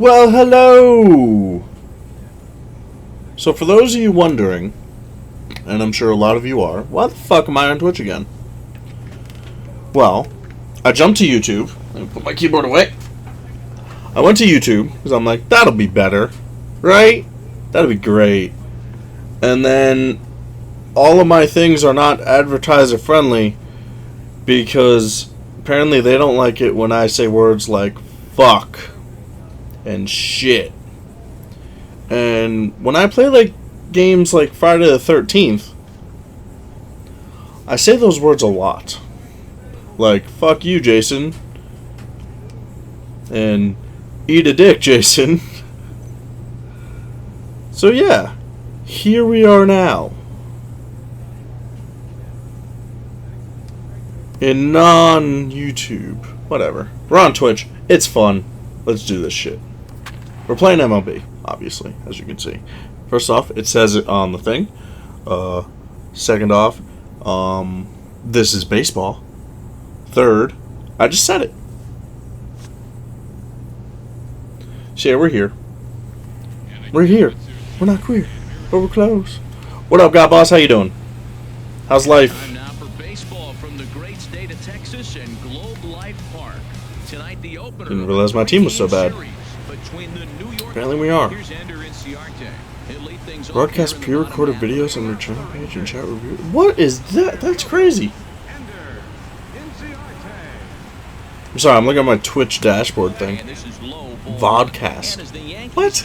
Well, hello! So for those of you wondering, and I'm sure a lot of you are, why the fuck am I on Twitch again? Well, I jumped to YouTube. Let me put my keyboard away. I went to YouTube, because I'm like, that'll be better, right? That'll be great. And then, all of my things are not advertiser friendly, because apparently they don't like it when I say words like fuck and shit. And when I play like games like Friday the 13th, I say those words a lot. Like, fuck you, Jason. And eat a dick, Jason. So yeah, here we are now. In non-YouTube. Whatever. We're on Twitch. It's fun. Let's do this shit. We're playing MLB, obviously, as you can see. First off, it says it on the thing. Second off, this is baseball. Third, I just said it. So yeah, we're here. We're here. We're not queer, but we're close. What up, God Boss? How you doing? How's life? Time now for baseball from the great state of Texas and Globe Life Park. Tonight, the opener. Didn't realize my team was so bad. Apparently we are. Broadcast pre-recorded videos on your channel page and chat review. What is that? That's crazy. I'm sorry, I'm looking at my Twitch dashboard thing. Vodcast. What?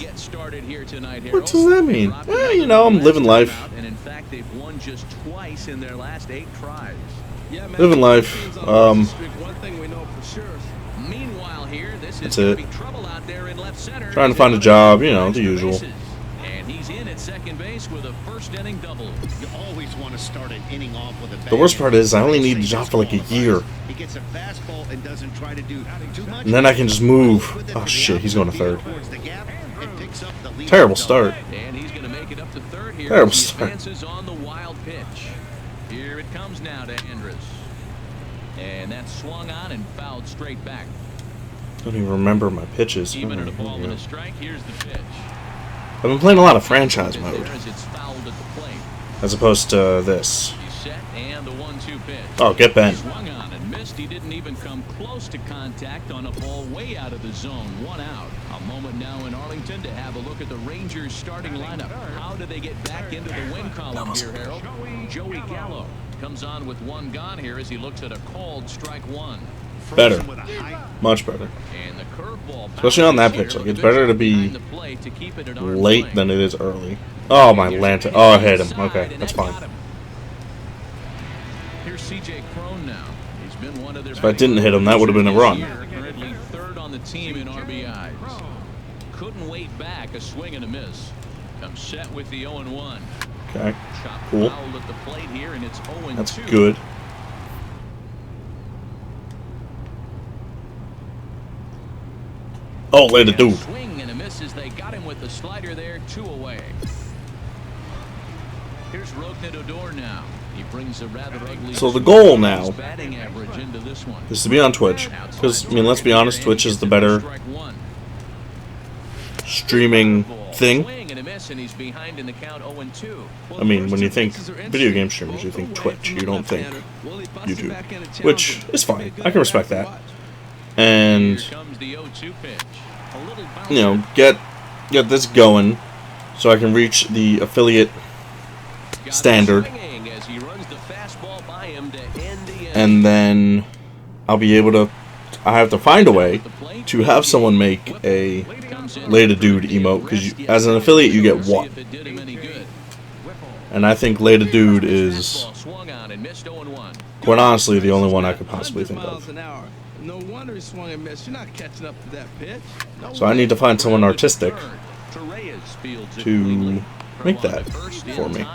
What does that mean? Eh, you know, I'm living life. Living life. That's it. Trying to find a job, you know, the usual. And he's in at second base with a first inning double. You always want to start an inning off with a bang. The worst part is I only need the job for like a year. He gets a fastball and doesn't try to do too much. And then I can just move. Oh shit, he's going to third. Terrible start. And he's going to make it up to third here. Terrible He start. advances on the wild pitch. Here it comes now to Andrus. And that's swung on and fouled straight back. I don't even remember my pitches. Even at a ball and a strike, here's the pitch. I've been playing a lot of franchise mode, As it's fouled at the plate. as opposed to this. He's set and the 1-2 pitch. Oh, get bent. Swung on and missed. He didn't even come close to contact on a ball way out of the zone. One out. A moment now in Arlington to have a look at the Rangers starting lineup. How do they get back into the win column here, Harold? Joey Gallo comes on with one gone here as he looks at a called strike one. Better. Much better. And the curveball, especially on that pitch. Like, it's better to be late than it is early. Oh, my lantern. Oh, I hit him. Okay, that's fine. Here's CJ Crone now. He's been one of their If I didn't hit him, that would have been a run. Currently third on the team in RBIs. Couldn't wait back, a swing and a miss. Comes set with the 0-1. Okay, cool. At the plate here, and it's 0-2. That's good. Oh, later, dude. Swing and a miss as they got him with the slider there, 2 away. Here's Odor now. He brings a rather ugly. So the goal now batting average into this one. is to be on Twitch. Because, I mean, let's be honest, Twitch is the better streaming thing. I mean, when you think video game streamers, you think Twitch. You don't think YouTube. Which is fine. I can respect that. And, you know, get this going so I can reach the affiliate standard. And then I'll be able to, I have to find a way to have someone make a Later Dude emote, because as an affiliate you get one. And I think Later Dude is, quite honestly, the only one I could possibly think of. No wonder he swung and missed. You're not catching up to that pitch. So I need to find someone artistic to make that for me.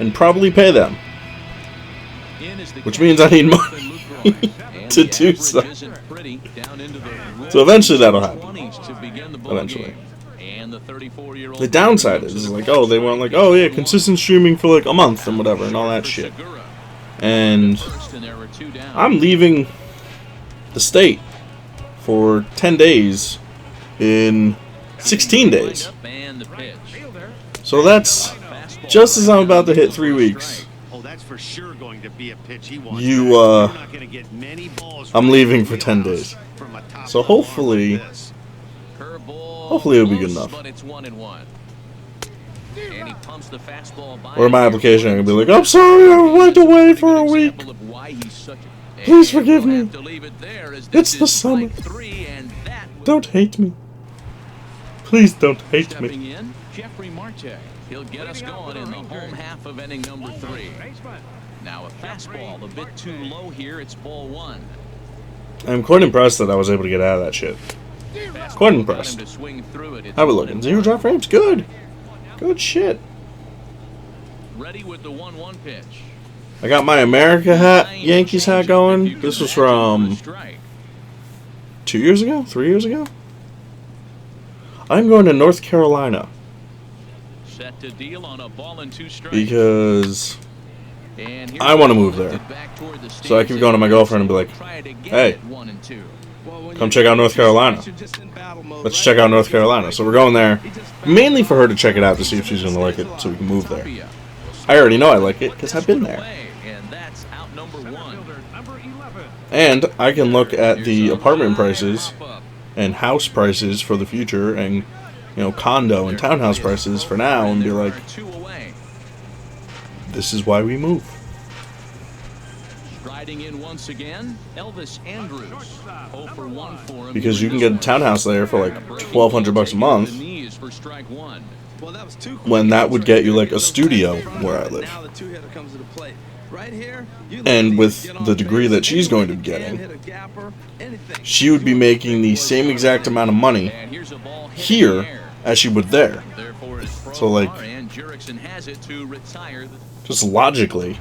And probably pay them. Which means I need money to do so. So eventually that'll happen. Eventually. The downside is like, oh, they want like, oh yeah, consistent streaming for like a month and whatever and all that shit. And I'm leaving the state for 10 days in 16 days. So that's just as I'm about to hit 3 weeks. Oh, that's for sure going to be a pitch he wants. I'm leaving for 10 days. So hopefully it'll be good enough. Or my application, I can be like, I'm sorry, I went away for a week. Please forgive me. It's the summer. Don't hate me. Please don't hate me. He'll get us going in the home half of inning number 3. Now a fastball a bit too low here. It's ball 1. I'm quite impressed that I was able to get out of that shit. Quite impressed. How we looking? 0 drop frames? Good. Good shit. Ready with the 1-1 pitch. I got my America hat, Yankees hat going. This was from 2 years ago? 3 years ago? I'm going to North Carolina. Set to deal on a ball and 2 strikes. Because I want to move there. So I keep going to my girlfriend and be like, hey, come check out North Carolina. Let's check out North Carolina. So we're going there mainly for her to check it out to see if she's going to like it so we can move there. I already know I like it because I've been there. And I can look at the apartment prices and house prices for the future and, you know, condo and townhouse prices for now and be like, this is why we move. Riding in once again, Elvis Andrews. 0 for 1 for him. Because you can get a townhouse there for like $1,200 a month. When that would get you like a studio where I live. And with the degree that she's going to be getting, she would be making the same exact amount of money here as she would there. So like, just logically,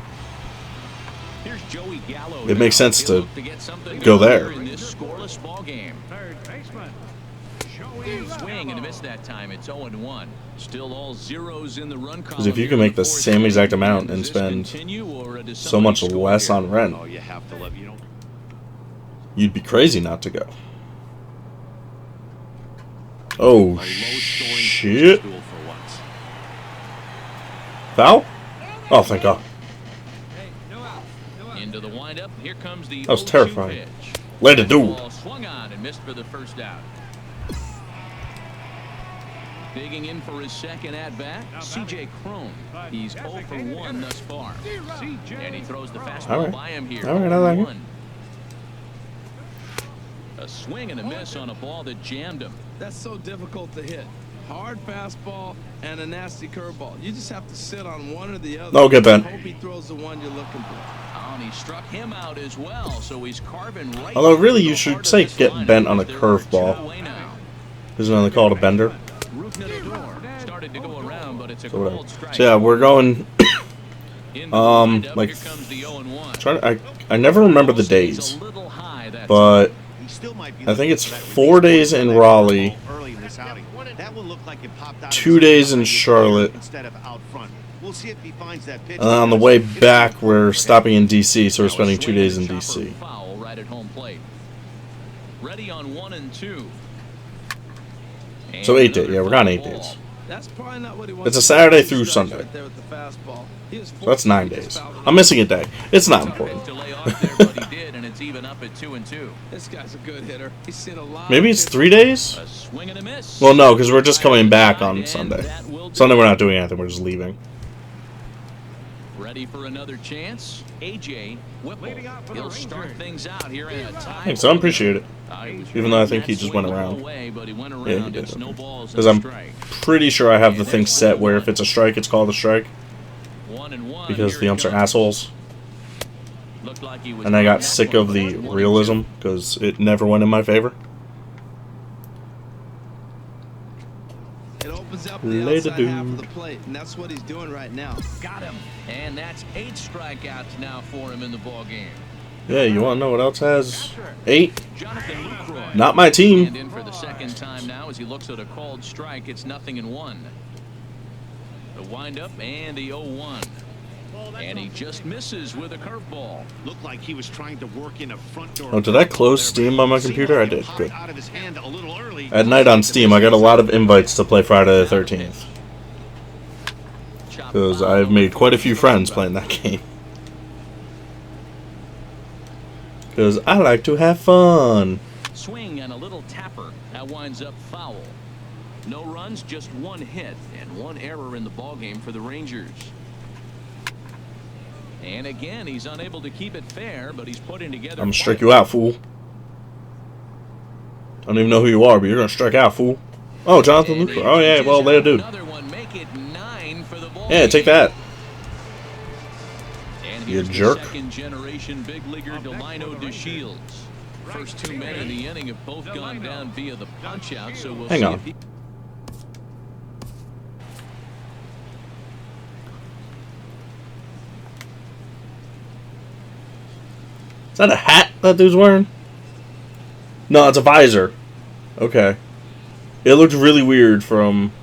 it makes sense to go there. Swing and a miss that time. It's 0-1. Still all zeros in the run column. Because if you can make the same exact amount and spend so much less on rent, you'd be crazy not to go. Oh, shit. Foul? Oh, thank God. Into the windup. Here comes the that was terrifying. Let it do. Swung on and missed for the first out. Digging in for his second at-bat, C.J. Cron. He's 0 for 1 thus far. And he throws the fastball by him here. All right, I like it. A swing and a miss on a ball that jammed him. That's so difficult to hit. Hard fastball and a nasty curveball. You just have to sit on one or the other. No, get bent. Hope he throws the one you're looking for. And he struck him out as well, so he's carving right. Although really you should say get bent on a curveball. Isn't it called a bender? Started to go around, but it's a So yeah, we're going like I never remember the days. But I think it's 4 days in Raleigh, 2 days in Charlotte, and then on the way back we're stopping in DC, so we're spending 2 days in DC. So 8 days, yeah, we're gone 8 days. It's a Saturday through Sunday. So that's 9 days. I'm missing a day. It's not important. Maybe it's 3 days? Well, no, because we're just coming back on Sunday. Sunday we're not doing anything, we're just leaving. Ready for another chance? AJ Whipple. He'll start things out here in a tie. Thanks, I appreciate it. Even though I think he just went around. Yeah, he did. Because I'm pretty sure I have the thing set where if it's a strike, it's called a strike. Because the umps are assholes. And I got sick of the realism because it never went in my favor. Later, half of the plate, and that's what he's doing right now. Got him. And that's 8 strikeouts now for him in the ball game. Yeah, you want to know what else has 8? Not my team. And in for the second time now as he looks at a called strike. It's 0-1. The windup and the 0-1. And he just misses with a curveball. Looked like he was trying to work in a front door. Oh, did I close Steam on my computer? I did. Good. Out of his hand a little early. At night on Steam, I got a lot of invites to play Friday the 13th. Because I've made quite a few friends playing that game. Because I like to have fun. Swing and a little tapper. That winds up foul. No runs, just one hit, and one error in the ballgame for the Rangers. And again, he's unable to keep it fair, but he's putting together. I'm gonna strike you out, fool. I don't even know who you are, but you're gonna strike out, fool. Oh, Jonathan Lucas. Oh yeah, well, there, dude. Yeah, take that. You jerk. Second generation big leaguer Delino DeShields. First 2 men in the inning have both gone down via the punch out, so we'll hang on. Is that a hat that dude's wearing? No, it's a visor. Okay. It looked really weird from...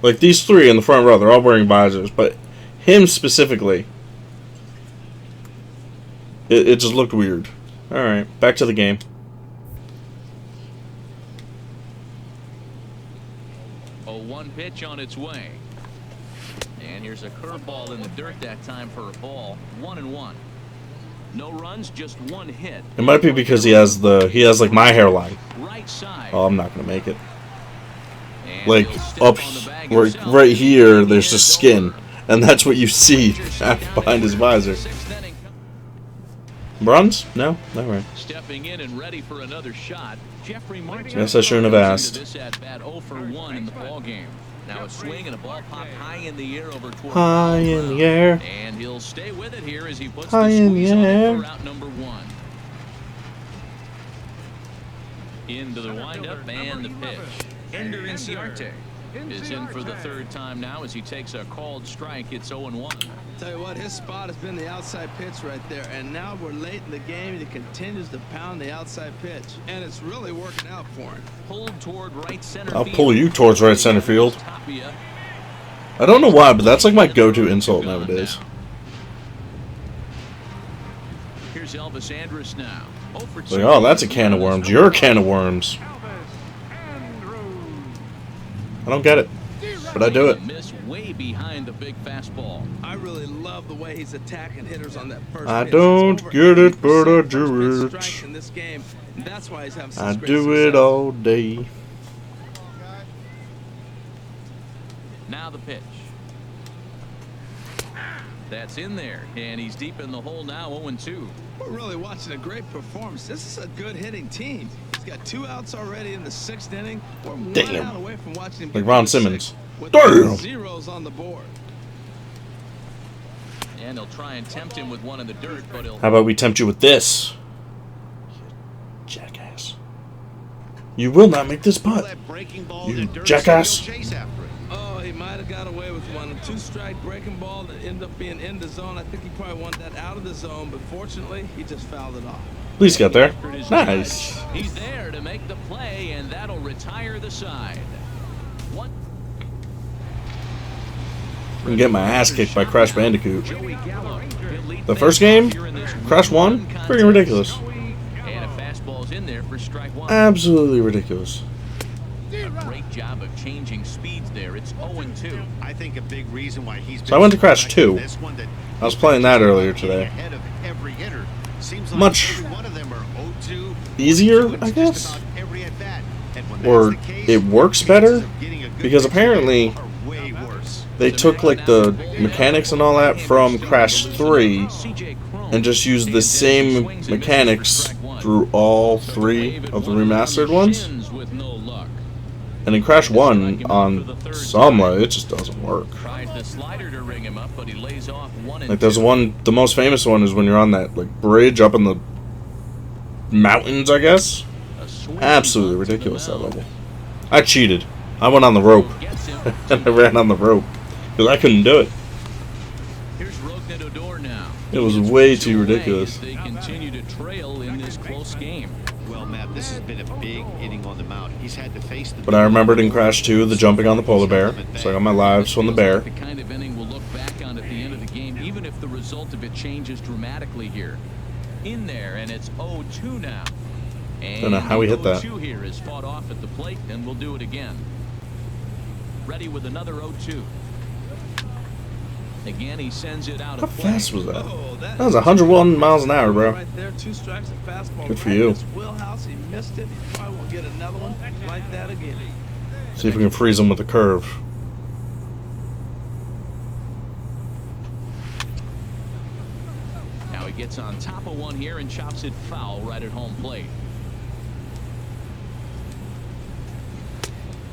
Like, these three in the front row, they're all wearing visors, but him specifically, it just looked weird. Alright, back to the game. Oh, one pitch on its way. And here's a curveball in the dirt that time for a ball. 1-1. No runs, just one hit. It might be because he has like my hairline. Right side. Oh, I'm not gonna make it. Like up right here, there's just skin, and that's what you see behind his visor. Bronze? No, all right. Stepping in and ready for another shot. Jeffrey Martin. Guess I shouldn't have asked. This at bat 0 for 1 in the ball game. Now a swing and a ball popped high in the air over toward high in the air. And he'll stay with it here as he puts high the squeeze in the on air. it for out number 1. Into the windup and the pitch. Ender Inciarte is in for the third time now as he takes a called strike. It's 0-1. Tell you what, his spot has been the outside pitch right there, and now we're late in the game and he continues to pound the outside pitch, and it's really working out for him. Pulled toward right center I'll field. pull you towards right center field. I don't know why, but that's like my go-to insult nowadays. Here's Elvis Andrus now. Like, oh, that's a can of worms. You're a can of worms. I don't get it, but I do it. Miss way behind the big fastball. I really love the way he's attacking hitters on that first I pitch. don't get it, but I do it. In this game, and that's why he's having such I great do success. it all day. Now the pitch. That's in there, and he's deep in the hole now, 0-2. We're really watching a great performance. This is a good hitting team. He's got 2 outs already in the 6th inning. We're 1 out away from watching him. Like Ron Simmons. With Damn. 0s on the board. And they'll try and tempt him with one in the dirt, but he'll... How about we tempt you with this? Jackass. You will not make this putt. You jackass. Oh, he might have got away with one. A 2-strike breaking ball that ended up being in the zone. I think he probably wanted that out of the zone, but fortunately, he just fouled it off. Please get there. Nice. He's there to make the play, and that'll retire the side. What? I'm gonna get my ass kicked by Crash Bandicoot. The first game, Crash won. Freaking ridiculous. And a fastball's in there for strike 1. Absolutely ridiculous. A great job of changing speeds there. It's 0-2. I think a big reason why he's So I went to Crash 2. I was playing that earlier today. Much easier, I guess? Or it works better? Because apparently they took like the mechanics and all that from Crash 3 and just used the same mechanics through all 3 of the remastered ones. And in Crash 1, on some level, it just doesn't work. Like, there's one, the most famous one is when you're on that, like, bridge up in the mountains, I guess. Absolutely ridiculous, that level. I cheated. I went on the rope. And I ran on the rope. Because I couldn't do it. It was way too ridiculous. They continue to trail in this close game. Well, Matt, this has been a big inning on the mound. He's had to face the... But I remembered in Crash 2 the jumping on the polar bear. So I got my lives from the bear. The kind of inning result if it changes dramatically here. In there, and it's 0-2 now. And Don't know how he hit that. 0-2 here is fought off at the plate, and we'll do it again. Ready with another 0-2. Again, he sends it out. How of play. fast was that? Oh, That was 101 miles an hour, bro. Right there, 2 strikes and fastball. Good for right you. in his wheelhouse. He missed it. He probably won't get another one like that again. See if we can freeze him with a curve. Now he gets on top of one here and chops it foul right at home plate.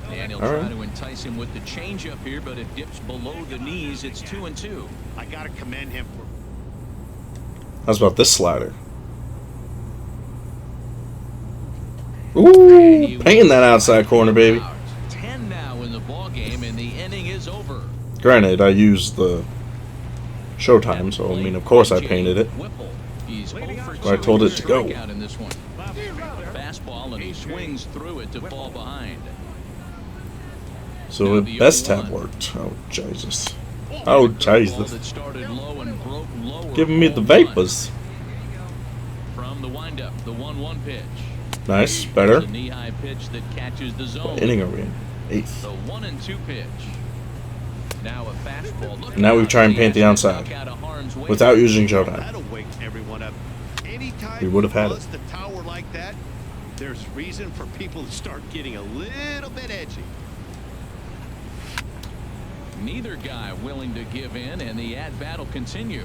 And he'll try to entice him with the changeup here, but it dips below the knees. It's 2-2. I got to commend him for. How's about this slider? Ooh, painting that outside corner, baby. 10 now in the ball game, and the inning is over. Granted, I used the Showtime, so I mean, of course I painted it. Whipple. He's 0 for 2 So I told it to go. strikeout in this one. Fastball, and he swings through it to fall behind. So it best have worked. Oh, Jesus. Oh, Jesus. Giving me the vapors. From the windup, the 1-1 pitch. Nice, better. The knee-high pitch that catches the zone. What inning are we in? 8th. The 1-2 pitch. Now a fastball. Now we try and paint the outside without using Showtime. That'll wake everyone up. Anytime We would have had you it. buzz the tower like that, there's reason for people to start getting a little bit edgy. Neither guy willing to give in, and the at-bat will continue.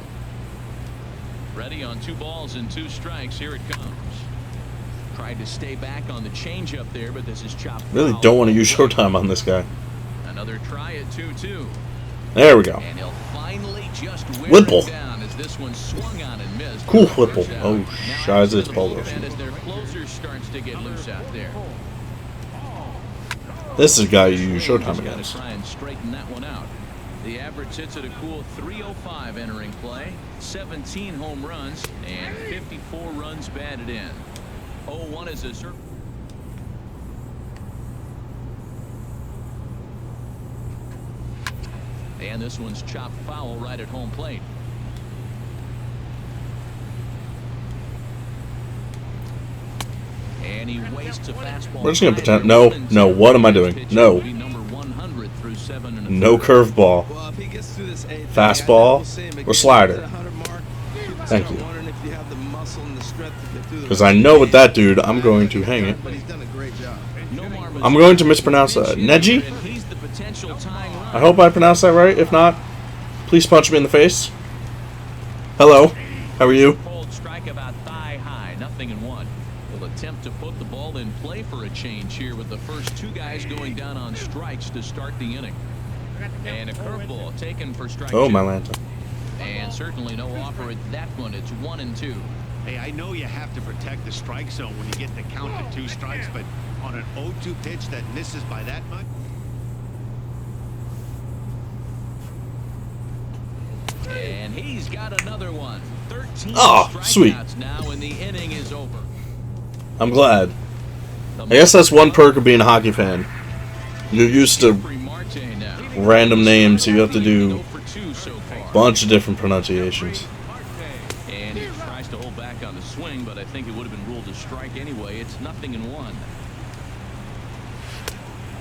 Ready on 2 balls and 2 strikes. Here it comes. Tried to stay back on the changeup there, but this is chopped. Really foul. don't want to use Showtime on this guy. Another try at 2-2. There we go. And he'll finally just wear Whipple. him down as this one swung on and missed. Cool First Whipple. out. Oh, Now scheiße, out it's to the Polo. bullpen as their closer starts to get loose out there. This is a guy you use Swing, Showtime just gotta against. try and straighten that one out. The average sits at a cool 305 entering play, 17 home runs, and 54 runs batted in. 0-1 is a circle. And this one's chopped foul right at home plate. And he wastes a fastball. We're just gonna pretend. No, no. What am I doing? No. No curveball. Well, if he gets through this 8th, Fastball or slider. Thank you. Because Because I know with that dude, I'm going to hang it. But he's done a great job. I'm going to mispronounce that. Neji? I hope I pronounced that right. If not, please punch me in the face. Hello. How are you? Cold strike about thigh high, 0-1. Will attempt to put the ball in play for a change here with the first 2 guys going down on strikes to start the inning. And a curveball taken for strike 2. Oh, my Lanta. And certainly no offer at that one. It's 1-2. Hey, I know you have to protect the strike zone when you get the count to 2 strikes, but on an 0-2 pitch that misses by that much. And he's got another one. 13 Oh, sweet. strikeouts now, and the inning is over. I'm glad. I guess that's one perk of being a hockey fan. You're used to random names, so you have to do a bunch of different pronunciations. And he tries to hold back on the swing, but I think it would have been ruled a strike anyway. It's 0-1.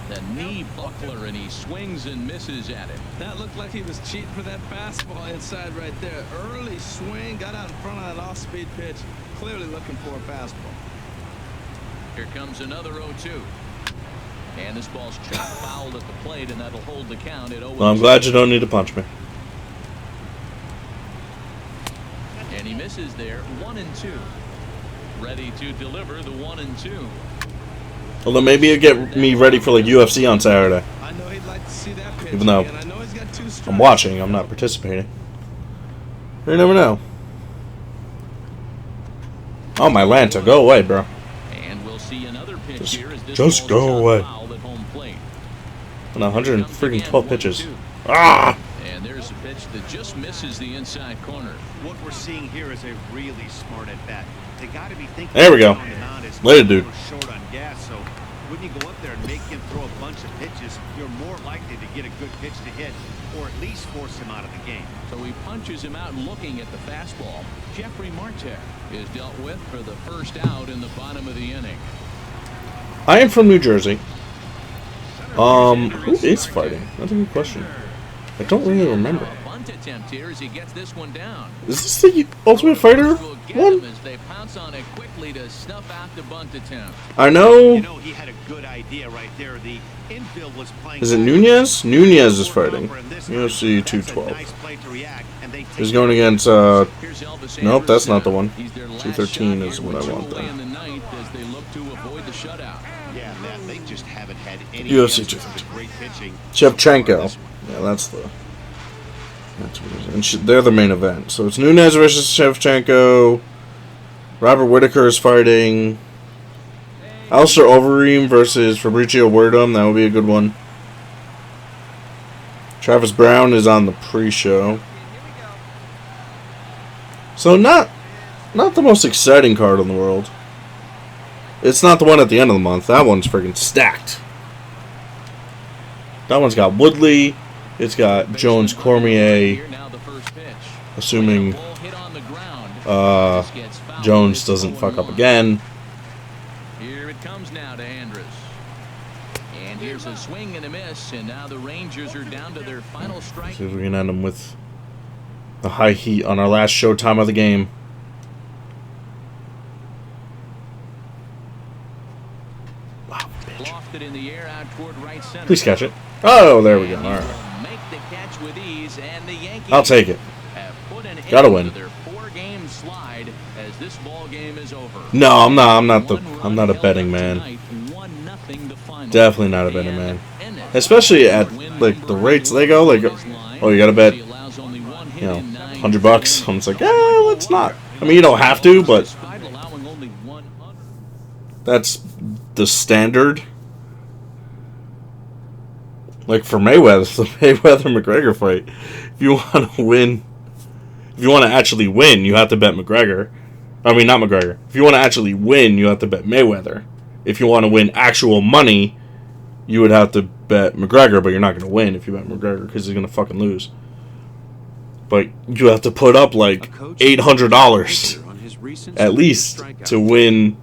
The knee buckler, and he swings and misses at it. That looked like he was cheating for that fastball inside right there. Early swing, got out in front of that off-speed pitch. Clearly looking for a fastball. Here comes another 0-2. And this ball's chopped fouled at the plate, and that'll hold the count at 0-2. Well, I'm glad you don't need to punch me. And he misses there, 1-2. Ready to deliver the 1-2. Although maybe it'll get me ready for like UFC on Saturday. I know he'd like to see that pitch. Even though again. I know he's got 2 strikes. I'm watching, I'm not participating. You never know. Oh, my Lanta, go away, bro. And we'll see another pitch here as this Just ball's go shot away. foul at home plate. On 112 pitches. Ah! And there's a pitch that just misses the inside corner. What we're seeing here is a really smart at bat. They got to be thinking. There we go. on the mound is Later, dude. a little short on gas, so when you go up there and make him throw a bunch of pitches, you're more likely to get a good pitch to hit or at least force him out of the game. So he punches him out looking at the fastball. Jeffrey Marte is dealt with for the first out in the bottom of the inning. I am from New Jersey. Who is fighting? That's a good question. I don't really remember. A bunt attempt here as he gets this one down. Is this the Ultimate Fighter one? As they pounce on it quickly to snuff out the bunt attempt. I know. You know, he had a good idea right there. The infield was playing. Is it Nunez? Nunez is fighting. UFC 212. He's going against, nope, that's not the one. 213 is what I want then. Yeah, Matt, they just haven't had any UFC answers to 213. great pitching. Shevchenko. Yeah, that's what it is. And they're the main event. So it's Nunez versus Shevchenko. Robert Whitaker is fighting. Alistair Overeem versus Fabricio Werdum. That would be a good one. Travis Brown is on the pre-show. So not the most exciting card in the world. It's not the one at the end of the month. That one's freaking stacked. That one's got Woodley. It's got Jones Cormier. Assuming Jones doesn't fuck up again. Here it comes now to Andrus. And here's a swing and a miss, and now the Rangers are down to their final strike. See if we can end them with a high heat on our last showtime of the game. Wow, bitch. Lofted in the air out toward right center. Please catch it. Oh, there we go. All right. Make the catch with ease, and the Yankees I'll take it. have put an end Gotta win. to their 4-game slide as this ball game is over. No, I'm not a betting man. Definitely not a betting man. Especially at like the rates they go. Like, oh, you gotta bet, you know, $100. I'm just like, let's not. I mean, you don't have to, but that's the standard. Like for Mayweather, the Mayweather-McGregor fight, if you want to win, if you want to actually win, you have to bet McGregor. I mean, not McGregor. If you want to actually win, you have to bet Mayweather. If you want to win actual money, you would have to bet McGregor, but you're not going to win if you bet McGregor because he's going to fucking lose. But you have to put up like $800 at least to win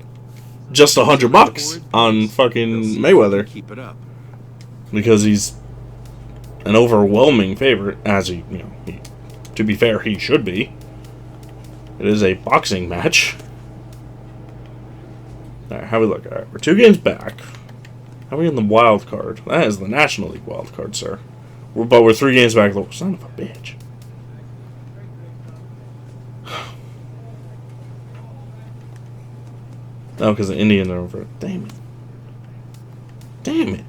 just $100 on fucking Mayweather. Because he's an overwhelming favorite, as he, you know, to be fair, he should be. It is a boxing match. Alright, how we look? Alright, we're 2 games back. How are we in the wild card? That is the National League wild card, sir. But we're 3 games back. Son of a bitch. Oh, because the Indians are over. Damn it. Damn it.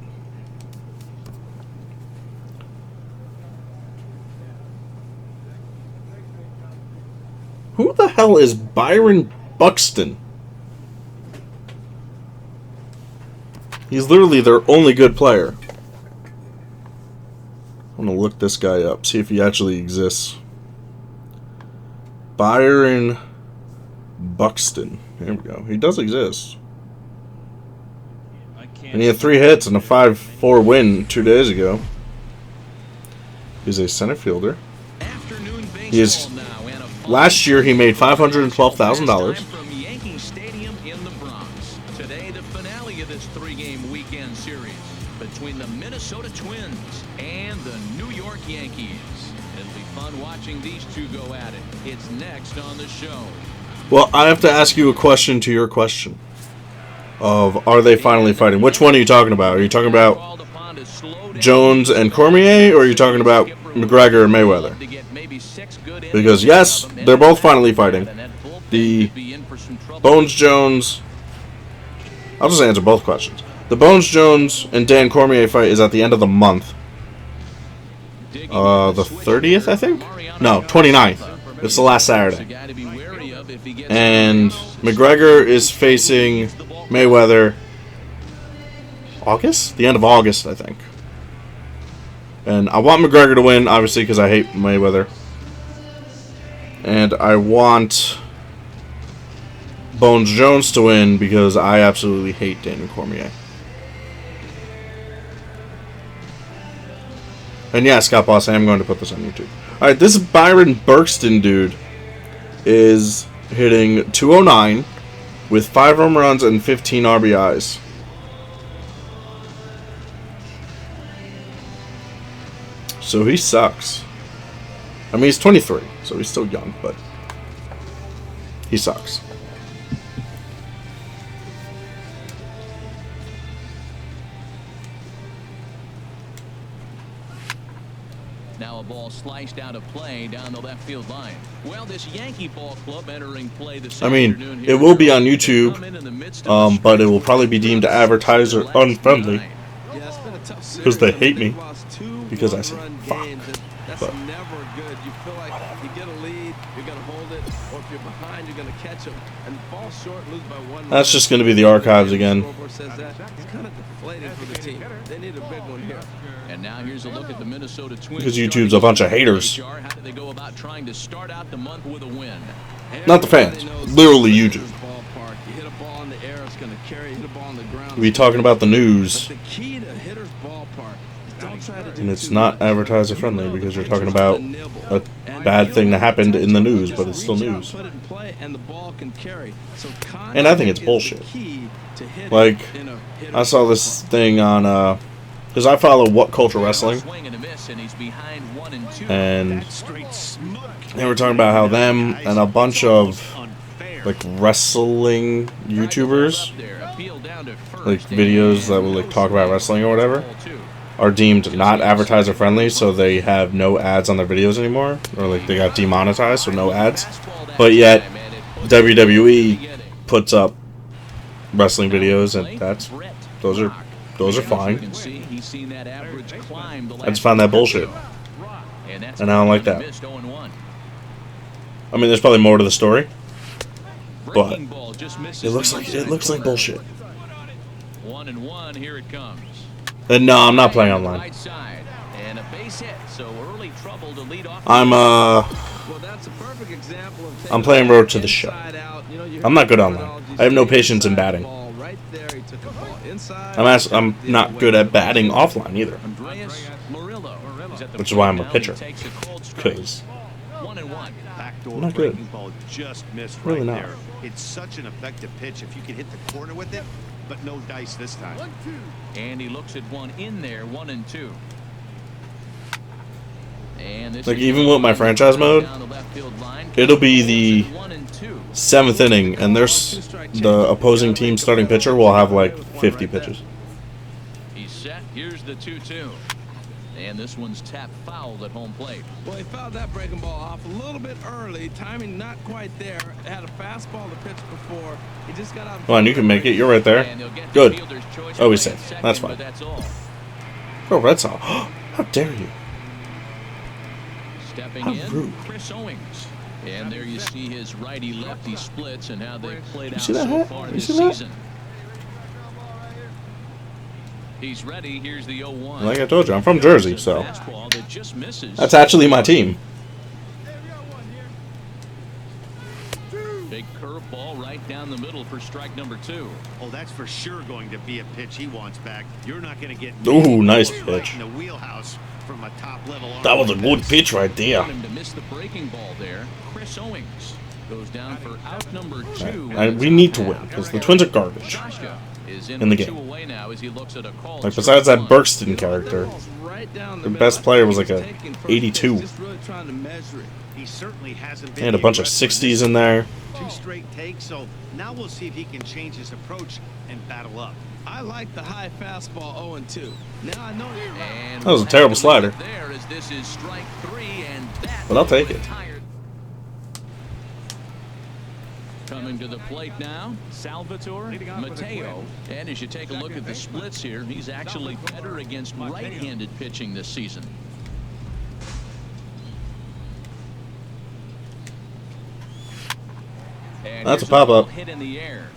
Who the hell is Byron Buxton? He's literally their only good player. I'm going to look this guy up, see if he actually exists. Byron Buxton. Here we go. He does exist. And he had 3 hits and a 5-4 win 2 days ago. He's a center fielder. He is... Last year, he made $512,000. From Yankee Stadium in the Bronx. Today, the finale of this 3-game weekend series between the Minnesota Twins and the New York Yankees. It'll be fun watching these two go at it. It's next on the show. Well, I have to ask you a question to your question. Of, are they finally fighting? Which one are you talking about? Are you talking about Jones and Cormier, or are you talking about McGregor and Mayweather? Because, yes, they're both finally fighting. The Bones-Jones... I'll just answer both questions. The Bones-Jones and Dan Cormier fight is at the end of the month. The 30th, I think? No, 29th. It's the last Saturday. And McGregor is facing Mayweather August? The end of August, I think. And I want McGregor to win, obviously, because I hate Mayweather. And I want Bones Jones to win because I absolutely hate Daniel Cormier. And yeah, Scott Boss, I am going to put this on YouTube. All right, this Byron Berkston dude is hitting 209 with 5 home runs and 15 RBIs. So he sucks. I mean, he's 23, so he's still young, but he sucks. Now a ball sliced out of play down the left field line. Well, this Yankee ball club entering play this afternoon here. It will be on YouTube, but it will probably be deemed advertiser unfriendly because they hate me because I say fuck. That's never good. You feel like you get a lead, you're going to hold it, or if you're behind, you're going to catch them and fall short, lose by 1 run. That's just going to be the archives again. It's kind of deflating for the team. They need a big one here. And now here's a look at the Minnesota Twins. Because YouTube's a bunch of haters. How do they go about trying to start out the month with a win? Not the fans. Literally YouTube. You hit a ball in the air, it's going to carry. You hit a ball on the ground. We talking about the news. But the key to hitter's ballpark, don't try to do And it's not advertiser friendly because you're talking about a bad thing that happened in the news, but it's still news. And I think it's bullshit. Like, I saw this thing on, because I follow What Culture Wrestling, and they were talking about how them and a bunch of, like, wrestling YouTubers, like, videos that will, like, talk about wrestling or whatever, are deemed not advertiser friendly, so they have no ads on their videos anymore, or like they got demonetized, so no ads. But yet WWE puts up wrestling videos, and those are fine. I just find that bullshit, and I don't like that. I mean, there's probably more to the story, but it looks like bullshit. 1-1, here it comes. And no, I'm not playing online. I'm playing Road to the Show. I'm not good online. I have no patience in batting. I'm not good at batting offline either. Which is why I'm a pitcher. Because I'm not good. Really not. It's such an effective pitch if you can hit the corner with it, but no dice this time. And he looks at one in there, 1-2. And this like, even with my franchise mode, it'll be the 7th inning, and there's the opposing team starting pitcher will have like 50 pitches. He's set. Here's the 2-2. And this one's tapped foul at home plate. Well, he fouled that breaking ball off a little bit early. Timing not quite there. Had a fastball to pitch before. He just got out. Come on, you can make it. You're right there. Good. Oh, he's safe. That's fine. Oh, Red Sox. How dare you? Stepping in, Chris Owings. And there you see his righty-lefty splits and how they played out so far this season. He's ready. Here's the 0-1. Like I told you, I'm from Jersey, so that's actually my team. Big curveball right down the middle for strike number 2. Oh, that's for sure going to be a pitch he wants back. You're not going to get. Ooh, nice pitch. In the wheelhouse from a top level. That was a good pitch right there. Him to miss the breaking ball there. Chris Owings goes down for out number 2. We need to win because the Twins are garbage in the game. Like, besides that Berkston character, the best player was like a 82. He certainly hasn't been. He had a bunch of 60s in there. 2 straight takes, so now we'll see if he can change his approach and battle up. I like the high fastball 0-2. Now I know that was a terrible slider, this is strike 3, and but I'll take it. Coming to the plate now, Salvatore Mateo. And as you take a look at the splits here, he's actually better against right-handed pitching this season. And that's a pop-up. Hit in the air.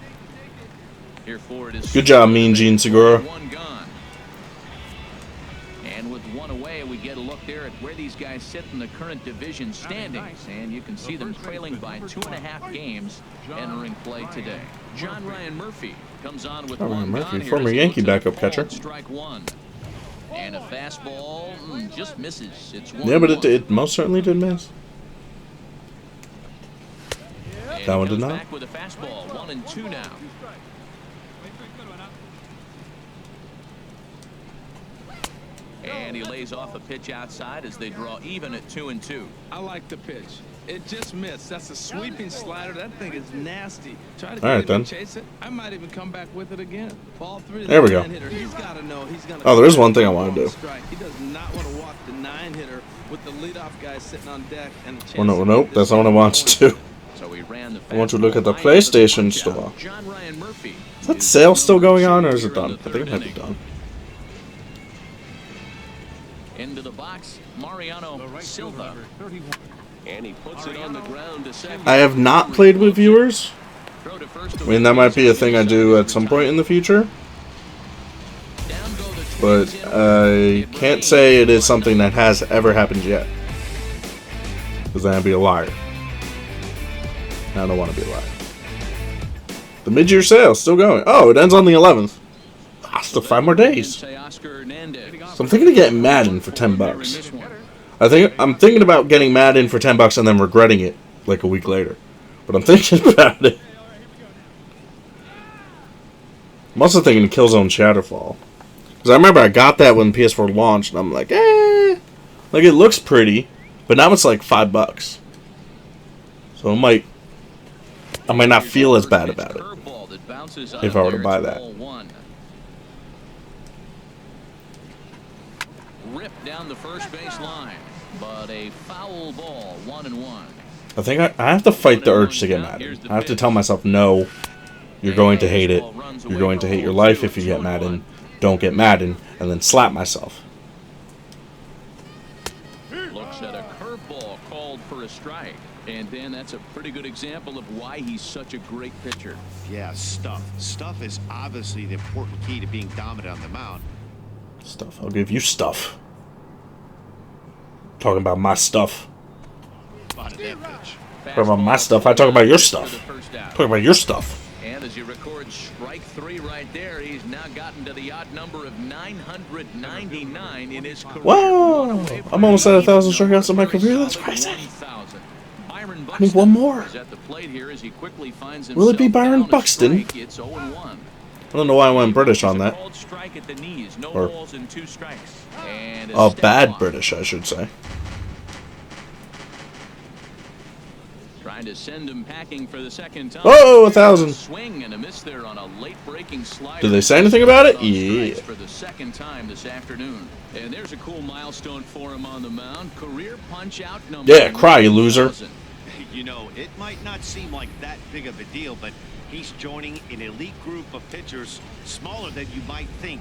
Here for it is. Good job, Mean Gene Segura. One gone. And with one away, we get a look there at where these guys sit in the current division standings. And you can see them trailing by 2.5 games entering play today. John Ryan Murphy comes on with one Murphy, gone here. former Yankee backup catcher. Strike 1. And a fastball just misses. It's 1-1. Yeah, but it most certainly did miss. And That he one did comes not. back with a fastball. 1-2 now. And he lays off a pitch outside as they draw even at 2-2. I like the pitch. It just missed. That's a sweeping slider. That thing is nasty. Try to All right, get him and then. chase it. I might even come back with it again. Ball 3 to There we the go. 9-hitter. He's got to know he's going to. Oh, there is one thing I want to do. He does not want to walk the 9-hitter with the leadoff guy sitting on deck and a chance. Oh, no, to nope, get that's this not what I one want to going. do. So he ran the I want to look at the fastball high into the PlayStation punch-out. store. John Ryan Murphy. Is that sale still going on, or is it done? I think it might be done. Into the box, Mariano Silva. And he puts it on the ground to second. I have not played with viewers. I mean, that might be a thing I do at some point in the future. But I can't say it is something that has ever happened yet. Because then I'd be a liar. I don't want to be a liar. The mid-year sale is still going. Oh, it ends on the 11th. Ah, still 5 more days. So I'm thinking of getting Madden for $10. I'm thinking about getting Madden for $10 and then regretting it like a week later. But I'm thinking about it. I'm also thinking Killzone Shatterfall. Because I remember I got that when PS4 launched and I'm like, like it looks pretty, but now it's like $5. So I might not feel as bad about it if I were to buy that. Ripped down the first base line, but a foul ball, 1-1. I think I have to fight the urge to get Madden. I have to tell myself, no, you're going to hate it. You're going to hate your life if you get Madden. Don't get Madden, and then slap myself. Looks at a curveball called for a strike. And Dan, that's a pretty good example of why he's such a great pitcher. Yeah, stuff. Stuff is obviously the important key to being dominant on the mound. Stuff. I'll give you stuff. Talking about my stuff. Talking about my stuff. I talk about your stuff. Talking about your stuff. And as you record strike 3 right there, he's now gotten to the odd number of 999 in his career. Whoa! I'm almost at 1,000 strikeouts in my career. That's crazy. I need one more. Will it be Byron Buxton? It's 0-1. I don't know why I went British on that. Or bad British, I should say. Trying to send him packing for the second time. Oh, 1,000. Swing and a miss there on a late breaking slider. Did they say anything about it? Yeah. For the second time this afternoon. And there's a cool milestone for him on the mound. Career punch out number. Yeah, cry, you loser. You know, it might not seem like that big of a deal, but he's joining an elite group of pitchers smaller than you might think.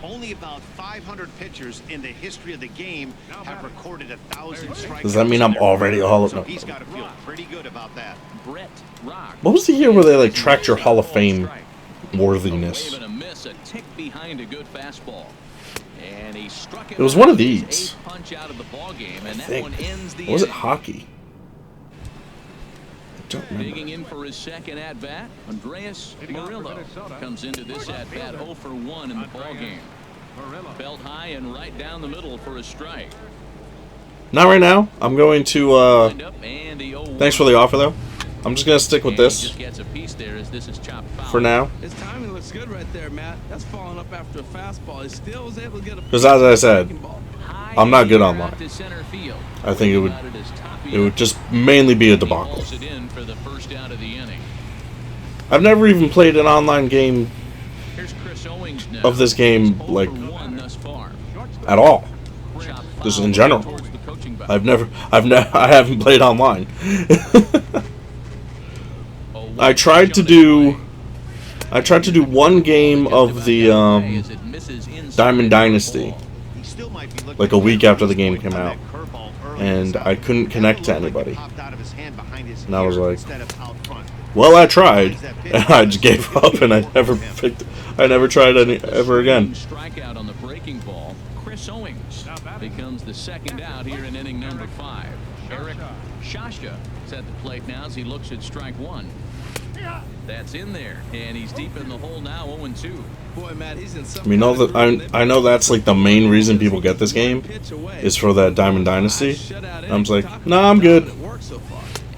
Only about 500 pitchers in the history of the game have recorded 1,000 strikeouts. Does that mean I'm already all of So them? he's got to feel pretty good about that. Brett Rock. What was the year where they like tracked your Hall of Fame worthiness? A miss, a tick behind a good fastball. And he struck it. It was one of these. Punch out of the ball game, and I that one think. ends the Or was it inning. hockey? I don't Digging remember. in for his second at-bat, Andreas Murillo comes into this at-bat 0 for 1 in the ball game. Belt high and right down the middle for a strike. Not right now. I'm going to. Lined up and the 0-1. Thanks for the offer, though. I'm just gonna stick with And he this just gets a piece there as this is chopped foul. for now. His timing looks good right there, Matt. That's falling up after a fastball. He still was able to get a. Because as I said, breaking ball. High I'm not good air online. out to center field. I think it would. About as top It would just mainly be a debacle. He hauls it in for the first out of the inning. I've never even played an online game Here's Chris Owings now. of this game, He's 0 like, for 1 thus far. at all. Chopped Just foul in general. towards the coaching box. I haven't played online. I tried to do one game of the Diamond Dynasty He still might be looking like a week after the game on came out, that curveball early and in the I couldn't connect to anybody. popped out of his hand behind his And I was ear like, instead of out front. well, I tried, and I just gave up, and I never tried any ever again. Strikeout on the breaking ball. Chris Owings becomes the second out here in inning number 5. Eric Shasha is at the plate now as he looks at strike 1. That's in there, and he's deep in the hole now, 0-2. Boy, Matt, he's in some I mean, I know that's like the main reason people get this game is for that Diamond Dynasty. And I'm just like, nah, I'm good.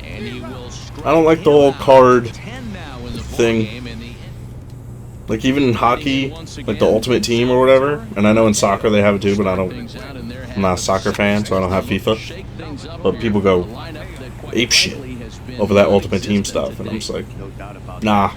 And he will I don't like the whole card 10 now in the thing. ballgame, and the Like even in hockey, like the Ultimate Team or whatever. And I know in soccer they have it too, but I'm not a soccer fan, so I don't have FIFA. But people go ape shit over that Ultimate Team stuff, and I'm just like, nah.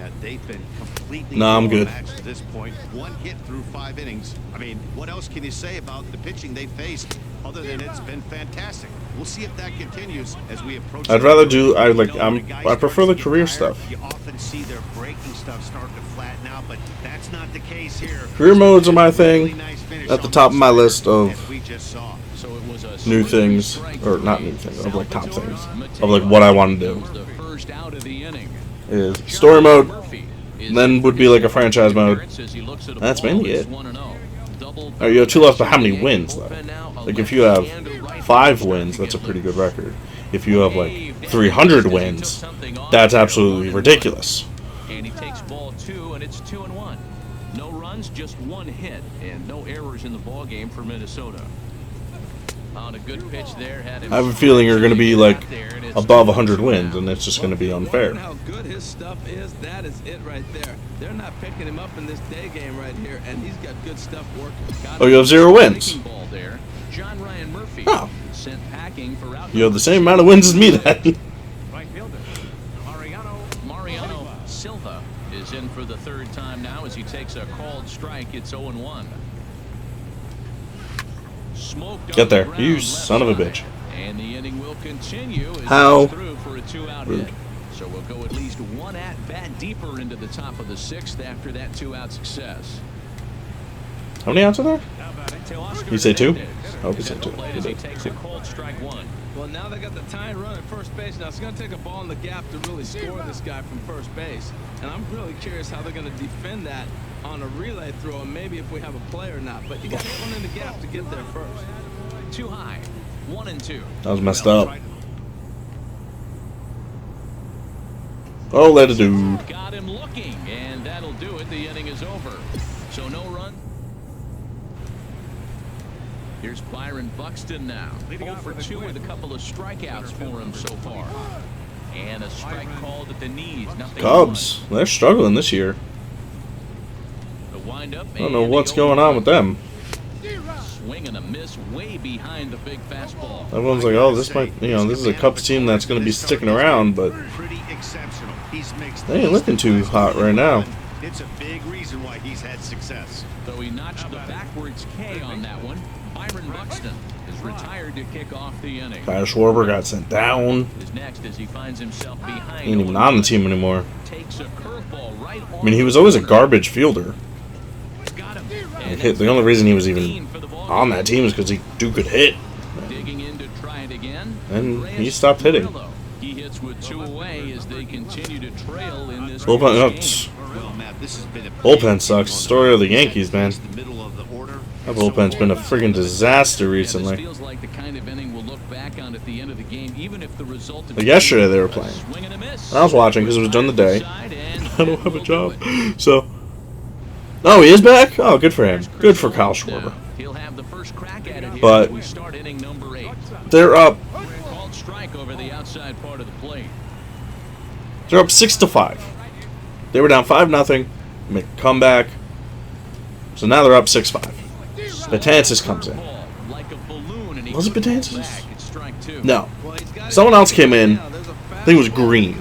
Nah, I'm good. To this point, one hit through 5 innings. I mean, what else can you say about the pitching they faced other than it's been fantastic? We'll see if that continues as we approach. I'd rather do I prefer the career stuff. You often see their breaking stuff start to flatten out, but that's not the case here. Career modes are my thing. At the top of my list of So it was a new things, or not new things, of like top things, of like what I want to do. the first out of the inning. Is story mode, then would be like a franchise mode. That's mainly it. Alright, you have 2 left, but how many wins though? Like if you have 5 wins, that's a pretty good record. If you have like 300 wins, that's absolutely ridiculous. And he takes ball 2, and it's 2-1. No runs, just 1 hit, and no errors in the ball game for Minnesota. On a good pitch there, had him. I have a feeling you're going to be like above 100 wins, and it's just going to be unfair. How good his stuff is, that is it right there. They're not picking him up in this day game right here, and he's got good stuff working. Oh, you have 0 wins. Ball there. John Ryan Murphy Oh. sent packing for out. You have the same amount of wins as me then. Right fielder Mariano Silva is in for the 3rd time now as he takes a called strike. It's 0-1. Get there, you son of a bitch. And the inning will continue as How he's through for a 2-out hit. So we'll go at least 1 at bat deeper into the top of the 6th after that 2-out success. How many outs are there? You say 2? I hope you say 2. As he takes a cold strike 1. Well, now they got the tying run at first base. Now it's going to take a ball in the gap to really score this guy from first base. And I'm really curious how they're going to defend that on a relay throw, and maybe if we have a play or not. But you got to hit one in the gap to get there first. Too high. 1-2. That was messed up. Oh, let it do. Got him looking, and that'll do it. The inning is over. So no run. Here's Byron Buxton now. 0 for 2 with a couple of strikeouts for him so far. And a strike called at the knees. Nothing. Cubs, they're struggling this year. The windup. I don't know what's going on with them. Swing and a miss way behind the big fastball. Everyone's like, oh, this might, this is a Cubs team that's going to be sticking around, but Pretty exceptional. He's mixed they ain't looking too hot right now. It's a big reason why he's had success. Though he notched the backwards K on that one, Byron Buxton is retired to kick off the inning. Kyle Schwarber got sent down. Is next as he finds himself behind. Ain't even on the team anymore. Takes a curveball right. I mean, he was always a garbage fielder. Got him. And hit. The only reason he was even on that team is because he could hit. Digging in to try it again. And he stopped hitting. He hits with 2 away as they continue to trail in this. Bullpen, Well, Matt, this has been a bullpen sucks. Story of the Yankees, man. the middle of the order. That bullpen's been a friggin' disaster recently. Feels like the kind of inning we'll look back on at the end of the game, even if the result. Like yesterday they were playing. And I was watching because it was during the day. I don't have a job. So. Oh, he is back? Oh, good for him. Good for Kyle Schwarber. He'll have the first crack at it here But as we start inning number 8. they're up. Called strike over the outside part of the plate. They're up 6-5. They were down 5-0. Make a comeback. So now they're up 6-5. Betances comes in. Like a balloon, and he Was it goes Betances? back. It's strike 2. No. Someone else came in. I think it was Green.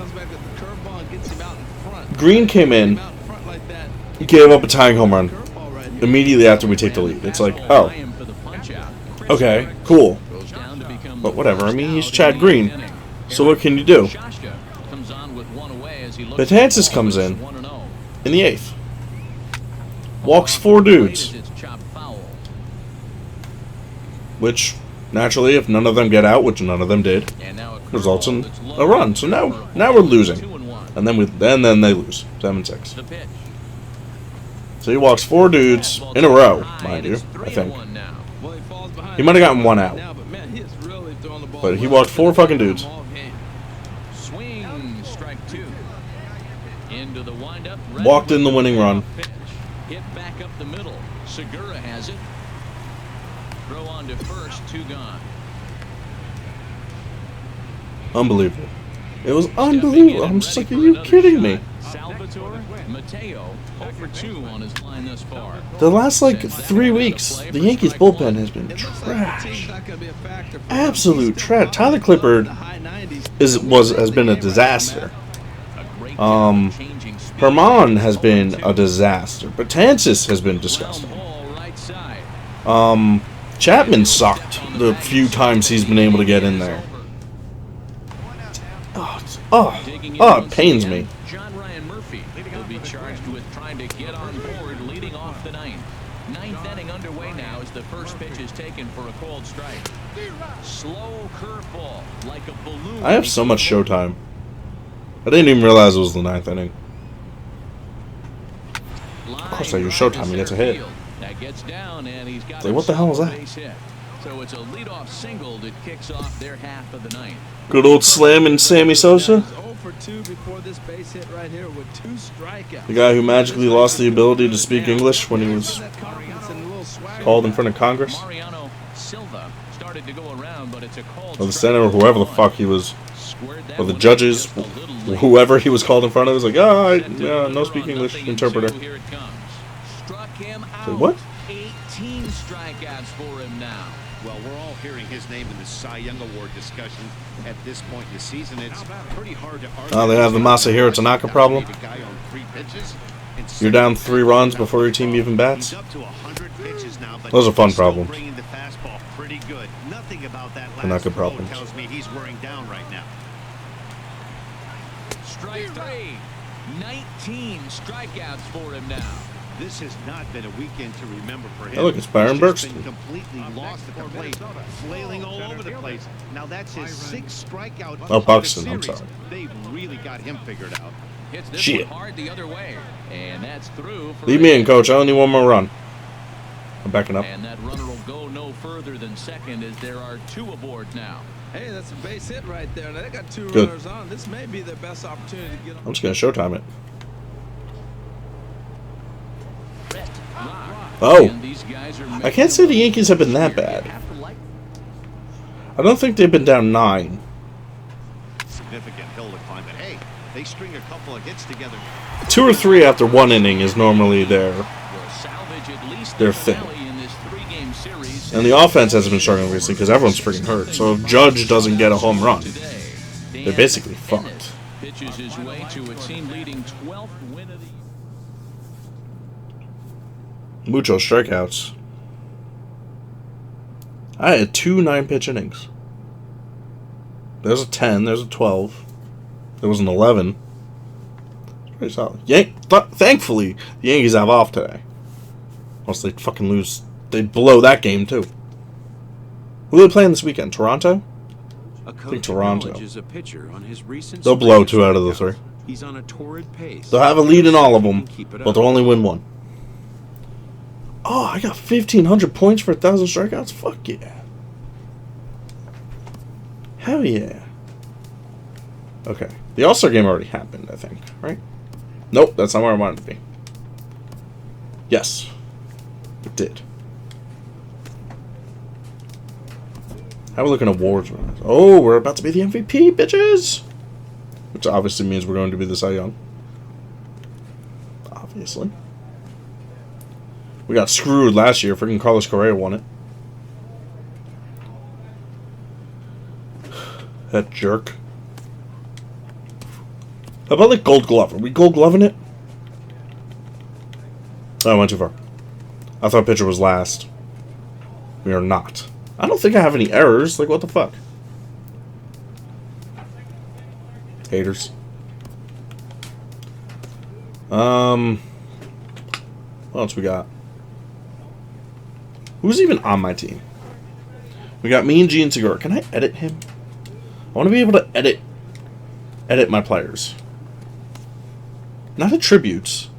Green came in. He gave up a tying home run immediately after we take the lead. It's like, oh, okay, cool. But whatever. I mean, he's Chad Green. So what can you do? Betances comes in the 8th. Walks 4 dudes. Which, naturally, if none of them get out, which none of them did, results in a run. So now we're losing. And then they lose. 7-6. So he walks 4 dudes in a row, mind you, I think. He might have gotten 1 out. But he walked 4 fucking dudes. Swing, strike 2. walked in the winning run. Hit back up the middle. Segura has it. Throw on to first, 2 gone. Unbelievable. It was unbelievable. I'm just like, are you kidding me? Salvatore Mateo 0 for 2 on his line thus far. The last, like, 3 weeks, the Yankees bullpen has been trash. Absolute trash. Tyler Clippard has been a disaster. Herman has been a disaster. Betances has been disgusting. Chapman sucked the few times he's been able to get in there. It pains me. John Ryan Murphy will be charged with trying to get on board, leading off the ninth. Ninth inning underway now as the first pitch is taken for a called strike. Slow curveball like a balloon. I have so much showtime. I didn't even realize it was the 9th inning. Of course I use showtime to get a hit. That gets down and he's got like, what the hell was that? So it's a leadoff single that kicks off their half of the ninth. Good old slamming Sammy Sosa. 0 for 2 before this base hit right here with 2 strikeouts. The guy who magically lost the ability to speak English when he was called in front of Congress. Mariano Silva started to go around, but it's a called Or the senator, or whoever the fuck he was. Or the judges, whoever he was called in front of, was like, no speak English interpreter. Here it comes. Struck him out. Wait, what? 18 strikeouts for him now. Well, we're all hearing his name in the Cy Young Award discussion at this point in the season. It's pretty hard to argue. Oh, they have the Masahiro Tanaka problem. You're down 3 runs before your team even bats. Those are fun problems. Tanaka problems. Tells me he's wearing down right now. Strike 3. 19 strikeouts for him now. This has not been a weekend to remember for him. Hey, look, it's Byron Buxton. He's been completely lost at the plate, flailing all over the place. Now that's his 6th strikeout. Oh, Buxton, I'm sorry. They've really got him figured out. Hits this Shit. one hard the other way, and that's through. For Leave me in, coach. I only need 1 more run. I'm backing up. And that runner will go no further than second as there are 2 aboard now. Hey, that's a base hit right there. Now they got 2 Good. runners on. This may be their best opportunity to get on. I'm just going to showtime it. Oh. And these guys are I can't say the Yankees have been that bad. I don't think they've been down 9. Significant hill to climb, but hey, they string a couple of hits together. 2 or 3 after 1 inning is normally their thing. In this 3-game series. And the offense hasn't been struggling recently because everyone's freaking hurt. So if Judge doesn't get a home run, they're basically fucked. Pitches his way to a team-leading 12th win of the year. Mucho strikeouts. I had 2 9-pitch innings. There's a 10, there's a 12. There was an 11. It's pretty solid. Thankfully, the Yankees have off today. Unless they fucking lose. They'd blow that game, too. Who are they playing this weekend? Toronto? I think Toronto. They'll blow 2 out of the 3. He's on a torrid pace. They'll have a lead in all of them, but they'll only win 1. Oh, I got 1,500 points for 1,000 strikeouts? Fuck yeah. Hell yeah. Okay. The All-Star game already happened, I think, right? Nope, that's not where I wanted to be. Yes. It did. How are we looking at awards? Oh, we're about to be the MVP, bitches! Which obviously means we're going to be the Cy Young. Obviously. We got screwed last year. Freaking Carlos Correa won it. That jerk. How about like Gold Glove? Are we Gold Gloving it? Oh, I went too far. I thought pitcher was last. We are not. I don't think I have any errors. Like, what the fuck? Haters. What else we got? Who's even on my team? We got me and Gene Segura. Can I edit him? I want to be able to edit my players. Not attributes.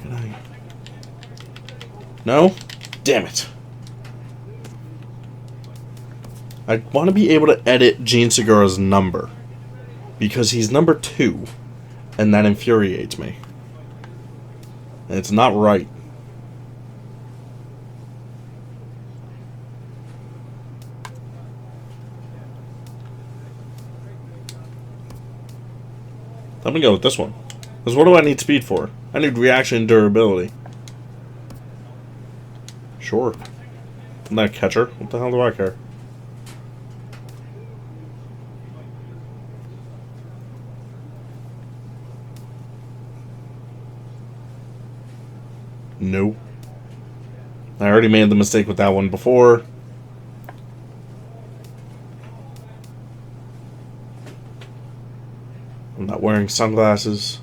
Can I? No? Damn it. I want to be able to edit Gene Segura's number. Because he's number 2. And that infuriates me. And it's not right. I'm gonna go with this one. Because what do I need speed for? I need reaction and durability. Sure. I'm not a catcher. What the hell do I care? No. I already made the mistake with that one before. I'm not wearing sunglasses.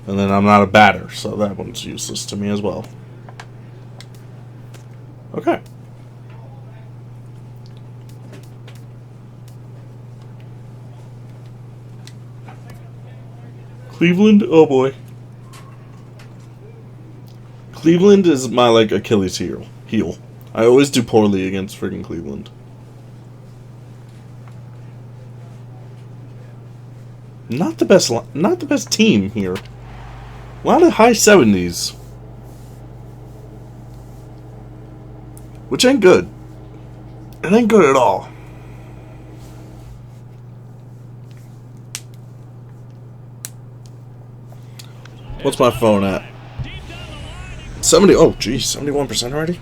And then I'm not a batter, so that one's useless to me as well. Okay. Cleveland, oh boy. Cleveland is my, like, Achilles heel. I always do poorly against friggin' Cleveland. Not the best team here. A lot of high 70s. Which ain't good. It ain't good at all. What's my phone at? 70. Oh, geez, 71% already?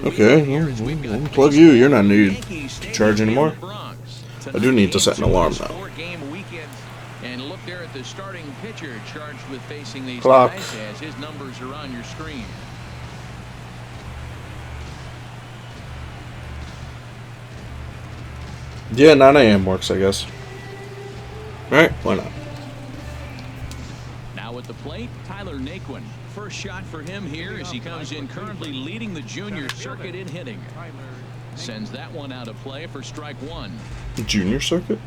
Okay, unplug you. You're not needed to charge anymore. I do need to set an alarm now. And look there at the starting pitcher charged with facing these Clock. guys as his numbers are on your screen. Yeah, 9 a.m. works, I guess. Alright, why not? Now at the plate, Tyler Naquin. First shot for him here as he comes in currently leading the junior circuit in hitting. Sends that one out of play for strike one. The junior circuit?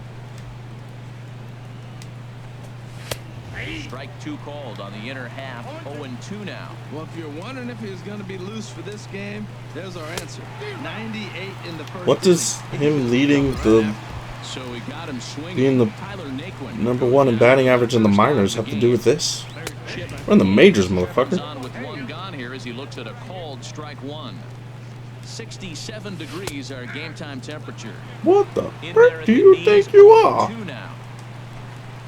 Strike two called on the inner half. 0-2 now. Well, if you're wondering if he's going to be loose for this game, there's our answer. 98 in the first. What does him leading the So he got him swinging. being the Tyler Naquin number one in batting average in the minors have to do with this? We're in the majors, motherfucker. On with one gone here as he looks at a called strike one. 67 degrees our game time temperature. What the frick do you think you are?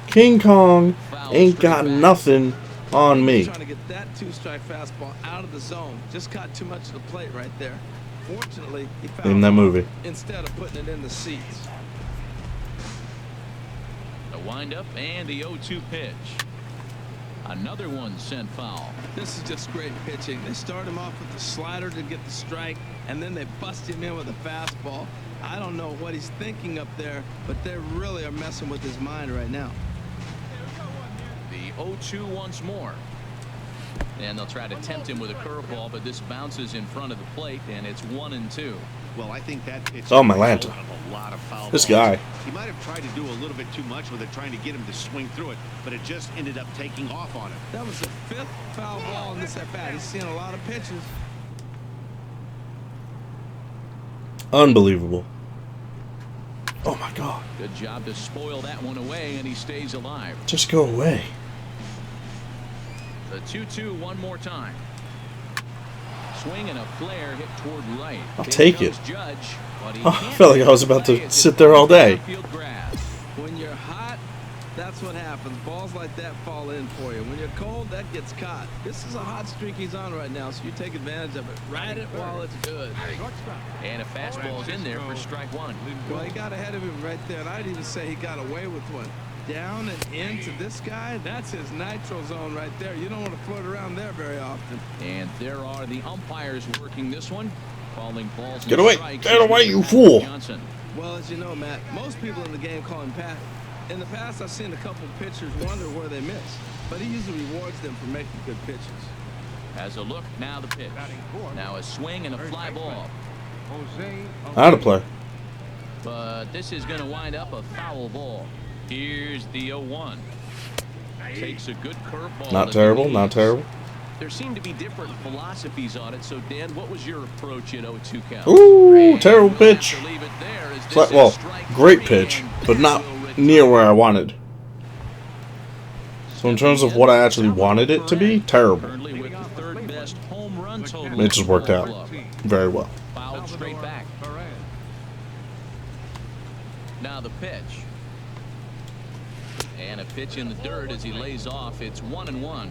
King Kong ain't got nothing on me. Trying to get that two-strike fastball out of the zone. Just caught too much of the plate right there. Fortunately, he found In that movie. instead of putting it in the seats. The windup and the 0-2 pitch. Another one sent foul. This is just great pitching. They start him off with the slider to get the strike, and then they bust him in with a fastball. I don't know what he's thinking up there, but they really are messing with his mind right now. The 0-2 once more. And they'll try to tempt him with a curveball, but this bounces in front of the plate, and it's 1-2. Well, I think that it's Oh, my Lanta. a lot of foul This balls. guy. He might have tried to do a little bit too much with it, trying to get him to swing through it, but it just ended up taking off on him. That was the 5th foul ball in this at-bat. He's seeing a lot of pitches. Unbelievable. Oh my god. Good job to spoil that one away, and he stays alive. Just go away. The 2-2 one more time. Swing and a flare hit toward right. I'll Here take comes it. Judge, but he Oh, I can't felt like I make was the about to play as sit it there all day. outfield grass. When you're hot, that's what happens. Balls like that fall in for you. When you're cold, that gets caught. This is a hot streak he's on right now, so you take advantage of it. Ride it while it's good. And a fastball's in there for strike one. Well, he got ahead of him right there, and I'd even say he got away with one. Down and into this guy, that's his nitro zone right there. You don't want to float around there very often. And there are the umpires working this one, calling balls and Get away. strikes. Get away, you fool. Johnson. Well, as you know, Matt, most people in the game call him Pat. In the past, I've seen a couple pitchers wonder where they miss, but he usually rewards them for making good pitches. Has a look, now the pitch. Now a swing and a fly ball. Out of play. But this is going to wind up a foul ball. Here's the 0-1. Takes a good curveball. Not to the terrible, knees. not terrible. There seemed to be different philosophies on it. So, Dan, what was your approach at 0-2 count? Ooh, terrible We'll have pitch. to leave it there as this Well, is strike great 3, pitch, and but that not will near retire. where I wanted. So in terms of what I actually wanted it to be, terrible. Currently with the third best home run total. It just worked out very well. Fouled straight back. Now the pitch. And a pitch in the dirt as he lays off. It's 1-1.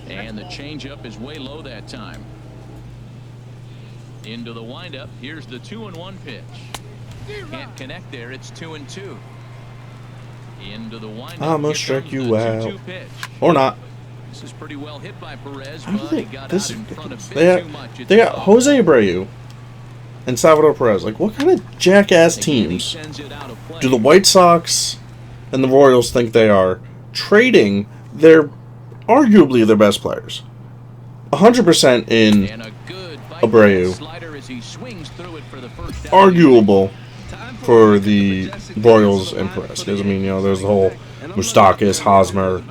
And the changeup is way low that time. Into the windup. Here's the 2-1 pitch. Can't connect there. It's 2-2. Into the windup. I'm gonna Here strike comes you the out. 2-2 pitch. Or not. This is pretty well hit by Perez, I don't but he think got this out is in front of ridiculous. it too much. It's They got a foul. Jose Abreu and Salvador Perez. Like, what kind of jackass Again, he teams sends it out of play. do the White Sox and the Royals think they are, trading their arguably their best players? 100% in And a good bite Abreu. slider as he swings through it for the first out. arguable for the Royals and Perez. Because, I mean, you know, there's the whole Moustakas, Hosmer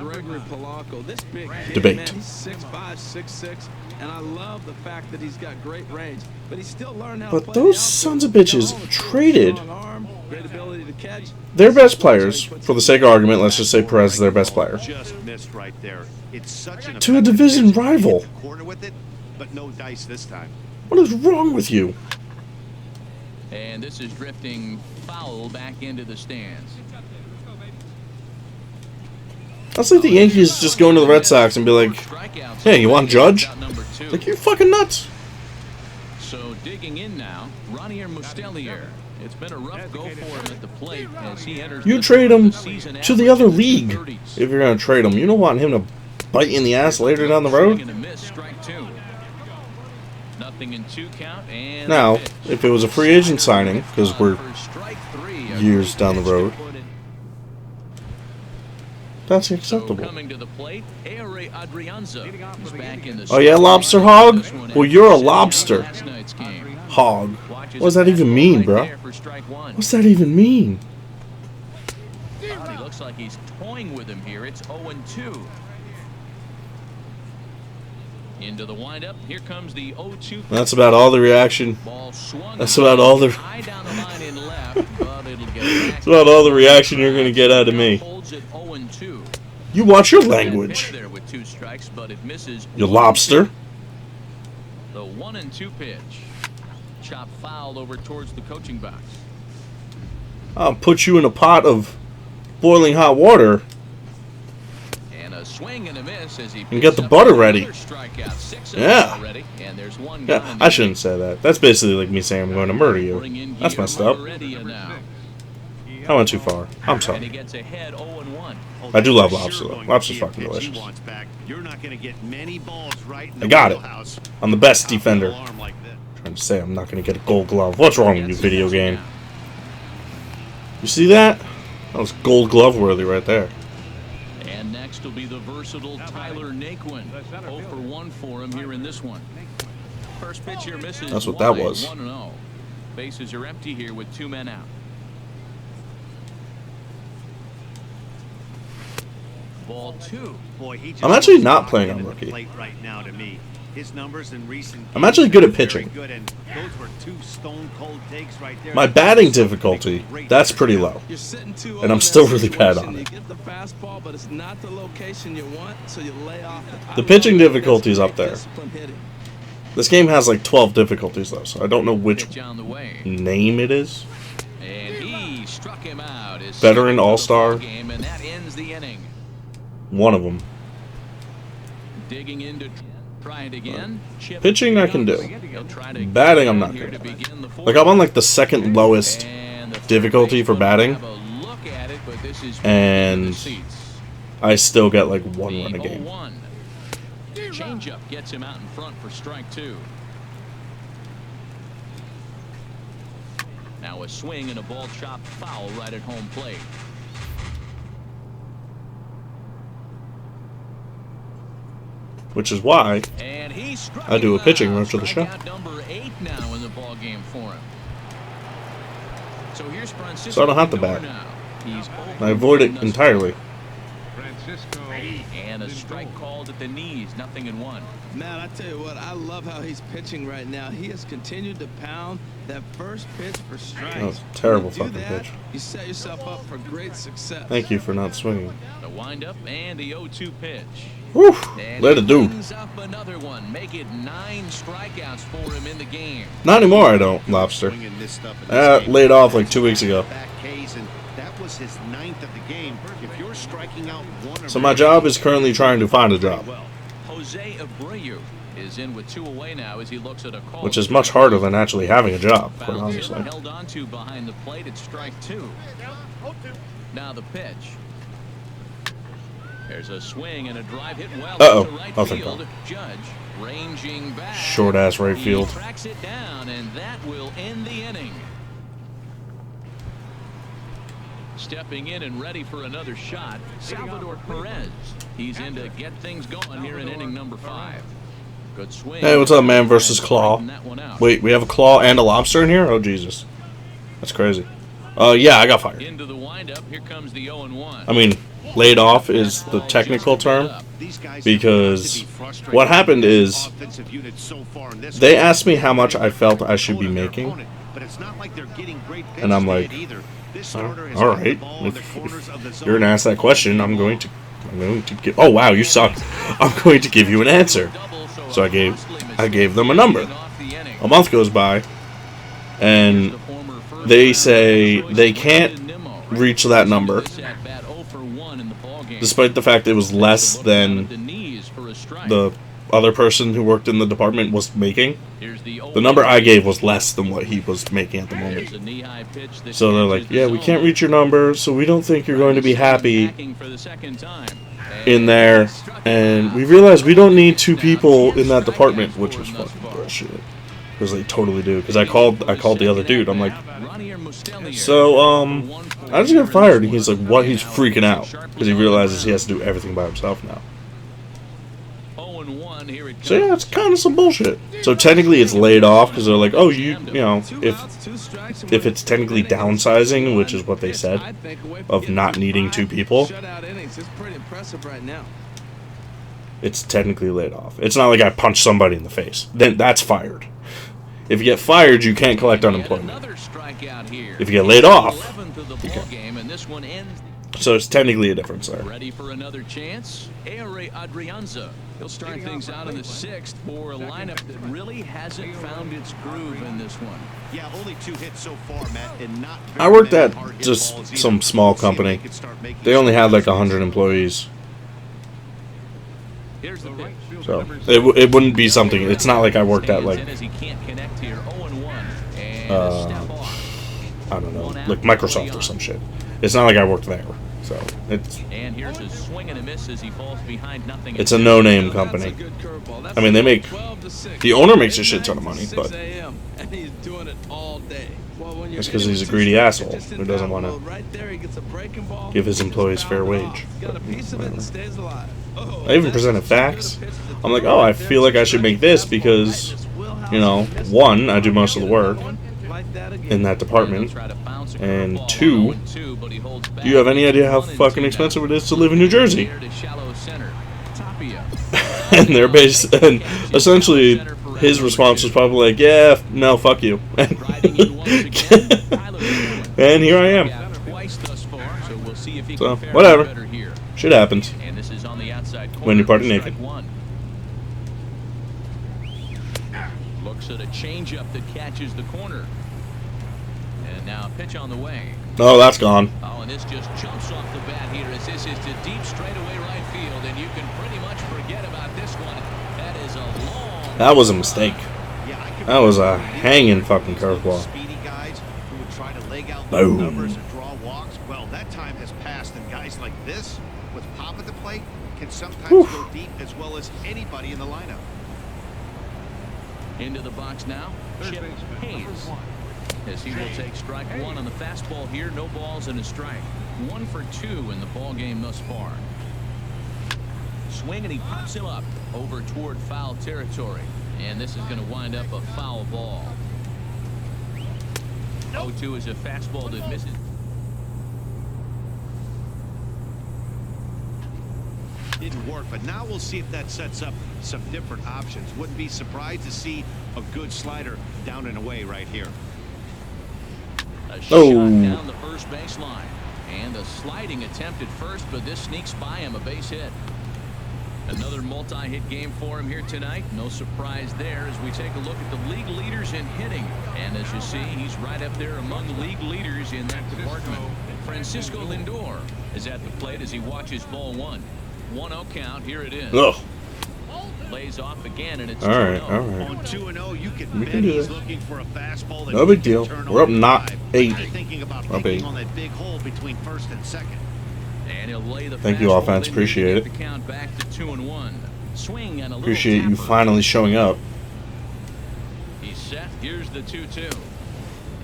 debate. He's 6'5", 6'6", and I love the fact that he's got great range, but he's still learning how to But play those the sons of outfield. bitches traded Strong arm, great ability to catch. their best players, for the sake of argument, let's just say Perez is their best player, Just missed right there. It's such an to a effective division pitch. He hit rival. the corner with it, but no dice this time. What is wrong with you? And this is drifting foul back into the stands. That's like the Yankees just going to the Red Sox and be like, "Hey, you want Judge?" Like, you're fucking nuts. So digging in now, Ronnier Mustelier. It's been a rough go for him at the plate as he enters You the trade him season to the other average in league the 30s. if you're going to trade him. You don't want him to bite you in the ass later down the road. Swing and a miss, strike 2. Nothing in 2 count and Now, the pitch. if it was a free agent signing, because we're For strike 3, a years great down the pitch to road, put in. that's So acceptable. coming to the plate, Ehre Adrianza is back in the Oh yeah, lobster hog? Well, you're a lobster. Last night's game. Hog. Watches What does that a even fastball mean, right bro? there for strike 1. What's that even mean? He looks like he's toying with him here. It's 0-2. Into the windup. Here comes the 0-2. That's about all the reaction. Ball swung. That's about all the. High down the line in left, but it'll get back. That's about all the reaction you're gonna get out of me. Holds it 0-2. You watch your Pitch language, there with 2 strikes, but it misses. you lobster. The 1-2 pitch. Chop foul over towards the coaching box. I'll put you in a pot of boiling hot water And a swing and a miss as he and get the picks up butter another ready. strikeout. 6 Yeah. already, and there's 1 Yeah, gone. I shouldn't say that. That's basically like me saying I'm going to murder you. Bring in That's Guillermo messed up. Heredia now. I went too far. I'm And he sorry. gets ahead 0-1. I do love Sure lobster, though. going Lobster's to be a fucking pitch he delicious. wants back. You're not going to get many balls right in I the got it. wheelhouse. I'm the best Top of the defender. alarm like that. Trying to say I'm not going to get a gold glove. What's wrong with you, video game? You see that? That was gold glove worthy right there. And next will be the versatile Tyler Naquin. 0 for 1 for him here in this one. First pitch here misses. That's what that wide, was. 1-0. Bases are empty here with 2 men out. Ball 2. Boy, he just I'm actually looks not locked playing on into the rookie. plate right now to me. His numbers in recent I'm actually good at games are pitching. very good, and those were 2 stone cold takes right there. My batting difficulty, that's pretty low. You're sitting too And I'm low in still that really bad situation. on You it. get the fastball, but it's not the location you want, so you lay off. The pitching difficulty is up there. Disciplined hitting. This game has like 12 difficulties though, so I don't know which Pitch on the way. name it is. And he struck him out. His Veteran second of the All-Star. ball game, and that ends the inning. One of them. Digging into try it again. Chip Pitching I can do. He'll try to Batting, get I'm down not here good to at. begin the fourth. Like I'm on like the second lowest And the third difficulty for baseman will batting, have a look at it, but this is and in the seats. I still get like 1 The run a game. 0-1. Changeup gets him out in front for strike 2. Now a swing and a ball chopped foul right at home plate. Which is why And he struck I do him a pitching out. route to the show. Strikeout number 8 now in the ball game for him. So here's Francisco So I don't have to Lindor bat. now. He's I avoid it 0 for 1 thus entirely. far. And a strike called at the knees, 0-1. Man, I tell you what, I love how he's pitching right now. He has continued to pound that first pitch for strikes. That was a terrible When you do fucking that, pitch. You set yourself up for great success. Thank you for not swinging. The windup and the 0-2 pitch. Whew, And let it do. brings up another one. Make it 9 strikeouts for him in the game. Not anymore, I don't, Lobster. Swinging this stuff in this game. Laid off like 2 weeks ago. Back K's, and that was his 9th of the game. If you're striking out one or So my job is currently trying to find a job, Well, Jose Abreu is in with 2 away now as he looks at a call. which is much harder than actually having a job, quite Foul honestly. held on to behind the plate at strike 2. Now the pitch. There's a swing and a drive hit well Uh-oh. to right Oh, thank field. God. Judge ranging back. Short-ass right field. He tracks it down, and that will end the inning. Stepping in and ready for another shot, Salvador Perez. He's in to get things going here in inning number 5. Good swing. Hey, what's up, man versus Claw? That one out. Wait, we have a claw and a lobster in here? Oh, Jesus. That's crazy. Yeah, I got fired. Into the windup. Here comes the 0-1. I mean, laid off is the technical term, because what happened is they asked me how much I felt I should be making, and I'm like, all right, if you're gonna ask that question, I'm going to give. Oh wow, you suck. I'm going to give you an answer. So I gave them a number. A month goes by, and they say they can't reach that number, despite the fact it was less than the other person who worked in the department was making. The number I gave was less than what he was making at the moment. So they're like, yeah, we can't reach your number, so we don't think you're going to be happy in there. And we realized we don't need 2 people in that department, which was fucking bullshit. Because they totally do. Because I called the other dude. I'm like, so, I just got fired. And he's like, what? He's freaking out. Because he realizes he has to do everything by himself now. So yeah, it's kind of some bullshit. So technically it's laid off because they're like, oh, you know, if it's technically downsizing, which is what they said, of not needing 2 people, it's technically laid off. It's not like I punched somebody in the face. Then that's fired. If you get fired, you can't collect unemployment. If you get laid off, you can. So it's technically a difference there. Ready for another chance? Ehire Adrianza. He'll start things out in the 6th for a lineup that really hasn't found its groove in this one. Yeah, only 2 hits so far, Matt, and not I worked at just some small company. They only had like 100 employees. Here's the pitch. So it wouldn't be something. It's not like I worked at like I don't know, like Microsoft or some shit. It's not like I worked there. So it's and here's a swing and a miss as he falls behind nothing. It's a no-name company. I mean, they make the owner makes a shit ton of money, but it's because he's a greedy asshole who doesn't want to give his employees fair wage. But, I even presented facts. I'm like, oh, I feel like I should make this because, you know, 1, I do most of the work in that department, and 2, do you have any idea how fucking expensive it is to live in New Jersey? And they're based, and essentially his response was probably like, yeah, no, fuck you. And here I am. So, whatever. Shit happens when you're party naked. Looks at a changeup that catches the corner. And now pitch on the way. Oh, that's gone. Oh, and this just jumps off the bat here as this is to deep straightaway right field, and you can pretty much forget about this one. That is a long. That was a mistake. That was a hanging fucking curveball. Speedy guys who would try to leg out Boom. numbers and draw walks. Well, that time has passed, and guys like this with pop at the plate can sometimes go deep as well as anybody in the lineup. Into the box now, Chip Hayes. As he will take strike 1 on the fastball here, no balls and a strike. 1 for 2 in the ball game thus far. Swing and he pops him up over toward foul territory, and this is going to wind up a foul ball. 0-2 is a fastball that misses. didn't work, but now we'll see if that sets up some different options. Wouldn't be surprised to see a good slider down and away right here. A shot down the first baseline. And a sliding attempt at first, but this sneaks by him, a base hit. Another multi-hit game for him here tonight. No surprise there as we take a look at the league leaders in hitting. And as you see, he's right up there among the league leaders in that department. Francisco Lindor is at the plate as he watches ball one. 1-0 count. Here it is. Ugh. Lays off again, and it's all right. On 2-0, you can bet he's looking for a fastball. No big deal. We're up not 8. Thinking about Up 8. on that big hole between first and second. And he'll lay the Thank you, offense. Appreciate it. the count back to 2-1. Swing and a Appreciate you tapper. finally showing up. He's set. Here's the 2-2.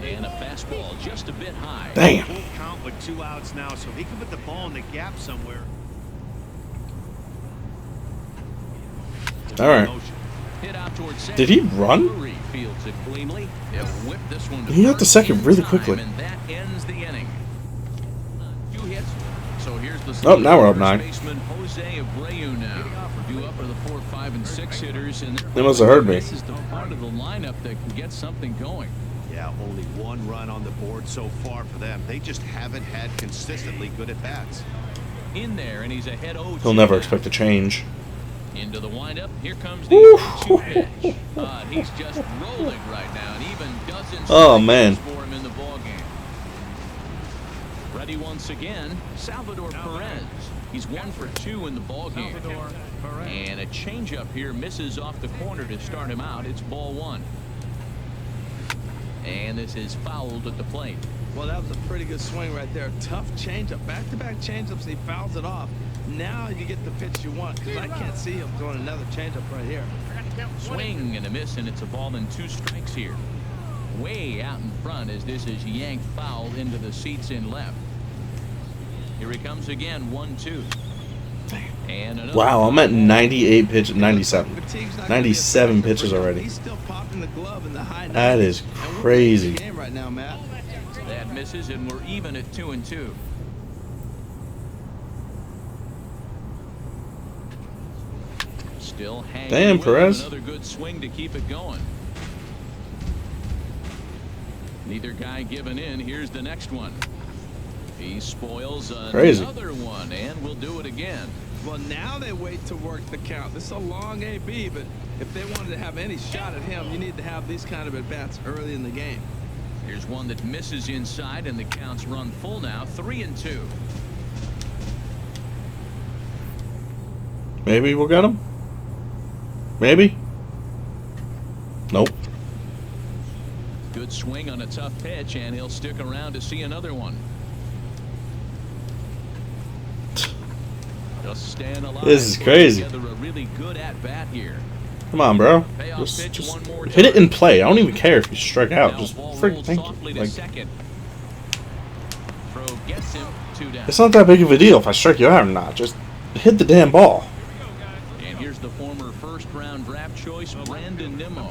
And a fastball just a bit high. Damn. Full count with 2 outs now, so he can put the ball in the gap somewhere. All right. Hit out towards second. Did he run? Drury fields it cleanly. He'll whip this one to He got the first second in really time, quickly. And that ends the inning. 2 hits. So here's the Oh, now we're up first 9. baseman Jose Abreu now. Due up are the 4, 5, and 6 hitters, and They must have heard me. this is the part of the lineup that can get something going. Yeah, only 1 run on the board so far for them. They just haven't had consistently good at bats. In there, and he's ahead 0-2. He'll never expect a change. Into the windup. Here comes the Woo. 2 pitch. He's just rolling right now, and even doesn't Oh, man. for him in the ball game. Ready once again, Salvador Perez. He's 1 for 2 in the ball game. And a changeup here misses off the corner to start him out. It's ball 1. And this is fouled at the plate. Well, that was a pretty good swing right there. Tough changeup. Back-to-back changeups. He fouls it off. Now you get the pitch you want, because I can't see him throwing another changeup right here. Swing and a miss, and it's a ball and 2 strikes here. Way out in front as this is yanked foul into the seats in left. Here he comes again, 1-2. And another Wow, I'm at 98 pitches, 97. Fatigue's not gonna be a 97 factor pitches for him. already. He's still popping the glove in the high 90s. That is And we're crazy. in the game right now, Matt. That misses, and we're even at 2-2. Still hanging. Damn, with Perez. Another good swing to keep it going. Neither guy giving in. Here's the next one. He spoils Crazy. another one, and we'll do it again. Well, now they wait to work the count. This is a long AB, but if they wanted to have any shot at him, you need to have these kind of at-bats early in the game. Here's one that misses inside, and the count's run full now, 3-2. Maybe we'll get him? Maybe? Nope. Good swing on a tough pitch, and he'll stick around to see another one. Just staying alive. This is crazy. Together a really good at-bat here. Come on, bro. Payoff pitch Just one more hit it time. in play. I don't even care if you strike out. Now Just ball freaking rolls thank softly you. to Like, second. Throw gets him 2 down. it's not that big of a deal if I strike you out or not. Just hit the damn ball. And here's the former first-round draft choice, Brandon Nimmo.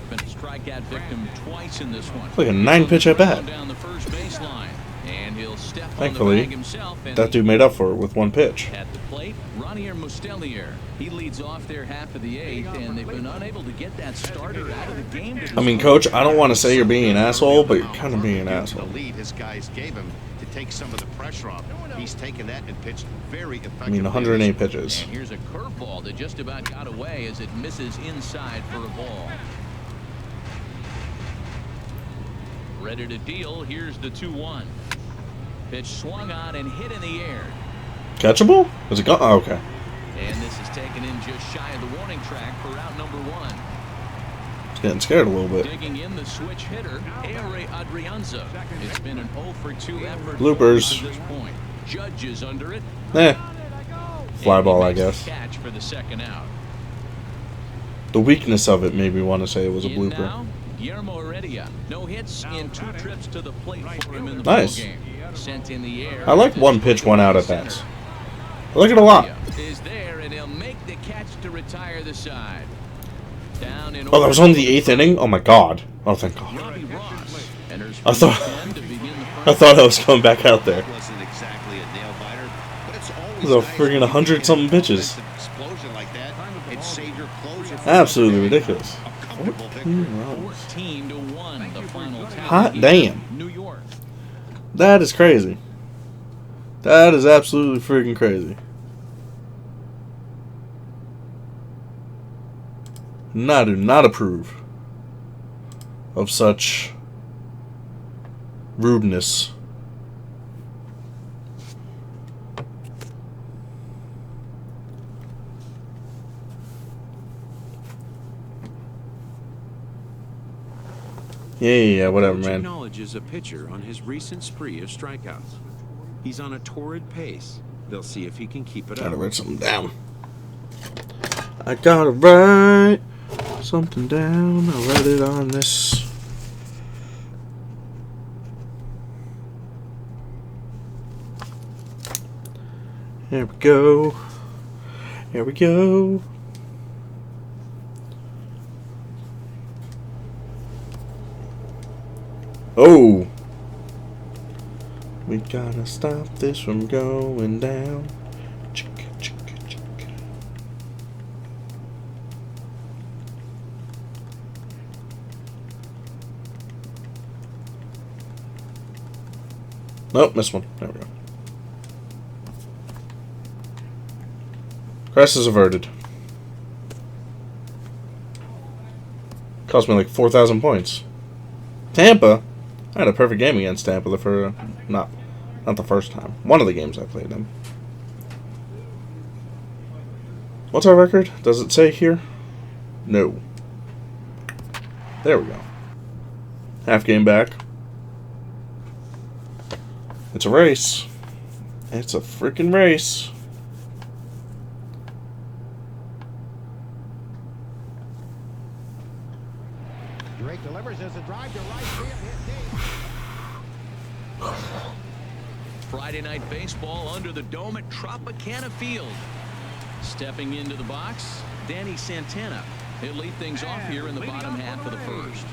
Been a strikeout victim twice in this one. Like a 9-pitch at bat. Down the first baseline, and he'll step on the Thankfully, bag himself. And that dude made up for it with 1 pitch. at the plate, Ronnier Mustelier. He leads off their half of the 8th, and they've been unable to get that starter out of the game. I mean, Coach, I don't want to say you're being an asshole, but you're kind of being an asshole. The lead his guys gave him to take some of the pressure off. He's taken that and pitched very effectively. I mean, 108 pitches. And here's a curveball that just about got away as it misses inside for a ball. Ready to deal. Here's the 2-1. Pitch swung on and hit in the air. Catchable? Is it gone? Oh, okay. And this is taken in just shy of the warning track for out number 1. It's getting scared a little bit. Digging in the switch hitter, Aire Adrianza. It's been an 0 for 2 effort Bloopers. to this point. Judge is under it. Fly And ball, he I makes the guess. catch for the second out. The weakness of it made me want to say it was a In blooper. now, Guillermo Heredia. No hits in 2 trips to the plate for him in the Nice. ball game. Sent in the air. I like 1 pitch, 1 out at bats. I like it a lot. Is there, and he'll make the catch to retire the side. Down in Oh, that was only the 8th inning? Oh my god. Oh, thank god. Robbie Ross enters I thought- from the pen to begin the I front. thought I was coming back out there. Wasn't exactly a nail biter, but it's always There's a nice friggin' when you 100-something get an pitches. offensive explosion like that and save your closer from Absolutely a ridiculous. comfortable victory. 14-1, the final tally. Hot here. damn. New York. That is crazy. That is absolutely freaking crazy. I do not approve of such rudeness. Yeah, whatever, Coach man. acknowledges a pitcher on his recent spree of strikeouts. He's on a torrid pace. They'll see if he can keep it Gotta up. write something down. I gotta write something down. I write it on this. Here we go. Here we go. Oh. We gotta stop this from going down. Chicka, chicka, chicka. Nope, missed one. There we go. Crisis averted. Cost me like 4,000 points. Tampa? I had a perfect game against Tampa for not the first time. One of the games I played them. What's our record? Does it say here? No. There we go. Half game back. It's a race. It's a freaking race. Drake delivers as a drive to right field. Friday night baseball under the dome at Tropicana Field. Stepping into the box, Danny Santana. He'll lead things off here in the bottom half of the first.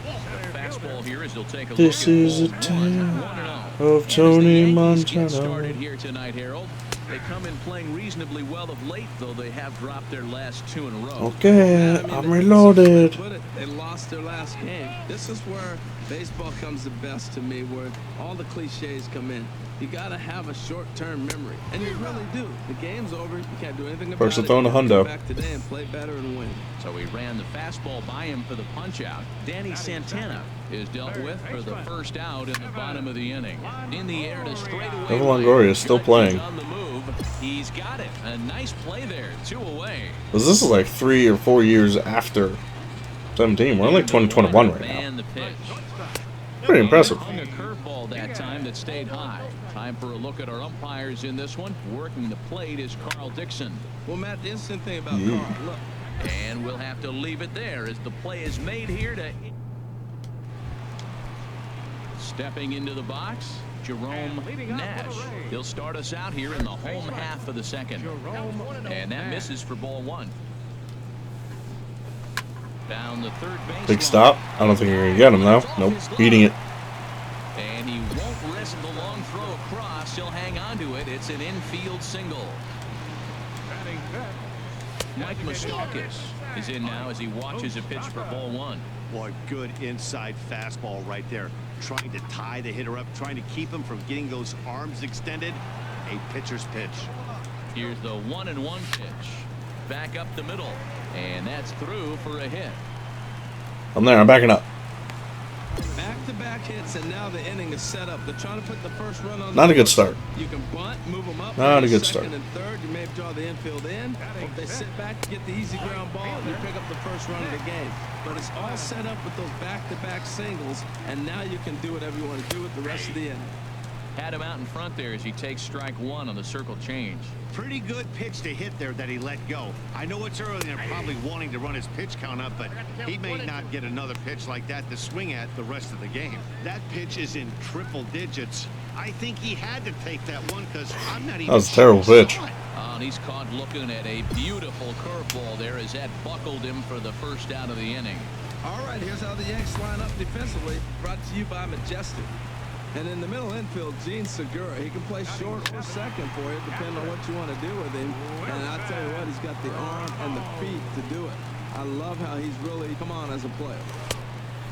The fastball here as he'll take a This look at is a ball tale one. of Tony Yankees get Montana. started here tonight, Harold. They come in playing reasonably well of late, though they have dropped their last two in a row. Okay, I mean, I'm the reloaded. easiest way to put it, they lost their last game. This is where baseball comes the best to me, where all the cliches come in. You gotta have a short-term memory, and you really do. The game's over. You can't do anything about it. Person throwing a You have to hundo. come back today and play better and win. So he ran the fastball by him for the punch-out. Danny Santana is dealt with for the first out in the bottom of the inning. In the air to straightaway. Neville Longoria is still playing. On the move. He's got it. A nice play there. 2 away. This is like 3 or 4 years after 17. We're in like 2021 right now. And the pitch. Pretty impressive. Hung a curveball that time that stayed high. Time for a look at our umpires in this one. Working the plate is Carl Dixon. Well, Matt, the interesting thing about Yeah. Carl, look. And we'll have to leave it there as the play is made here to... Stepping into the box, Jerome Nash. He'll start us out here in the home half of the second. And that misses for ball one. Down the third base. Big stop. I don't think you're going to get him, though. Nope. Beating it. And he won't risk the long throw across. He'll hang on to it. It's an infield single. Mike Moustakas is in now as he watches a pitch for ball one. Boy, good inside fastball right there. Trying to tie the hitter up, trying to keep him from getting those arms extended. A pitcher's pitch. Here's the 1-1 pitch. Back up the middle. And that's through for a hit. I'm there. I'm backing up. Back-to-back hits, and now the inning is set up. They're trying to put the first run on. Not the a good board. start. You can bunt, move them up. Not a maybe good second start. and third, you may draw the infield in. Or if they sit back, you get the easy ground ball, and you pick up the first run of the game. But it's all set up with those back-to-back singles, and now you can do whatever you want to do with the rest of the inning. Had him out in front there as he takes strike one on the circle change. Pretty good pitch to hit there that he let go. I know it's early and they're probably wanting to run his pitch count up, but he may not get another pitch like that to swing at the rest of the game. That pitch is in triple digits. I think he had to take that one because I'm not even. That was a terrible sure he pitch. saw it. And he's caught looking at a beautiful curveball there as that buckled him for the first out of the inning. All right, here's how the Yanks line up defensively. Brought to you by Majestic. And in the middle infield, Gene Segura, he can play short or second for you, depending on what you want to do with him. And I tell you what, he's got the arm and the feet to do it. I love how he's really come on as a player.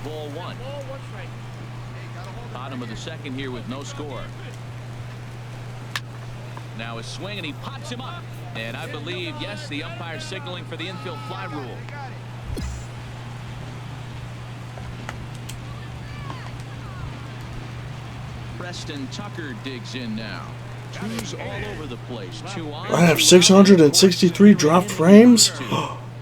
Ball one. Bottom of the second here with no score. Now a swing, and he pops him up. And I believe, yes, the umpire signaling for the infield fly rule. Preston Tucker digs in now. Twos all over the place. Two on. I have 663 dropped frames?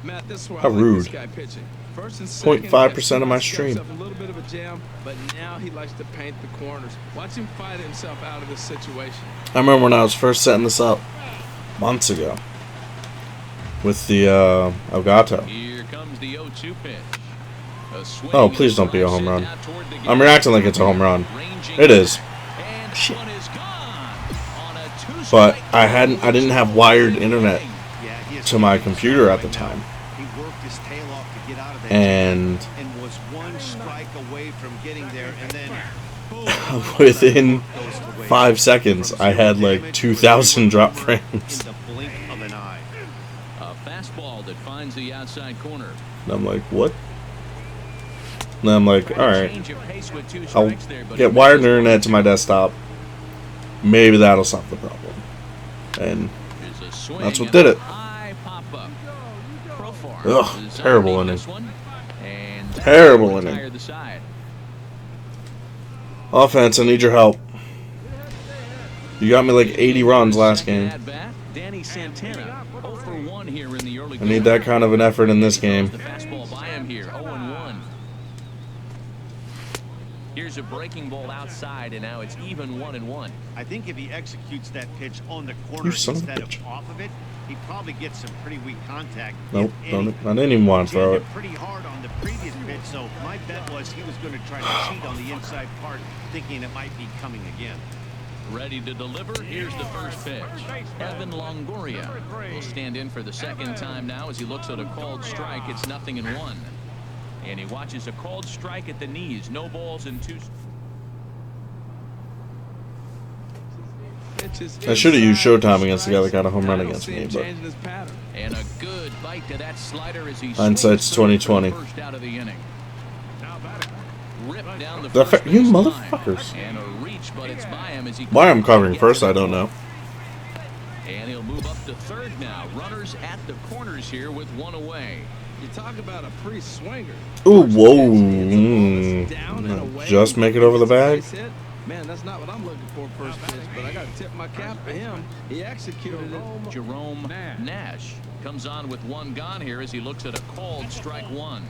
Matt, this is where How I like rude. this guy pitching. First and second, 0.5% of my he's got stream. himself a little bit of a jam, but now he likes to paint the corners. Watch him fight himself out of this situation. I remember when I was first setting this up months ago with the Elgato. Here comes the 0-2 pitch. A swing Oh, please don't be a home run. I'm reacting like it's a home run. It is. And Shit. one is gone on a But two-strike I didn't have wired internet Yeah, he is to my computer at the time. He worked his tail off to get out of that And and was one strike away from getting there, and then within 5 seconds, I had like 2,000 drop in frames. the blink of an eye. A fastball that finds the outside corner. And I'm like, what? And I'm like, alright, Change of pace with two I'll strikes there, but get wired internet to my desktop. Maybe that'll solve the problem. And there's a swing that's what and did a it. high pop-up. Profar Ugh, is terrible underneath inning. this one, and that Terrible will inning. retire the side. Offense, I need your help. You got me like 80 runs last Second game. at bat, Danny Santana, 0 for 1 here in the early I need that kind of an effort in this game. The fastball by him here, 0-1. Here's a breaking ball outside, and now it's even 1-1. I think if he executes that pitch on the corner You son of a instead of bitch. off of it, he probably gets some pretty weak contact. Nope, if don't, anything. I didn't even want to throw Jammed it. him pretty hard on the previous pitch, so my bet was he was going to try to cheat on the inside part, thinking it might be coming again. Ready to deliver. Here's the first pitch. Evan Longoria will stand in for the second time now as he looks at a called strike. It's 0-1. And he watches a called strike at the knees. No balls and two. I should have used Showtime against the guy that got a home run against me, but And a good bite to that slider as he hindsight's swings through 20/20. the first out of the inning. Ripped down the The first you base line. motherfuckers. And a reach, but it's by him as he Why I'm covering first, I don't know. And he'll move up to third now. Runners at the corners here with one away. You talk about a pre-swinger. Ooh, whoa. Down and away. Just make it over the bag. Man, that's not what I'm looking for first pitch, but I got to tip my cap for him. He executed it. Jerome Nash comes on with one gone here as he looks at a called strike one.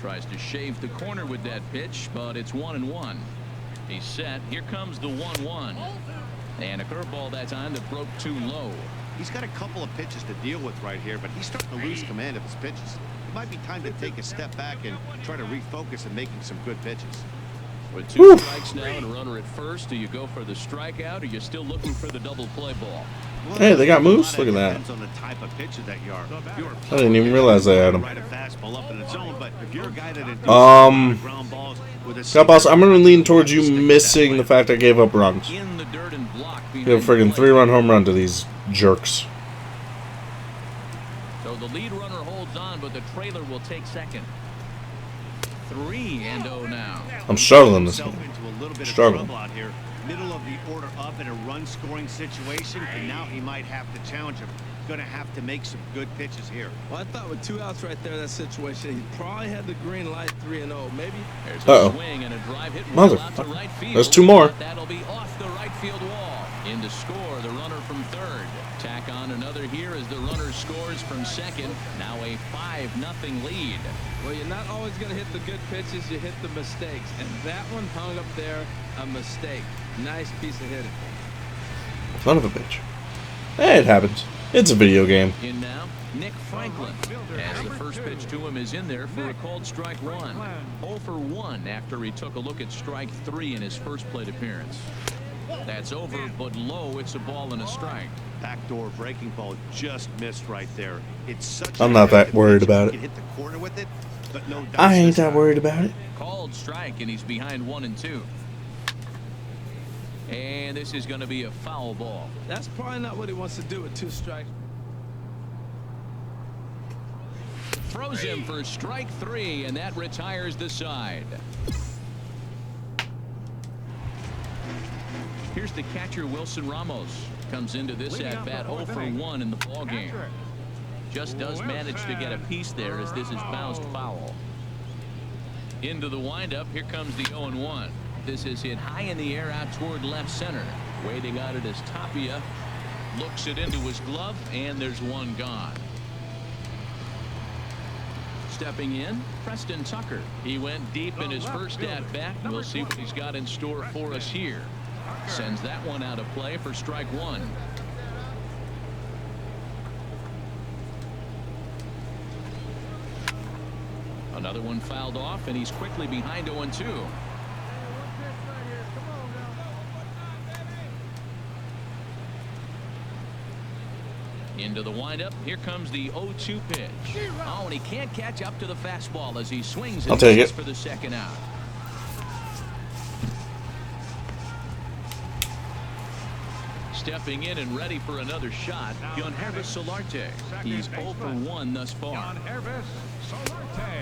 Tries to shave the corner with that pitch, but it's 1-1. He's set. Here comes the 1-1. And a curveball that time that broke too low. He's got a couple of pitches to deal with right here, but he's starting to lose command of his pitches. It might be time to take a step back and try to refocus on making some good pitches. With two strikes now and a runner at first, do you go for the strikeout or you're still looking for the double play ball? Well, Hey, they got moves? a lot Look at that. depends on the type of pitcher that you are. If you're a I didn't even realize they had him. right a fastball up in the zone, but if you're a guy that induces ground balls with a Scott Boss, I'm going to lean towards you missing the fact I gave up runs. In the dirt and block Give a behind the friggin' plate. 3-run home run to these jerks. So the lead runner holds on, but the trailer will take second. 3-0 now. I'm struggling this himself game. into a little bit of Struggling. trouble out here. Middle of the order up in a run-scoring situation, and now he might have to challenge him. Going to have to make some good pitches here. Well, I thought with 2 outs right there in that situation, he probably had the green light 3-0. Maybe. There's a Uh-oh. swing and a drive hit well out to Motherfucker. right field. There's two more. But that'll be off the right field wall. In to score the runner from third. Tack on another here as the runner scores from second. Now a 5-0 lead. Well, you're not always going to hit the good pitches. You hit the mistakes. And that one hung up there, a mistake. Nice piece of hitting. Son of a bitch. Hey, it happens. It's a video game. In now, Nick Franklin. As the first pitch to him is in there for a called strike one. 0 for 1 after he took a look at strike 3 in his first plate appearance. That's over, but low. It's a ball and a strike. Backdoor breaking ball just missed right there. It's such I'm an not that effective worried pitch. about You it. can hit the corner with it, but no dice I ain't this that time. worried about it. Called strike, and he's behind 1-2. And this is going to be a foul ball. That's probably not what he wants to do with 2 strikes. Throws him for strike 3, and that retires the side. Here's the catcher, Wilson Ramos. Comes into this at bat 0 for 1 in the ball game. Just does manage to get a piece there as this is bounced foul. Into the windup. Here comes the 0-1. This is hit high in the air out toward left center. Waiting on it is Tapia. Looks it into his glove, and there's one gone. Stepping in, Preston Tucker. He went deep in his first at bat. We'll see what he's got in store for us here. Sends that one out of play for strike 1. Another one fouled off, and he's quickly behind 0-2. Into the windup. Here comes the 0-2 pitch. Oh, and he can't catch up to the fastball as he swings it. I'll take it for the second out. Stepping in and ready for another shot, Yankees Solarte. He's 0 for 1 thus far.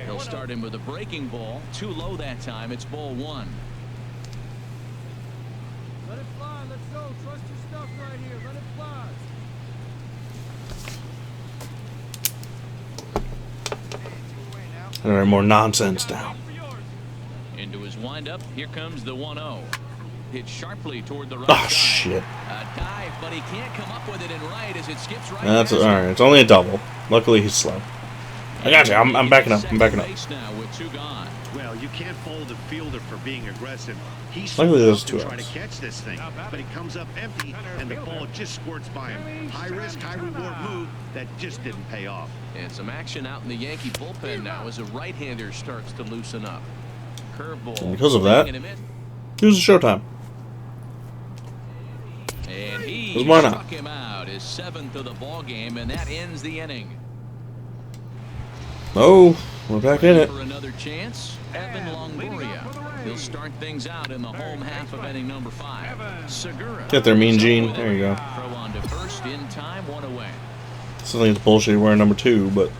He'll start him with a breaking ball. Too low that time. It's ball 1. Let it fly. Let's go. Trust your stuff right here. Let it fly. All right, more nonsense now. Into his windup. Here comes the 1-0. Hit sharply toward the right Oh side. shit. A dive, but he can't come up with it in right as it skips right. That's all past right. It's only a double. Luckily, he's slow. I got you. I'm backing up. I'm backing up. Now with 2 gone. Well, you can't fault the fielder for being aggressive. He's Luckily, there's to 2 try to outs. catch this thing, but he comes up empty, and the ball just squirts by him. High risk, high reward move that just didn't pay off. And some action out in the Yankee bullpen now as a right-hander starts to loosen up. Curveball. And because of that, swinging him in. here's the showtime. And he Because why not? struck him out, his 7th of the ball game, and that ends the inning. Oh, we're back in it. For another chance, Evan Longoria. He'll start things out in the home half of inning number 5. Segura. Get there, Mean Gene. There you go. Throw on to first in time, 1 away. Still think it's bullshit wearing number 2, but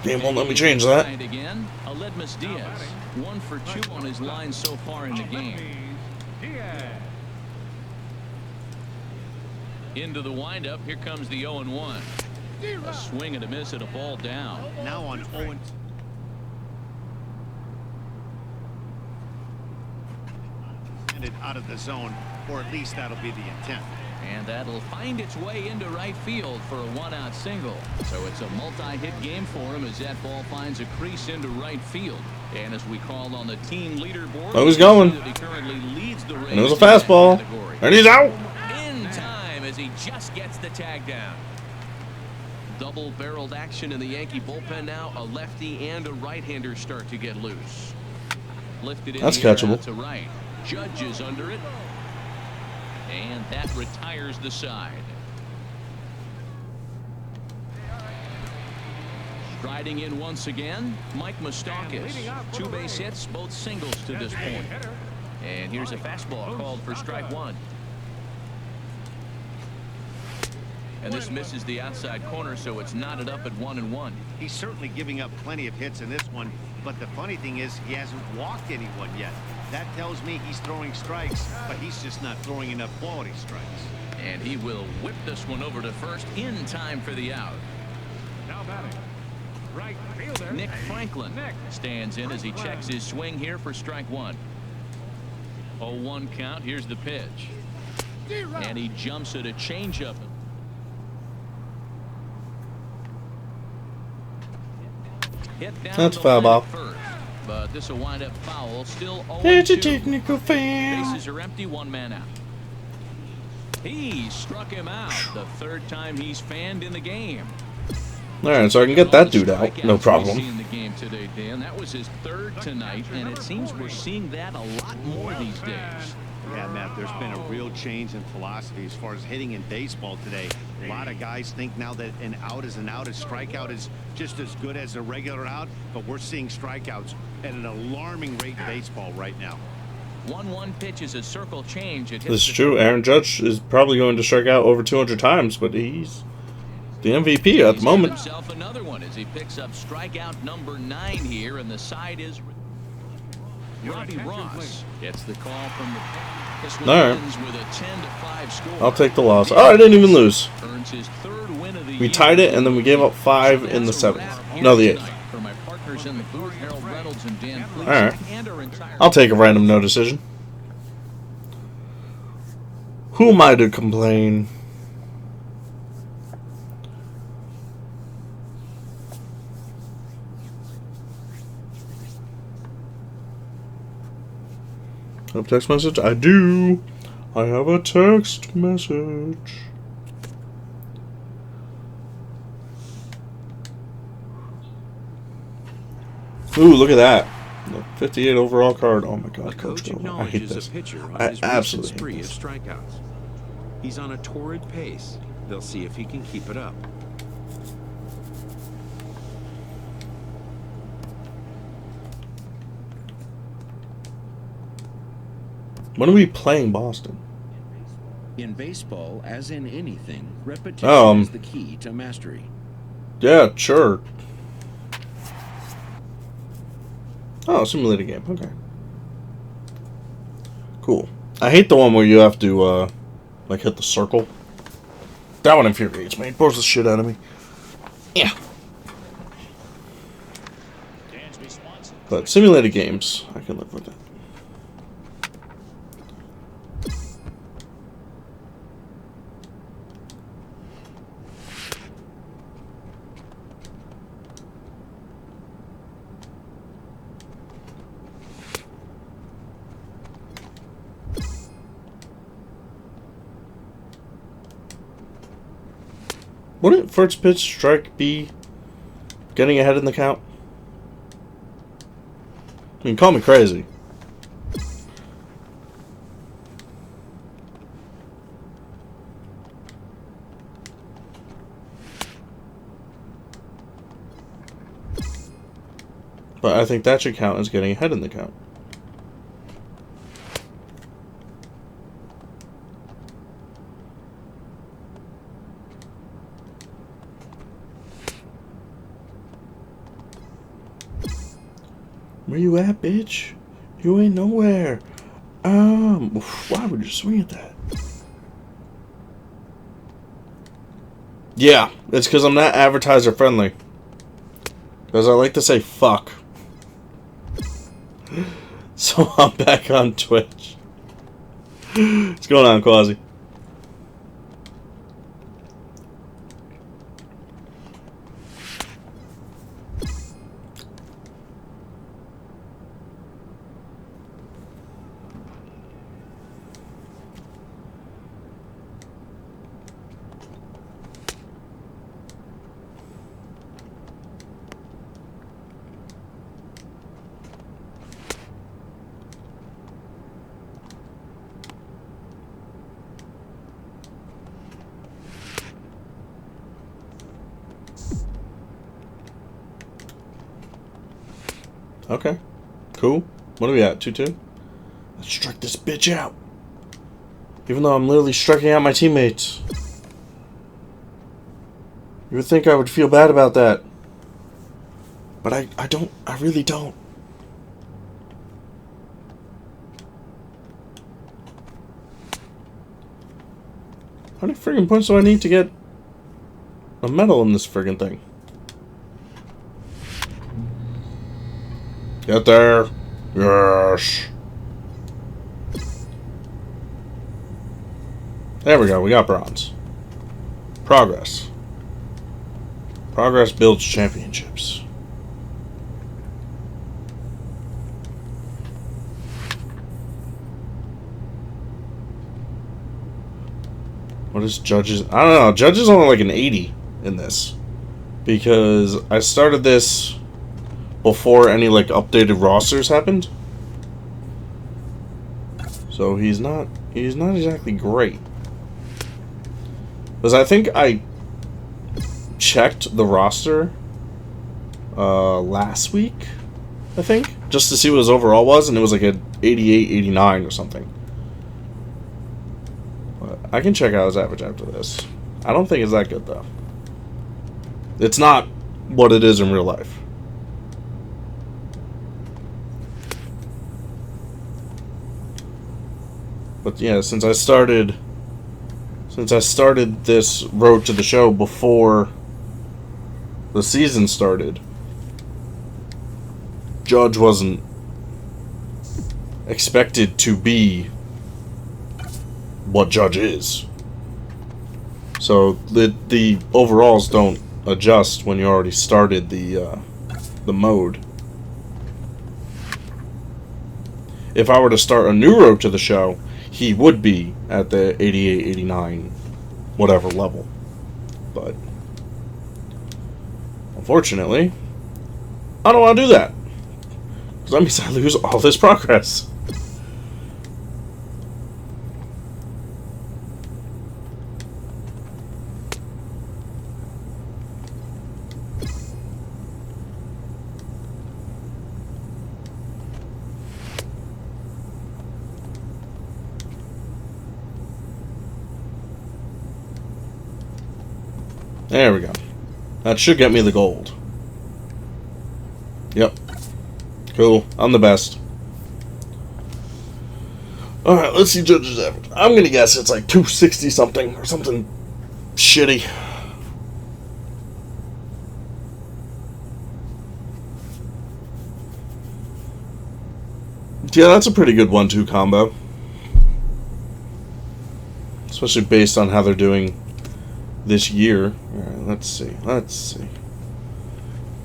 game won't let me change that. And again, Aledmus Diaz. 1 for 2 on his line so far in the game. Into the windup. Here comes the 0-1. A swing and a miss and a ball down. Now on 0. Out of the zone, or at least that'll be the intent. And that'll find its way into right field for a 1-out single. So it's a multi-hit game for him as that ball finds a crease into right field. And as we call on the team leaderboard, Oh, he's going. he currently leads the race. And it was a fastball. And he's out. In time as he just gets the tag down. Double-barreled action in the Yankee bullpen now. A lefty and a right-hander start to get loose. Lifted in That's the air catchable. out to right. Judge is under it. And that retires the side. Striding in once again, Mike Moustakas. 2 base hits, both singles to this point. And here's a fastball called for strike 1. And this misses the outside corner, so it's knotted up at 1-1. He's certainly giving up plenty of hits in this one, but the funny thing is he hasn't walked anyone yet. That tells me he's throwing strikes, but he's just not throwing enough quality strikes. And he will whip this one over to first in time for the out. Now batting. Right fielder. Nick Franklin stands in as he checks his swing here for strike 1. 0-1 count. Here's the pitch. And he jumps at a changeup. Hit down That's the foul line ball. at first, but this will wind up foul. Still 0-2. It's a technical foul. Bases are empty, 1 man out. He struck him out the 3rd time he's fanned in the game. All right, so I can get that dude out. No In problem. the game today, Dan. That was his 3rd tonight, and it seems we're seeing that a lot more these days. Yeah, Matt, there's been a real change in philosophy as far as hitting in baseball today. A lot of guys think now that an out is an out. A strikeout is just as good as a regular out, but we're seeing strikeouts at an alarming rate in baseball right now. 1-1 pitch is a circle change. It hits This is the true. Aaron Judge is probably going to strike out over 200 times, but he's the MVP at the He's moment. himself another one as he picks up strikeout number 9 here, and the side is Robbie Ross gets the call from the this one All right. ends with a 10-5 score. I'll take the loss. Oh, I didn't even lose. Earns his 3rd win of the We year. tied it, and then we gave up 5 in the 7th. No, the 8th. For my partners in the booth, Harold Reynolds and Dan Pleasant, All right. and our entire I'll take a random no decision. Who am I to complain? Have a text message? I do. I have a text message. Ooh, look at that. The 58 overall card. Oh my god, The coach Coach Gilmore. I hate acknowledges this. a pitcher on I his recent absolutely hate spree of this. strikeouts. He's on a torrid pace. They'll see if he can keep it up. When are we playing Boston? In baseball, as in anything, repetition is the key to mastery. Yeah, sure. Oh, simulated game. Okay. Cool. I hate the one where you have to, like, hit the circle. That one infuriates me. It bores the shit out of me. Yeah. But simulated games, I can live with it. Wouldn't first pitch strike be getting ahead in the count? I mean, call me crazy. But I think that should count as getting ahead in the count. Where you at, bitch? You ain't nowhere. Why would you swing at that? Yeah, it's because I'm not advertiser friendly. Because I like to say fuck. So I'm back on Twitch. What's going on, Quasi? Okay. Cool. What are we at? 2-2? Let's strike this bitch out. Even though I'm literally striking out my teammates. You would think I would feel bad about that. But I don't. I really don't. How many friggin' points do I need to get a medal in this friggin' thing? Get there. Yes. There we go. We got bronze. Progress. Progress builds championships. What is Judge's? I don't know. Judge is only like an 80 in this. Because I started this before any like updated rosters happened. So he's not exactly great. Because I think I checked the roster last week, I think, just to see what his overall was, and it was like an 88, 89 or something. But I can check out his average after this. I don't think it's that good, though. It's not what it is in real life. But yeah, since I started this road to the show before the season started, Judge wasn't expected to be what Judge is. So the overalls don't adjust when you already started the mode. If I were to start a new road to the show, he would be at the 88, 89, whatever level. But unfortunately, I don't want to do that. Because that means I lose all this progress. There we go. That should get me the gold. Yep. Cool. I'm the best. Alright, let's see Judge's average. I'm going to guess it's like 260 something or something shitty. Yeah, that's a pretty good 1-2 combo. Especially based on how they're doing this year. Alright, let's see.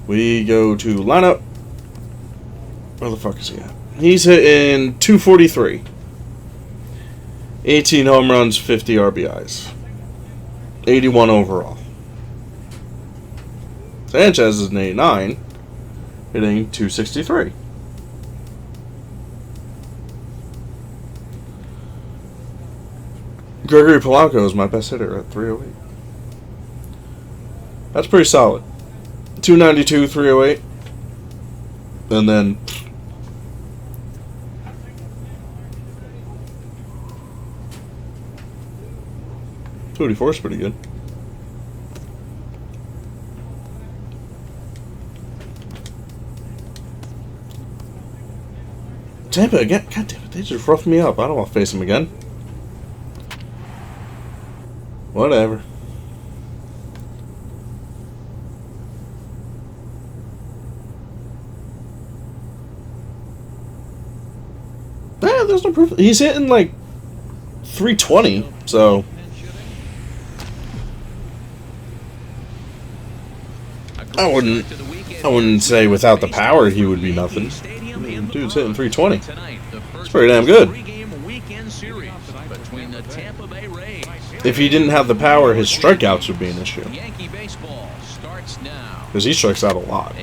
We go to lineup. Where the fuck is he at? He's hitting 243. 18 home runs, 50 RBIs. 81 overall. Sanchez is an 89, hitting 263. Gregory Polanco is my best hitter at 308. That's pretty solid. 292, 308. And then 284 is pretty good. Tampa again? God damn it, they just roughed me up. I don't want to face him again. Whatever. Yeah, there's no proof. He's hitting like 320, so. I wouldn't say without the power he would be nothing. Dude's hitting 320. It's pretty damn good. If he didn't have the power, his strikeouts would be an issue. Because he strikes out a lot.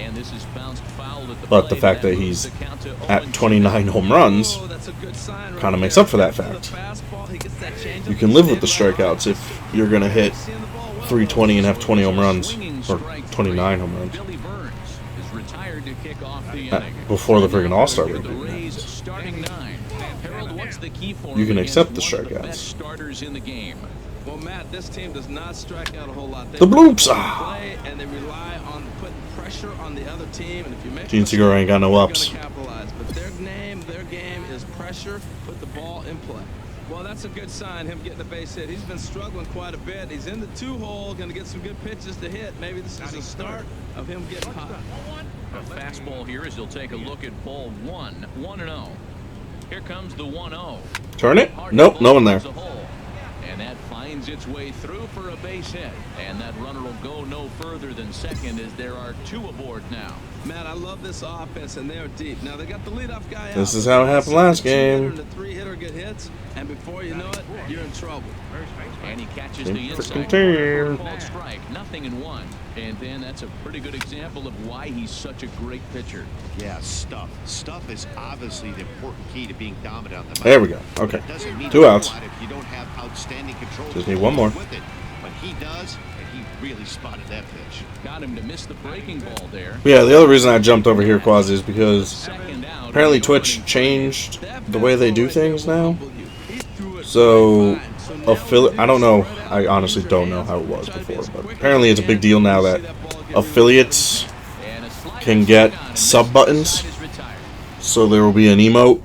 But the fact that he's at 29 home runs kind of makes up for that fact. You can live with the strikeouts if you're going to hit 320 and have 20 home runs. Or 29 home runs. Before the friggin' All-Star break. You can accept the strikeouts. Well, Matt, this team does not strike out a whole lot. The bloops! And they rely on putting pressure on the other team. And if you make Gene Segura ain't got no ups. But their game is pressure, put the ball in play. Well, that's a good sign, him getting a base hit. He's been struggling quite a bit. He's in the 2-hole, going to get some good pitches to hit. Maybe this is the start of him getting hot. A fastball here as he'll take a look at ball 1. 1-0. Here comes the 1-0. Turn it? Nope, no one there. And that finds its way through for a base hit. And that runner will go no further than second as there are 2 aboard now. Man, I love this offense, and they're deep. Now, they got the leadoff guy out. This is how it happened last game. The 3-hitter get hits, and before you know it, you're in trouble. And he catches the inside. Called strike, nothing in 1. And then that's a pretty good example of why he's such a great pitcher. Yeah, stuff. Stuff is obviously the important key to being dominant on the mound. There we go. Okay. 2 outs. If you don't have outstanding control. Just need one more. With it. But he does, and He really spotted that pitch. Got him to miss the breaking ball there. Yeah, the other reason I jumped over here, Quasi, is because Second out. apparently Twitch changed the way they do things now. So, I don't know. I honestly don't know how it was before, but apparently it's a big deal now that affiliates can get sub buttons. So there will be an emote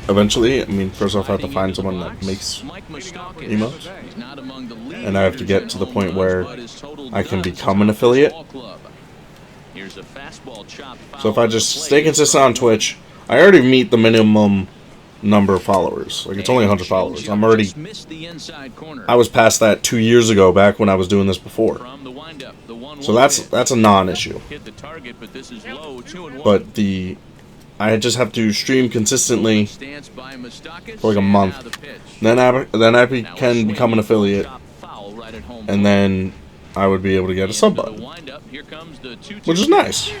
eventually. I mean, first off, I have to find someone that makes emotes, and I have to get to the point where I can become an affiliate. So if I just stay consistent on Twitch, I already meet the minimum number of followers. Like, it's only 100 followers. I was past that 2 years ago, back when I was doing this before. So that's a non-issue. But I just have to stream consistently for like a month. Then I can become an affiliate, and then I would be able to get a sub button, which is nice.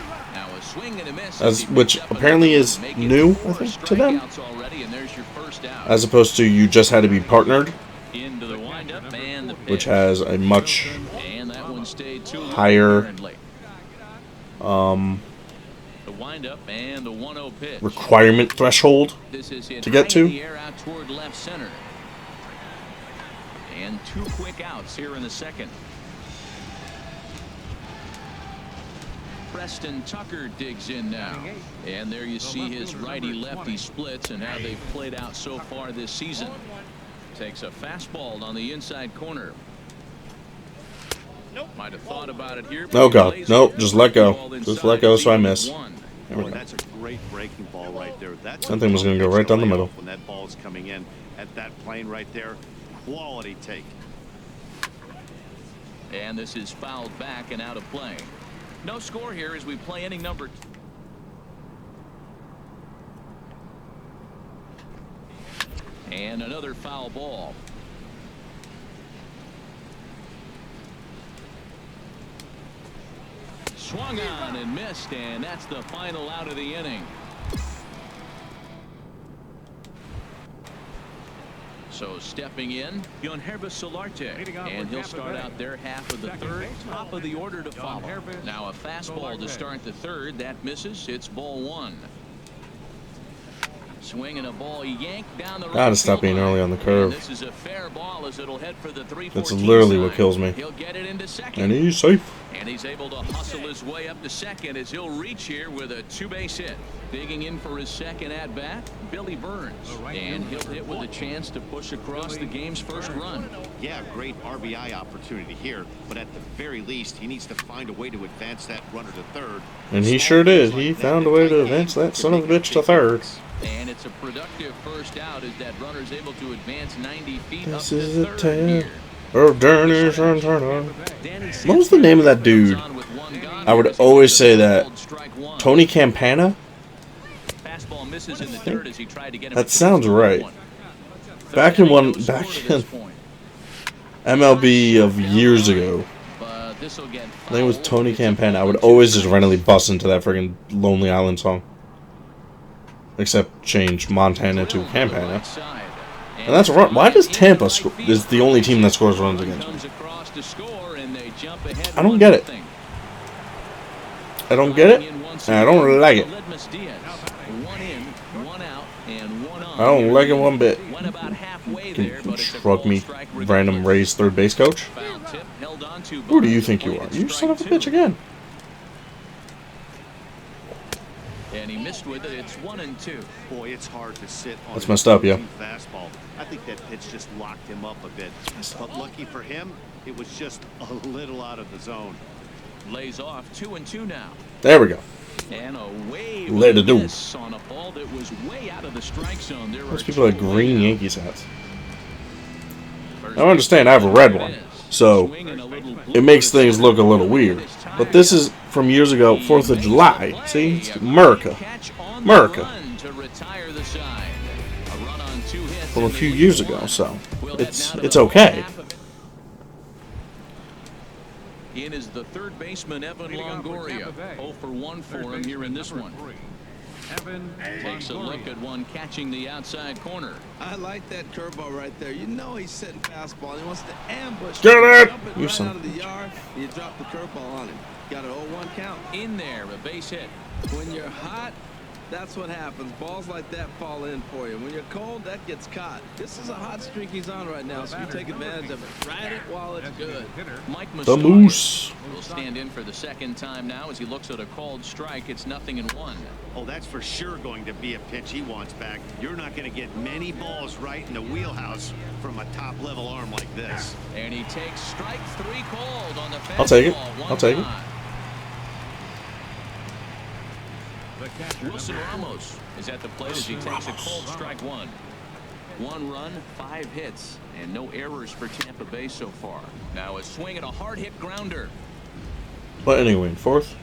Which apparently is new, I think, to them. As opposed to you just had to be partnered, which has a much higher requirement threshold to get to. And 2 quick outs here in the second. Preston Tucker digs in now. And there you see his righty-lefty splits and how they've played out so far this season. Takes a fastball on the inside corner. Might have thought about it here. Oh God, nope, just let go. Just let go so I miss. There we go. That's a great breaking ball right there. That thing was going to go right down the middle. When that ball is coming in at that plane right there, quality take. And this is fouled back and out of play. No score here as we play inning number 2. And another foul ball. Swung on and missed, and that's the final out of the inning. So stepping in, Yankees Solarte, and he'll start out their half of the third, top of the order to follow. Now a fastball to start the third, that misses. It's ball 1. Swinging a ball yanked down the Gotta stop being early on the curve. This is a fair ball as it'll head for the 3-14 That's literally what kills me. He'll get it into second. And he's safe. And he's able to hustle his way up to second as he'll reach here with a 2-base hit. Digging in for his second at-bat, Billy Burns. And he'll hit with a chance to push across the game's first run. Yeah, great RBI opportunity here, but at the very least, he needs to find a way to advance that runner to third. And he sure did. He found a way to advance that son of a bitch to third. And it's a productive first out as that runner's able to advance 90 feet This up is to a third tale here. of Dennis and Turner. What was the name of that dude? I would always say that. Tony Campana? Fastball misses in the dirt as he tried to get him That sounds right. Back in MLB of years ago, I think it was Tony Campana. I would always just randomly bust into that friggin' Lonely Island song. Except change Montana to Campana. And that's right. Why does Tampa is the only team that scores runs against me? I don't get it. I don't get it. And I don't like it. I don't like it one bit. Can shrug me, random Rays third base coach. Who do you think you are? You son of a bitch again. And he missed with it. It's 1-2. Boy, it's hard to sit on That's messed up, yeah. Fastball. I think that pitch just locked him up a bit. But lucky for him, it was just a little out of the zone. Lays off 2-2 now. There we go. And a wave Let it do. on a ball that was way out of the strike zone. There Those people have green Yankees hats. I understand I have a red one, so it makes things look a little weird. But this is from years ago, 4th of July. See? It's America. America. From a few years ago, so it's okay. In is the third baseman, Evan Longoria. 0 for 1 for him here in this one. Takes a look at one catching the outside corner. I like that curveball right there. You know he's setting fastball. He wants to ambush. Get it! Dump it You right son out of the yard. You drop the curveball on him. Got an 0-1 count. In there, a base hit. When you're hot, that's what happens. Balls like that fall in for you. When you're cold, that gets caught. This is a hot streak he's on right now, so you take advantage of it. Ride it while it's good. Mike The Machado Moose. will stand in for the second time now as he looks at a called strike. It's 0-1. Oh, that's for sure going to be a pitch he wants back. You're not going to get many balls right in the wheelhouse from a top-level arm like this. And he takes strike 3 called on the fastball. I'll take it. I'll take it. Wilson Ramos is at the plate as he takes a cold strike 1. 1 run, 5 hits, and no errors for Tampa Bay so far. Now a swing and a hard hit grounder. But anyway, in fourth,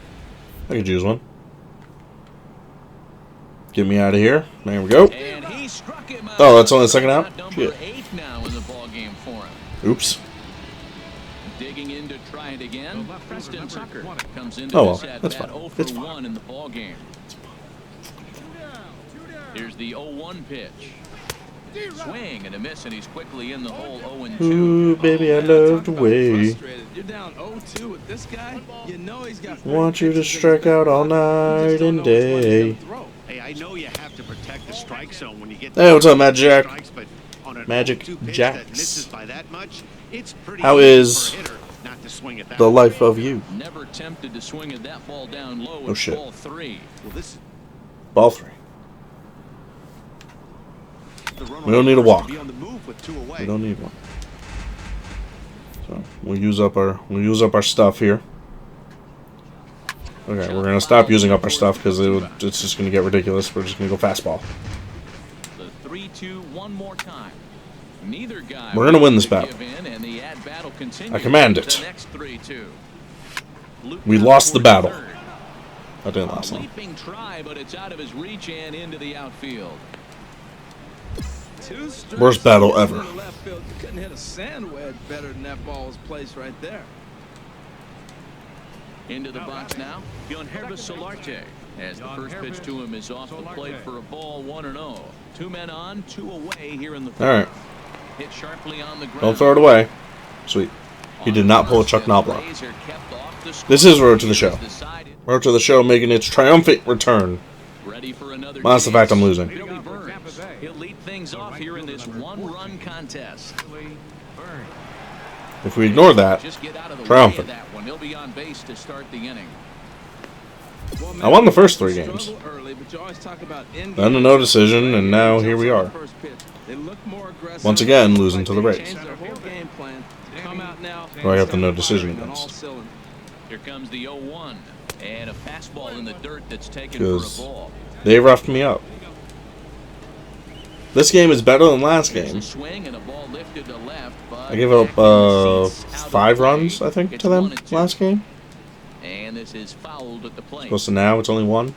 I could use one. Get me out of here. There we go. And he struck him out. Oh, that's only the second out? Number Shit. 8 now in the ball game for him. Oops. Digging in to try it again. Preston Tucker comes into Oh, well, this at that's bat fine. 0 for It's fine. 1 in the ball game. Here's the 0-1 pitch. Swing and a miss, and he's quickly in the hole. 0-2. Ooh, baby, I love the way. You're down 0-2 with this guy. You know he's got. Want you to strike out all night and day. Hey, I know you have to protect the strike zone when you get. Hey, what's up, Magic Jack? Strikes, but on an Magic 0-2 pitch Jacks. that misses by that much, it's pretty How easy is for a hitter not to swing at that the way. life of you? Never tempted to swing at that ball down low. Oh, It's shit. ball 3. Well, this Ball 3. the runner We don't need a first walk. to be on the move with 2 away. We don't need one. So we'll use up our stuff here. Okay, we're gonna stop using up our stuff because it's just gonna get ridiculous. We're just gonna go fastball. The 3-2 one more time. Neither guy. We're gonna win this will battle. give in, and the ad battle continues. I command it. The next 3-2. We lost the battle. Third. That didn't A last long. leaping try, but it's out of his reach and into the outfield. Worst battle ever. You couldn't hit a sand wedge better than that ball was placed right there. Into the box now, Yankees Solarte, as the first pitch to him is off the plate for a ball. 1-0. 2 men on, 2 away here in the fourth. All right, Hit sharply on the ground. don't throw it away. Sweet. He did not pull a Chuck Knobloch. This is Road to the Show. Road to the Show making its triumphant return. Ready for another Minus the fact I'm losing. Billy Burns. He'll lead things off here in this 1-run contest. If we ignore that, Just get out of the way triumphant. of that one. He'll be on base to start the inning. I won the first 3 games. Early, but you always talk about Then a no decision, and now here we are. They look more aggressive. Once again, losing to the Rays. Changed their whole game plan. Come out now. Who I got the no decision on all against. cylinders. Here comes the 0-1. And a fastball in the dirt that's taken for Because a ball. they roughed me up. This game is better than last There's game. a swing and a ball lifted to left, but I gave up back in the seats, out of 5 play. runs, I think, It's to them 1-2. last game. And this is fouled at the plate. Close to now, it's only 1.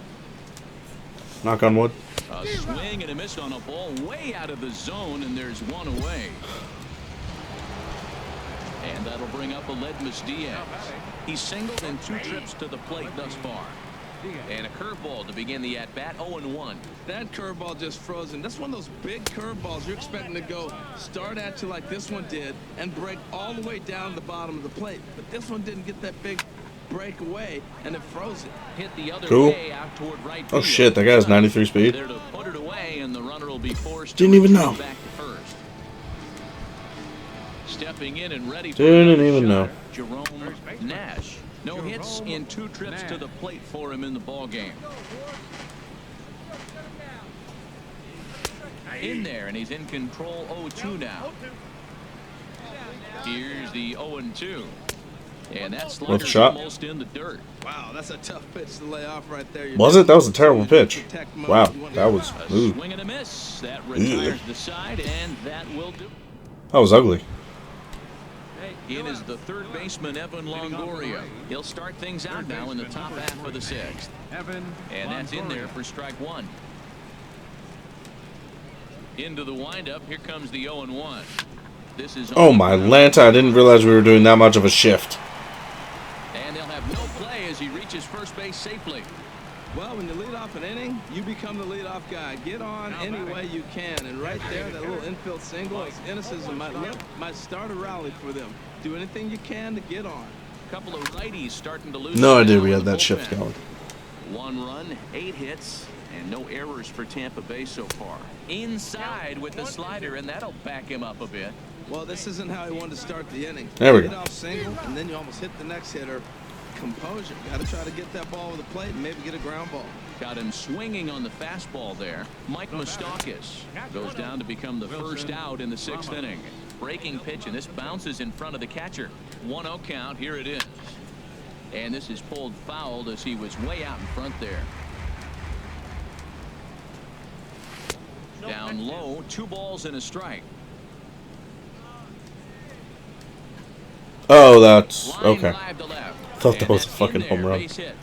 Knock on wood. A swing and a miss on a ball way out of the zone, and there's 1 away. And that'll bring up Aledmus Diaz. He's singled in 2 trips to the plate thus far. And a curveball to begin the at-bat, 0-1. That curveball just frozen. That's one of those big curveballs you're expecting to go start at you like this one did and break all the way down the bottom of the plate. But this one didn't get that big break away, and it froze it. Hit the other Cool. way out toward right Oh field. shit, that guy has 93 speed. There to put it away, and the runner will be forced Didn't to even return know. back to first. Stepping in and ready for Didn't another even shot, know. Jerome Nash. No hits in 2 trips to the plate for him in the ball game. In there, and he's in control. 0-2 now. Here's the 0-2. And that slugger's shot. almost in the dirt. Wow, that's a tough pitch to lay off right there. Was it? That was a terrible pitch. Protect mode. Wow, You want that was A ooh, swing and a miss. That retires the side, and that will do. that was ugly. In is the third baseman, Evan Longoria. He'll start things out now in the top half of the 6th. And that's in there for strike 1. Into the windup. Here comes the 0-1. This is Oh my Lanta, I didn't realize we were doing that much of a shift. And they'll have no play as he reaches first base safely. Well, when you lead off an inning, you become the leadoff guy. Get on any way you can. And right there, that little infield single, as innocent as it might look, might start a rally for them. Do anything you can to get on. A couple of righties starting to lose. No idea we had that shift going. 1 run, 8 hits, and no errors for Tampa Bay so far. Inside with the slider, and that'll back him up a bit. Well, this isn't how he wanted to start the inning. There we go. Lead off single, and then you almost hit the next hitter. Composure. Got to try to get that ball with the plate and maybe get a ground ball. Got him swinging on the fastball there. Mike Moustakas goes down to become the first out in the 6th inning. Breaking pitch, and this bounces in front of the catcher. 1-0 count. Here it is. And this is pulled foul as he was way out in front there. Down low, 2 balls and a strike. Oh, that's Line okay. drive to left. Thought that And was a that's fucking in there, home run. base hit.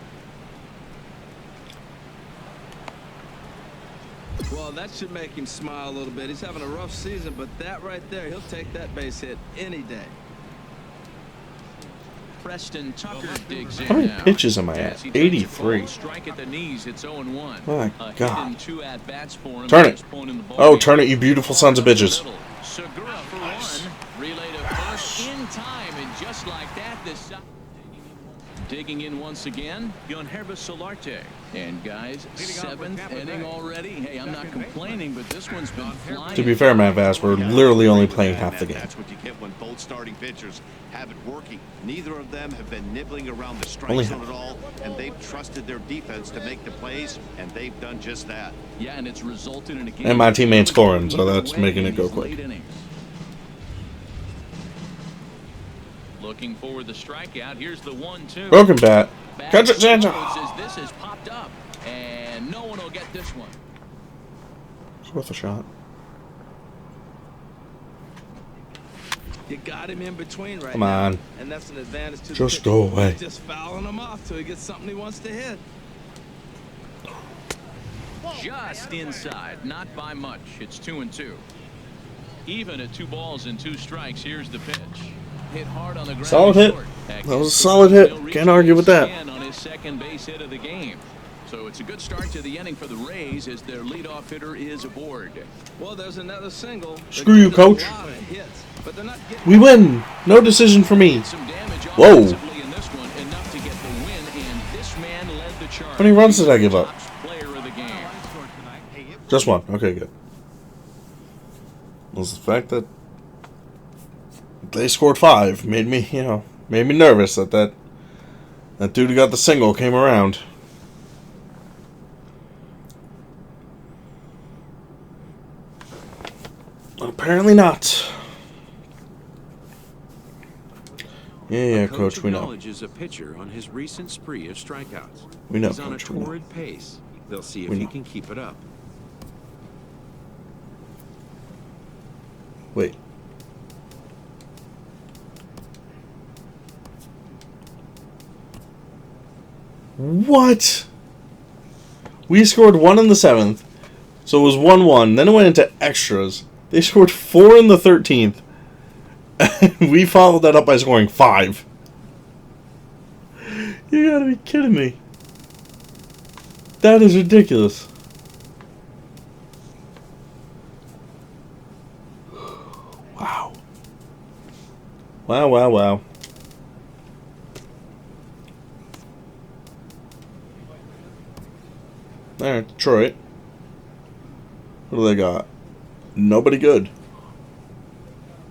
Well, that should make him smile a little bit. He's having a rough season, but that right there, he'll take that base hit any day. Preston Tucker digs in How many now. pitches am I As at? he takes a 83. ball strike at the knees. It's 0-1. My A hit God. and 2 at bats for him. Turn at it. this point in the ball Oh, game. turn it, you beautiful sons of bitches. Segura for 1. Relay to first in time, and just like that, this shot. Digging in once again, Yankees Solarte. And guys, 7th inning already. Hey, I'm not complaining, but this one's been flying. To be fair, Matt Vass, we're literally only playing half the game. That's what you get when both starting pitchers have it working. Neither of them have been nibbling around the Only strike zone half. at all, and they've trusted their defense to make the plays, and they've done just that. Yeah, and it's resulted in a game. And my team ain't scoring, so that's making it go These late quick. innings. Looking for the strikeout. Here's the 1-2. Broken bat. Catch it, Santa. As this has popped up, and no one will get this one. It's worth a shot. You got him in between right Come now. on. And that's an advantage to the Just pitcher. go away. Just fouling him off till he gets something he wants to hit. Just inside, not by much. It's 2-2. Even at 2 balls and 2 strikes. Here's the pitch. Hit hard on the ground. Solid hit. Short. That was a solid hit. Can't argue with that. On his 2nd base hit of the game. So it's a good start to the inning for the Rays as their leadoff hitter is aboard. Well, there's another single. Screw you, coach. A lot of hits, but they're not getting We win. No decision for me. Some damage Whoa. offensively in this one, enough to get the win, and this man led the charge. How many runs did I give up? Top player of the game. Just one. Okay, good. Was the fact that they scored 5 made me, made me nervous that dude who got the single came around. Apparently not. Yeah, coach, we know. Acknowledges a pitcher on his recent spree of strikeouts. We know, He's on coach, a we know. torrid pace. They'll see if We he know. can keep it up. Wait. What? We scored 1 in the 7th, so it was 1-1. Then it went into extras. They scored 4 in the 13th. And we followed that up by scoring 5. You gotta be kidding me. That is ridiculous. Wow. Wow, wow, wow. Alright, Detroit. What do they got? Nobody good.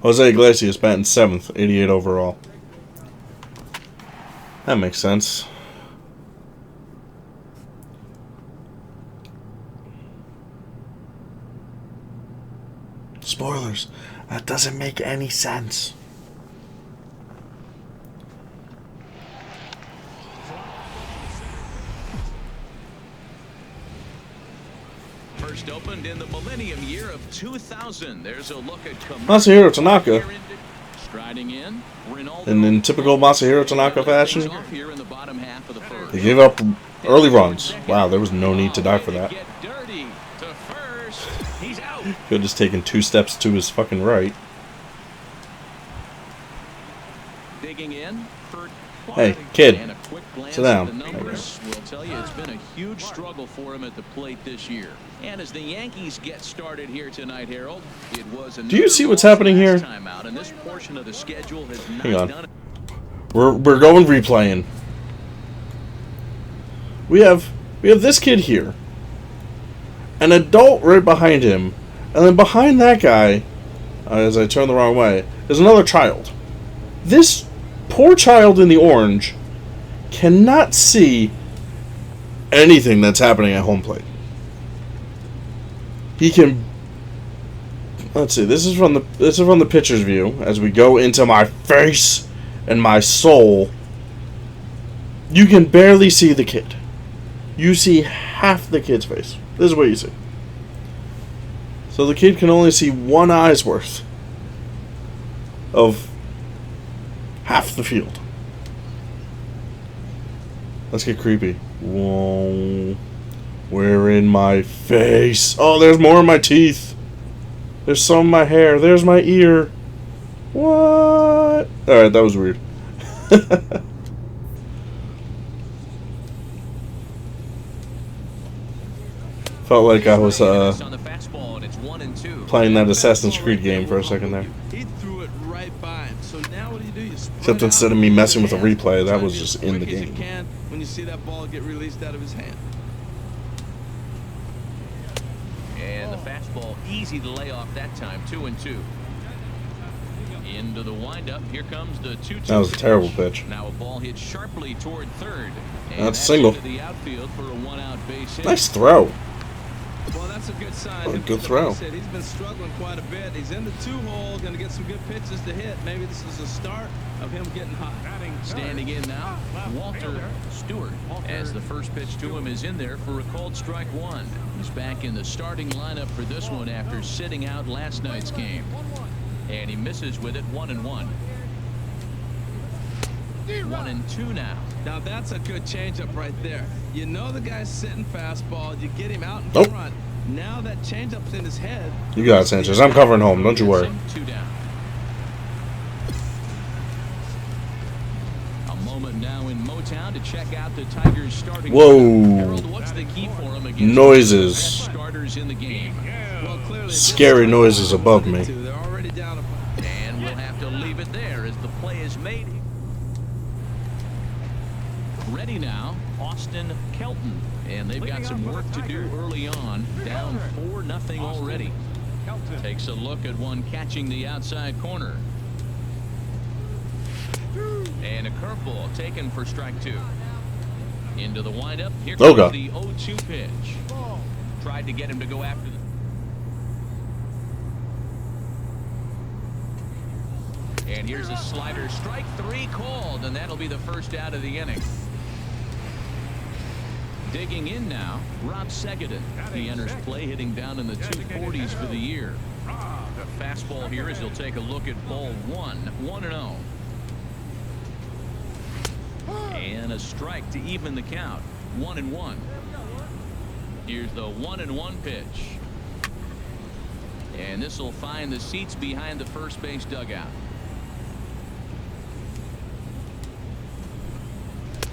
Jose Iglesias batting 7th, 88 overall. That makes sense. Spoilers. That doesn't make any sense. First opened in the millennium year of 2000. There's a look at Masahiro Tanaka. Striding in, Ronaldo. And in typical Masahiro Tanaka fashion, Off here in the bottom half of the first. they gave up early runs. Wow, there was no need to die for that. Get dirty to first. He's out. Could have just taken 2 steps to his fucking right. Digging in, effort. Hey, kid, And a quick glance sit down. at the numbers will tell you it's been a huge struggle for him at the plate this year. And as the Yankees get started here tonight, Harold, it was Do you see what's happening here? time out, and this portion of the schedule has not Hang on. done it. We're going replaying. We have this kid here, an adult right behind him, and then behind that guy, as I turn the wrong way, is another child. This poor child in the orange cannot see anything that's happening at home plate. He can. Let's see. This is from the pitcher's view. As we go into my face and my soul, you can barely see the kid. You see half the kid's face. This is what you see. So the kid can only see one eye's worth of half the field. Let's get creepy. Whoa. Where in my face? Oh, there's more in my teeth. There's some in my hair. There's my ear. What? Alright, that was weird. Felt like I was playing that Assassin's Creed game for a second there. He threw it right by him. So now what do? You Except instead of me messing with a replay, that was just in the game. game. You can when you see that ball get released out of his hand. And the fastball easy to lay off that time. 2-2. Into the windup. Here comes the 2-2. That was a terrible pitch. Now a ball hit sharply toward third. And that's a single. into the outfield for a one-out base hit. Nice throw. Well, that's a good sign. Oh, good throw. He's been struggling quite a bit. He's in the 2-hole, going to get some good pitches to hit. Maybe this is the start of him getting hot. Standing in now, Walter Stewart, as the first pitch to him is in there for a called strike one. He's back in the starting lineup for this one after sitting out last night's game. And he misses with it. 1-1. 1-2 now. Now that's a good changeup right there. You know the guy's sitting fastball. You get him out in Nope. front. Now that changeup's in his head. You got it, Sanchez. I'm covering home. Don't you worry. 2 down. A moment now in Motown to check out the Tigers starting. Whoa. Harold, what's the key for him against Noises. the best starters in the game? Well, clearly Scary noises above me. they're already down a And we'll have to leave it there as the play is made. Ready now, Austin Kelton. And they've got some work to do early on. Down 4-0 already. Takes a look at one catching the outside corner. And a curveball taken for strike 2. Into the windup. Here Oh, comes God. the 0-2 pitch. Tried to get him to go after the. And here's a slider. Strike 3 called, and that'll be the first out of the inning. Digging in now, Rob Segedin. He enters play hitting down in the 240s for the year. The fastball here as he'll take a look at ball 1-0. And a strike to even the count. 1-1. Here's the 1-1 pitch. And this will find the seats behind the first base dugout.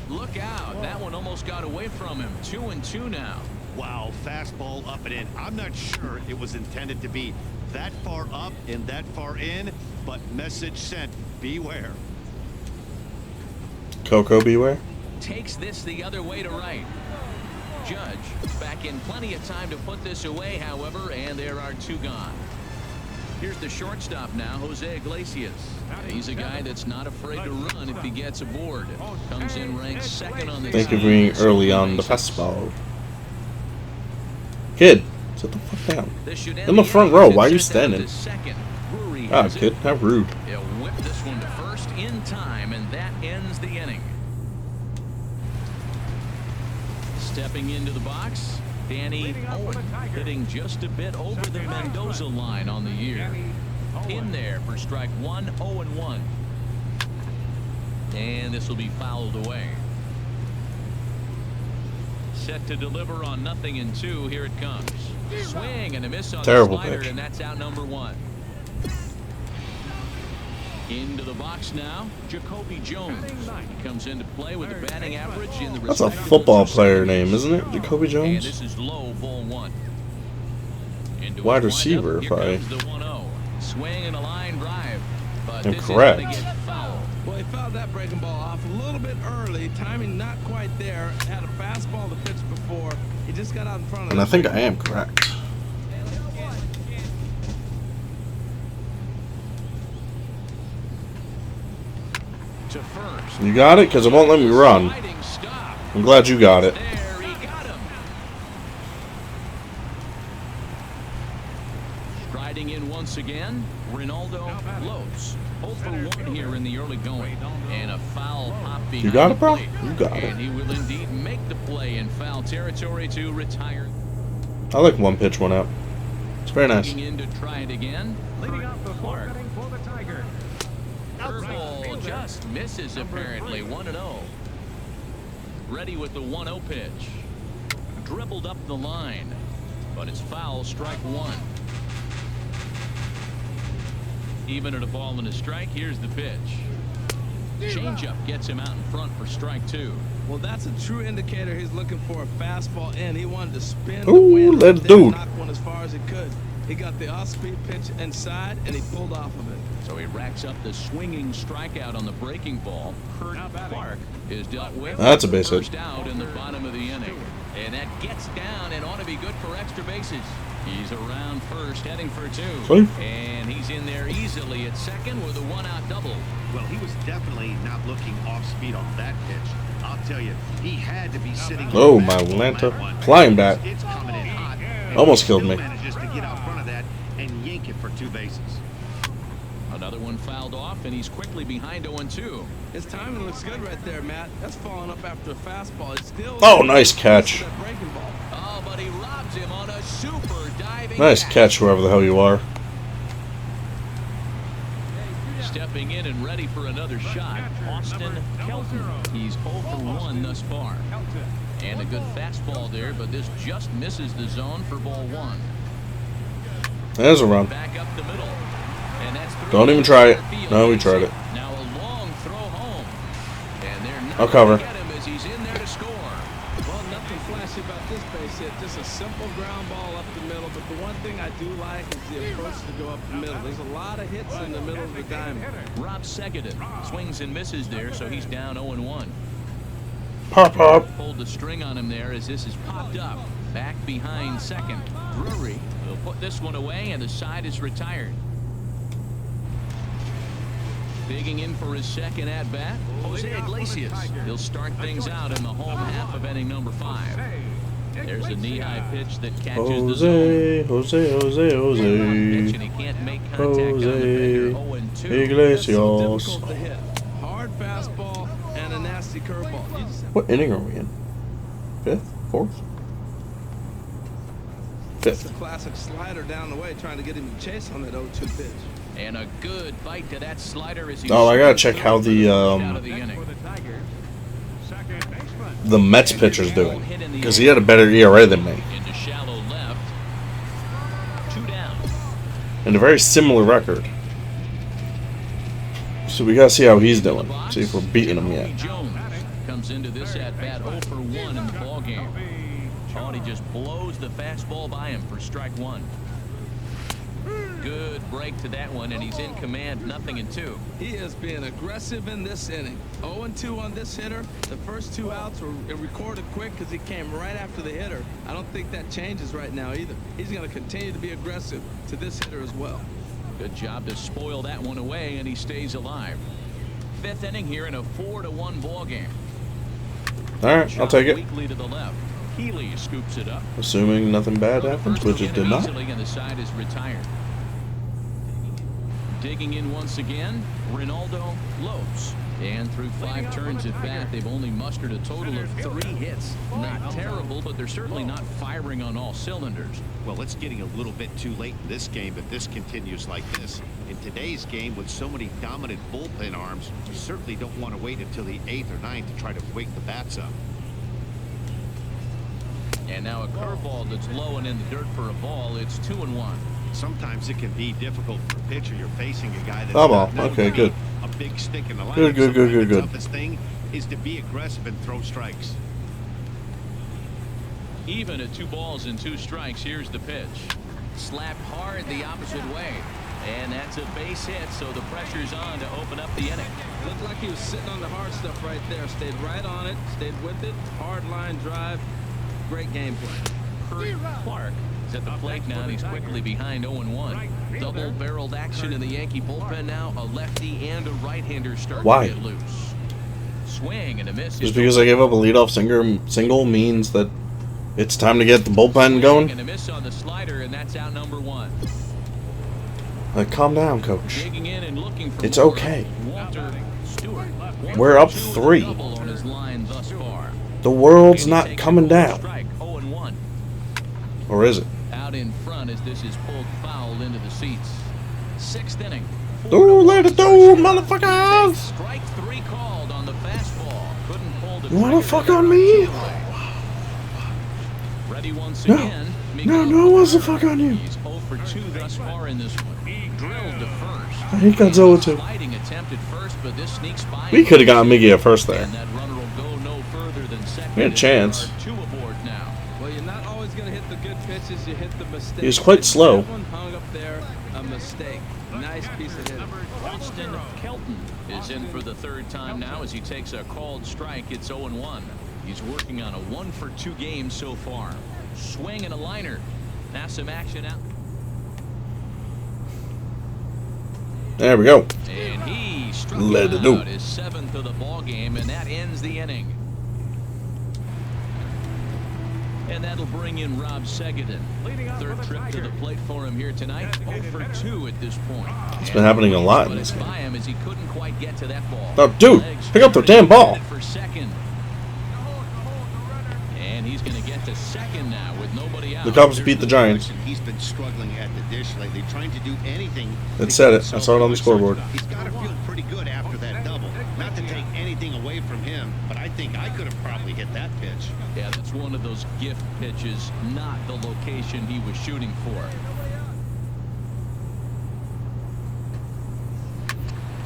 Look out. That one almost got away from him. 2-2 now. Wow, fastball up and in. I'm not sure it was intended to be that far up and that far in, but message sent. Beware. Coco beware. Takes this the other way to right. Judge back in plenty of time to put this away, however, and there are 2 gone. Here's the shortstop now, Jose Iglesias. He's a guy that's not afraid to run if he gets aboard. Comes in ranked 2nd on the Thank you team. for being early on the fastball. Kid, sit the fuck down. This should In the front row, why are you sent down to standing? 2nd. Brewery Ah, has it. kid, how rude. He'll whip this one to first in time, and that ends the inning. Stepping into the box, Danny Owen, hitting just a bit over the Mendoza line on the year. In there for strike 1, 0-1. And this will be fouled away. Set to deliver on 0-2. Here it comes. Swing and a miss on Terrible the slider, pitch. and that's out number 1. Into the box now, Jacoby Jones. He comes into play with a batting average in the That's a football player name, isn't it? Jacoby And Jones? this is low, ball one. Into Wide his receiver, windup, if here I comes the 1-0. Swing and a line drive. But am this correct. is going to get fouled. Well, he fouled that breaking ball off a little bit early. Timing not quite there. Had a fastball to pitch before. He just got out in front of And I that think ball. I am correct. To first. You got it? Because it won't let me run. Sliding stop. I'm glad you got it. There, he got him. Striding in once again, Ronaldo Lopes. 0 for 1 here in the early going. And a foul pop behind You got the it, bro? plate. You got it. And he will indeed make the play in foul territory to retire. I like one pitch, one out. It's very nice. Looking in to try it again. Leading off the fourth inning for the Tigers. Curveball just misses apparently. 1-0. Ready with the 1-0 pitch. Dribbled up the line. But it's foul, strike one. Even at a ball and a strike, here's the pitch. Changeup gets him out in front for strike two. Well, that's a true indicator he's looking for a fastball in. He wanted to spin Ooh, the wind let right it there do. and knock one as far as he could. He got the off-speed pitch inside, and he pulled off of it. So he racks up the swinging strikeout on the breaking ball. Kurt Clark is dealt with. That's a base hit. First out in the bottom of the inning. And that gets down and ought to be good for extra bases. He's around first, heading for two. Sweet. And he's in there easily at second with a one-out double. Well, he was definitely not looking off speed on that pitch. I'll tell you, he had to be sitting. Oh, on the my fastball on Lanta. that one. Flying bat. It's coming in hot. Almost He killed still me. manages to get out front of that and yank it for 2 bases. Another one fouled off, and he's quickly behind 0-2. His timing looks good right there, Matt. That's falling up after a fastball. It's still. Oh, nice catch. That breaking ball. Oh, but he robs him on a super diving Nice catch. catch, whoever the hell you are. Stepping in and ready for another shot, Austin Kelton. He's 0 for 1 thus far. And a good fastball there, but this just misses the zone for ball one. There's a run. Back up the middle. And that's through Don't even to try it. center field. No, we tried it. Now a long throw home. And they're not I'll cover. gonna get him as he's in there to score. Well, nothing flashy about this base hit. Just a simple ground ball up the middle. But the one thing I do like is the approach to go up the middle. There's a lot of hits in the middle of the diamond. Rob Segedin swings and misses there, so he's down 0-1. Pop up. Pulled the string on him there as this is popped up. Back behind second. Drury will put this one away, and the side is retired. Digging in for his second at-bat, Jose Iglesias. He'll start things out in the home half of inning number 5. There's a knee-high pitch that catches the zone. Jose. Pitch, and he can't make contact on the finger. 0-2. That's so Iglesias. difficult to hit. Hard fastball and a nasty curveball. You just have What inning are we in? 5th? 4th? It's a 5th. classic slider down the way, trying to get him to chase on that 0-2 pitch. And a good bite to that slider as he Oh, I gotta check how out of the the inning. For the Tigers, second baseman. the Mets pitcher's doing, because he had a better ERA than me, Into shallow left. 2 down. and a very similar record. So we gotta see how he's doing. See if we're beating him yet. Jones comes into this at bat 0 for 1 in the ball game. Oh, and he just blows the fastball by him for strike one. Good break to that one, and he's in command, 0-2. He is being aggressive in this inning. 0-2 on this hitter. The first 2 outs were recorded quick because he came right after the hitter. I don't think that changes right now either. He's going to continue to be aggressive to this hitter as well. Good job to spoil that one away, and he stays alive. 5th inning here in a 4-1 ball game. All right, I'll take it. Weakly to the left. Healy scoops it up. Assuming nothing bad happens, which it did not. Easily, and the side is retired. Digging in once again, Ronaldo Lopes. And through 5 turns at bat, they've only mustered a total of 3 hits. Not terrible, but they're certainly not firing on all cylinders. Well, it's getting a little bit too late in this game if this continues like this. In today's game, with so many dominant bullpen arms, you certainly don't want to wait until the 8th or 9th to try to wake the bats up. And now a curveball that's low and in the dirt for a ball. It's 2-1. sometimes it can be difficult for a pitcher. You're facing a guy that's Foul ball. not known Okay, to be good. a big stick in the lineup. Good. Sometimes the toughest thing is to be aggressive and throw strikes. Even at 2 balls and 2 strikes, here's the pitch. Slapped hard the opposite way. And that's a base hit, so the pressure's on to open up the inning. Looked like he was sitting on the hard stuff right there. Stayed right on it, stayed with it. Hard line drive. Great game plan. Kurt Clark is at the plate now, and he's quickly behind 0-1. Double-barreled action in the Yankee bullpen now. A lefty and a right-hander start Why? to get loose. Swing and a miss. Just because I gave up a leadoff single means that it's time to get the bullpen going? And a miss on the slider, and that's out number 1. Like, calm down, coach. Digging in and looking for It's more. okay. Walter Stewart. We're up 1 for 2 3. and a double on his line thus far. The world's And he not takes coming a ball down. strike, 0-1. Or is it? Out in front as this is pulled foul into the seats. 6th inning. Ooh, let it go, motherfuckers! Strike 3 called on the fastball. Couldn't pull the You wanna trigger. fuck on me? Ready once No. again. No one wants to fuck on you. He's 0 for 2 thus far in this one. Drilled to first. I hate Godzilla too. Sliding attempt at first, but this sneaks by. We could have gotten Miggy at first there. And that runner will go no further than second. We had a chance. 2 aboard now. Well, you're not always going to hit the good pitches. You hit the mistakes. He's quite slow. That one hung up there, a mistake. Nice piece of hitting. Austin Kelton is in for the 3rd time now as he takes a called strike. It's 0-1. He's working on a 1 for 2 game so far. Swing and a liner. Now some action out. There we go. And he struck Let it do. out his 7th of the ball game, and that ends the inning. And that'll bring in Rob Segedin. 3rd trip to the plate for him here tonight. 0 for 2 at this point. It's been happening a lot in But this it's game. by him as he couldn't quite get to that ball. Oh, dude, Legs pick up the turning, damn ball. for second. And he's going to get to second now with nobody out. The Cubs beat the Giants. He's been struggling at the dish lately, trying to do anything. It said it. I saw it on the scoreboard. He's got to feel pretty good after that double. Not to take anything away from him, but I think I could have probably hit that pitch. Yeah, that's one of those gift pitches, not the location he was shooting for.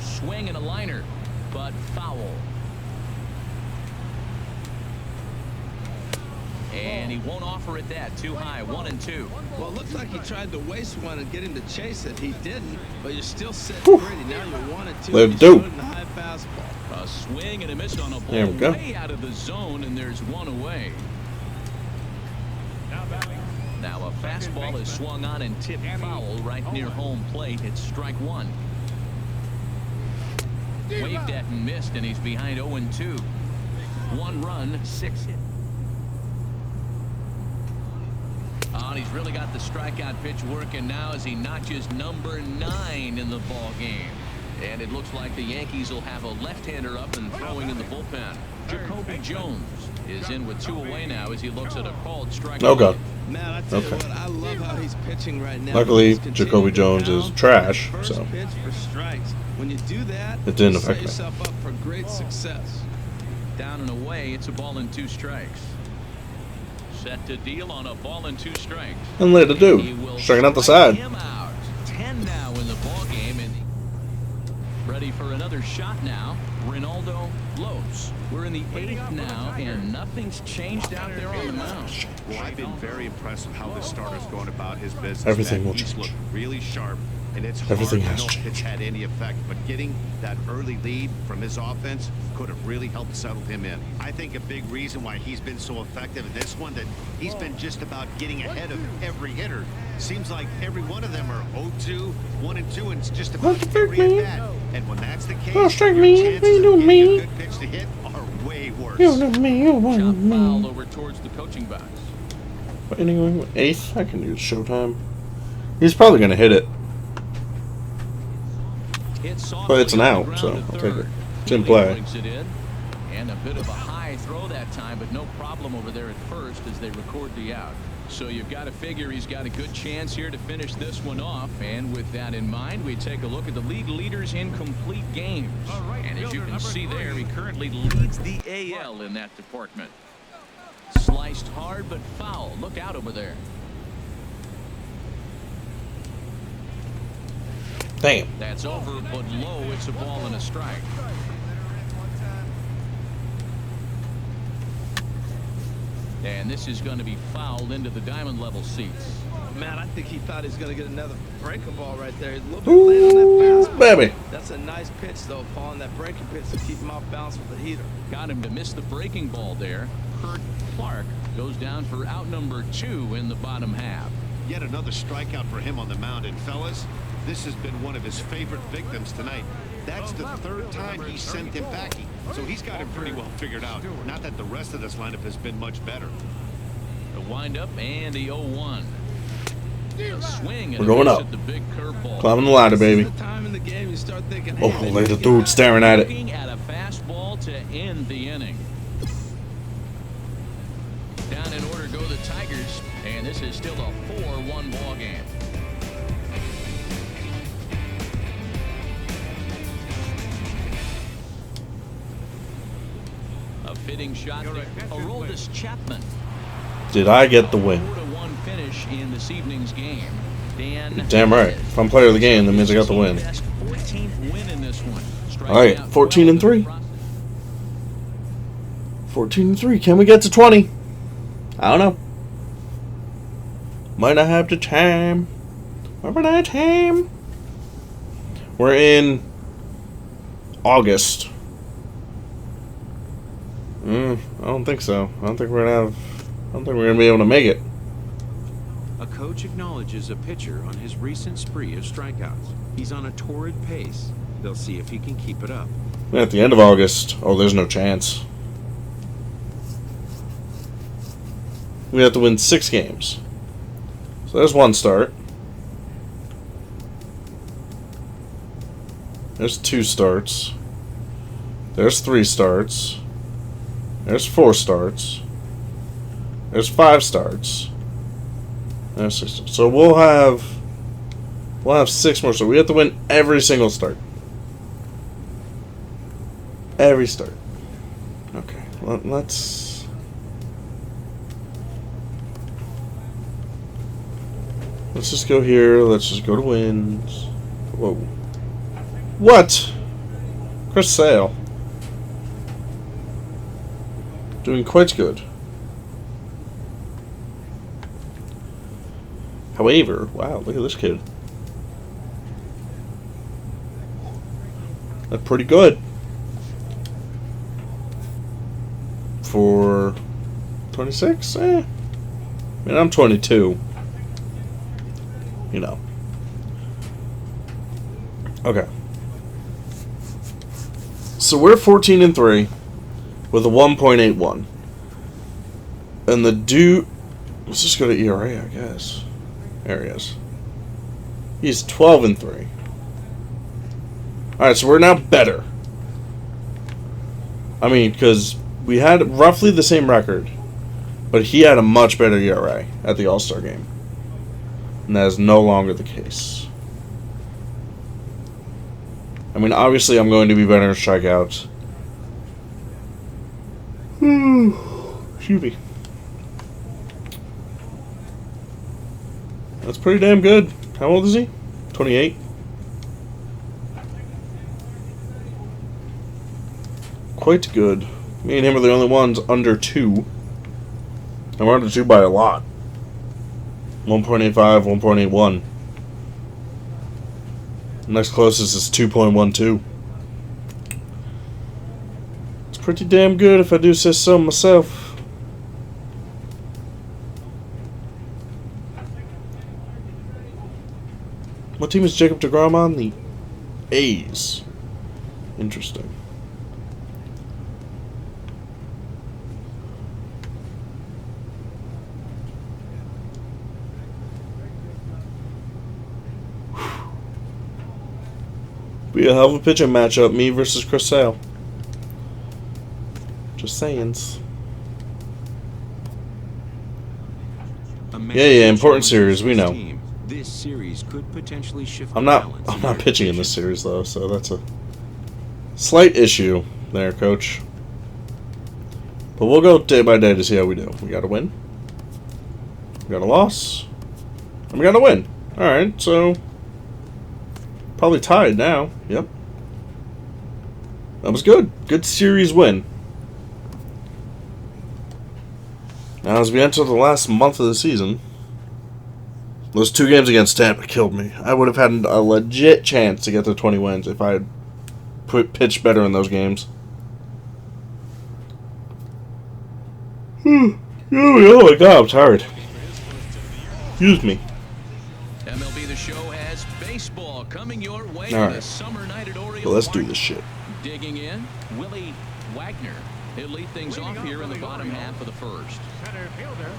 Swing and a liner, but foul. And he won't offer it that. Too high. 1-2. Well, it looks like he tried to waste one and get him to chase it. He didn't, but you're still sitting pretty. Now you're 1-2. Let it He's do. shooting the high fastball. A swing and a miss on a There ball we go. way out of the zone, and there's 1 away. Now a fastball is swung on and tipped foul right near home plate. It's strike 1. Waved at and missed, and he's behind 0-2. 1 run, 6 hit. And he's really got the strikeout pitch working now as he notches number 9 in the ball game. And it looks like the Yankees will have a left-hander up and throwing in the bullpen. Jacoby Jones is in with 2 away now as he looks at a called strike. Oh, God. Man, I tell Okay. you what, I love how he's pitching right now. Luckily, He's continuing Jacoby to Jones is pound trash, the first so. pitch for strikes. When you do that, It didn't you affect set me. yourself up for great success. Down and away, it's a ball and 2 strikes. Set to deal on a ball and 2 strikes. And let it He do. will Striking out the strike side. him out. 10 now in the ball game, and ready for another shot now. Ronaldo Lopes. We're in the 8th now, and nothing's changed out there on the mound. Well, I've been very impressed with how this starter's going about his business. Everything man. will He's change. looked really sharp, and it's Everything hard has to know if it's changed. had any effect. But getting that early lead from his offense could have really helped settle him in. I think a big reason why he's been so effective in this one that he's been just about getting ahead of every hitter. Seems like every one of them are 0-2, 1-2, and it's just about Don't strike every me. at bat. And when that's the case, Don't strike your me. chances You of know getting me. a good pitch to hit are way worse. You know me, you want Shot foul me. over towards the coaching box. But anyway, 8th, I can use Showtime. He's probably going to hit it. But it's an out, so I'll take it. It's in play. Brings it in, and a bit of a high throw that time, but no problem over there at first as they record the out. So you've got to figure he's got a good chance here to finish this one off. And with that in mind, we take a look at the league leaders in complete games. And as you can see there, he currently leads the AL in that department. Sliced hard but foul. Look out over there. Damn. That's over, but low. It's a ball and a strike. And this is going to be fouled into the diamond level seats. Man, I think he thought he was going to get another breaking ball right there. He's a little bit late on that fastball. Baby. That's a nice pitch, though, Paul, and that breaking pitch to keep him off balance with the heater. Got him to miss the breaking ball there. Kurt Clark goes down for out number 2 in the bottom half. Yet another strikeout for him on the mound. And fellas, this has been one of his favorite victims tonight. That's the 3rd time he sent him packing. So he's got him pretty well figured out. Not that the rest of this lineup has been much better. The windup and the 0-1. A swing and We're going a miss up. at the big curveball. Climbing the ladder, baby. This is the time in the game you start thinking, Oh, hey, look at the dude staring at it. Looking at a fastball to end the inning. Down in order go the Tigers, and this is still a 4-1 ball game. A fitting shot to Aroldis Chapman. Did I get the win? 4-1 finish in this evening's game. Dan Damn right. If I'm player of the game, that means I got the win. Best 14th win in this one. All right, 14-3. 14-3. Can we get to 20? I don't know. Might not have the time. Overnight time. We're in August. I don't think so. I don't think we're gonna be able to make it. A coach acknowledges a pitcher on his recent spree of strikeouts. He's on a torrid pace. They'll see if he can keep it up. At the end of August, oh, there's no chance. We have to win 6 games. So there's 1 start. There's 2 starts. There's 3 starts. There's 4 starts. There's 5 starts. There's 6 starts. So we'll have 6 more. So we have to win every single start. Every start. Okay. Let's just go here. Let's just go to wins. Whoa. What? Chris Sale. Doing quite good. However, wow, look at this kid. That's pretty good. For 26? I mean, I'm 22. You know. Okay. So we're 14-3 with a 1.81. And the dude, let's just go to ERA, I guess. There he is. He's 12-3. Alright, so we're now better. I mean, because we had roughly the same record, but he had a much better ERA at the All-Star game. And that is no longer the case. I mean, obviously I'm going to be better in strikeouts. Excuse me. That's pretty damn good. How old is he? 28? Quite good. Me and him are the only ones under 2. And we're under 2 by a lot. 1.85, 1.81. Next closest is 2.12. It's pretty damn good if I do say so myself. What team is Jacob deGrom on? The A's. Interesting. Be a hell of a pitching matchup, me versus Chris Sale. Just saying. Yeah, important series, we know. This series could potentially shift. I'm not pitching in this series though, so that's a slight issue there, coach. But we'll go day by day to see how we do. We got a win. We got a loss. And we got a win. Alright, so Probably tied now. Yep. That was good. Good series win. Now, as we enter the last month of the season, those 2 games against Tampa killed me. I would have had a legit chance to get to 20 wins if I had pitched better in those games. Oh my god, I'm tired. Excuse me. MLB The Show has baseball coming your way All on right. a summer night at Oriole Well, let's do Park. this shit. Digging in, Willie Wagner. He'll lead things off here in the bottom half of the first. Center fielder,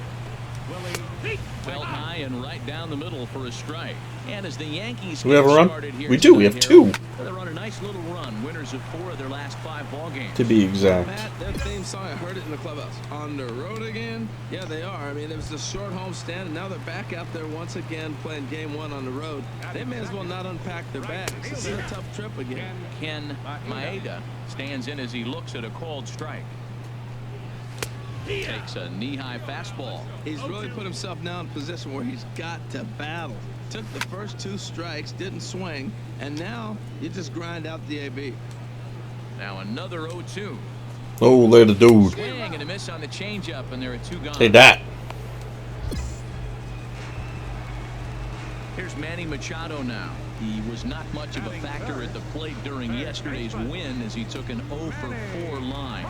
Willie. Felt high and right down the middle for a strike. And as the Yankees Do we have a get run? started here We do. We have tonight, 2. they're on a nice little run. Winners of 4 of their last 5 ball games. To be exact. Matt, their theme song, I heard it in the clubhouse. On the road again? Yeah, they are. I mean, it was a short home stand, and now they're back out there once again playing game 1 on the road. They may as well not unpack their bags. This is a tough trip again. Ken Maeda stands in as he looks at a called strike. Takes a knee-high fastball. He's really put himself now in a position where he's got to battle. Took the first 2 strikes, didn't swing, and now you just grind out the AB. Now another 0-2. Oh, later, dude. Swing and a miss on the changeup, and there are 2 gone. Hey, that. Here's Manny Machado now. He was not much of a factor at the plate during yesterday's win as he took an 0 for 4 line.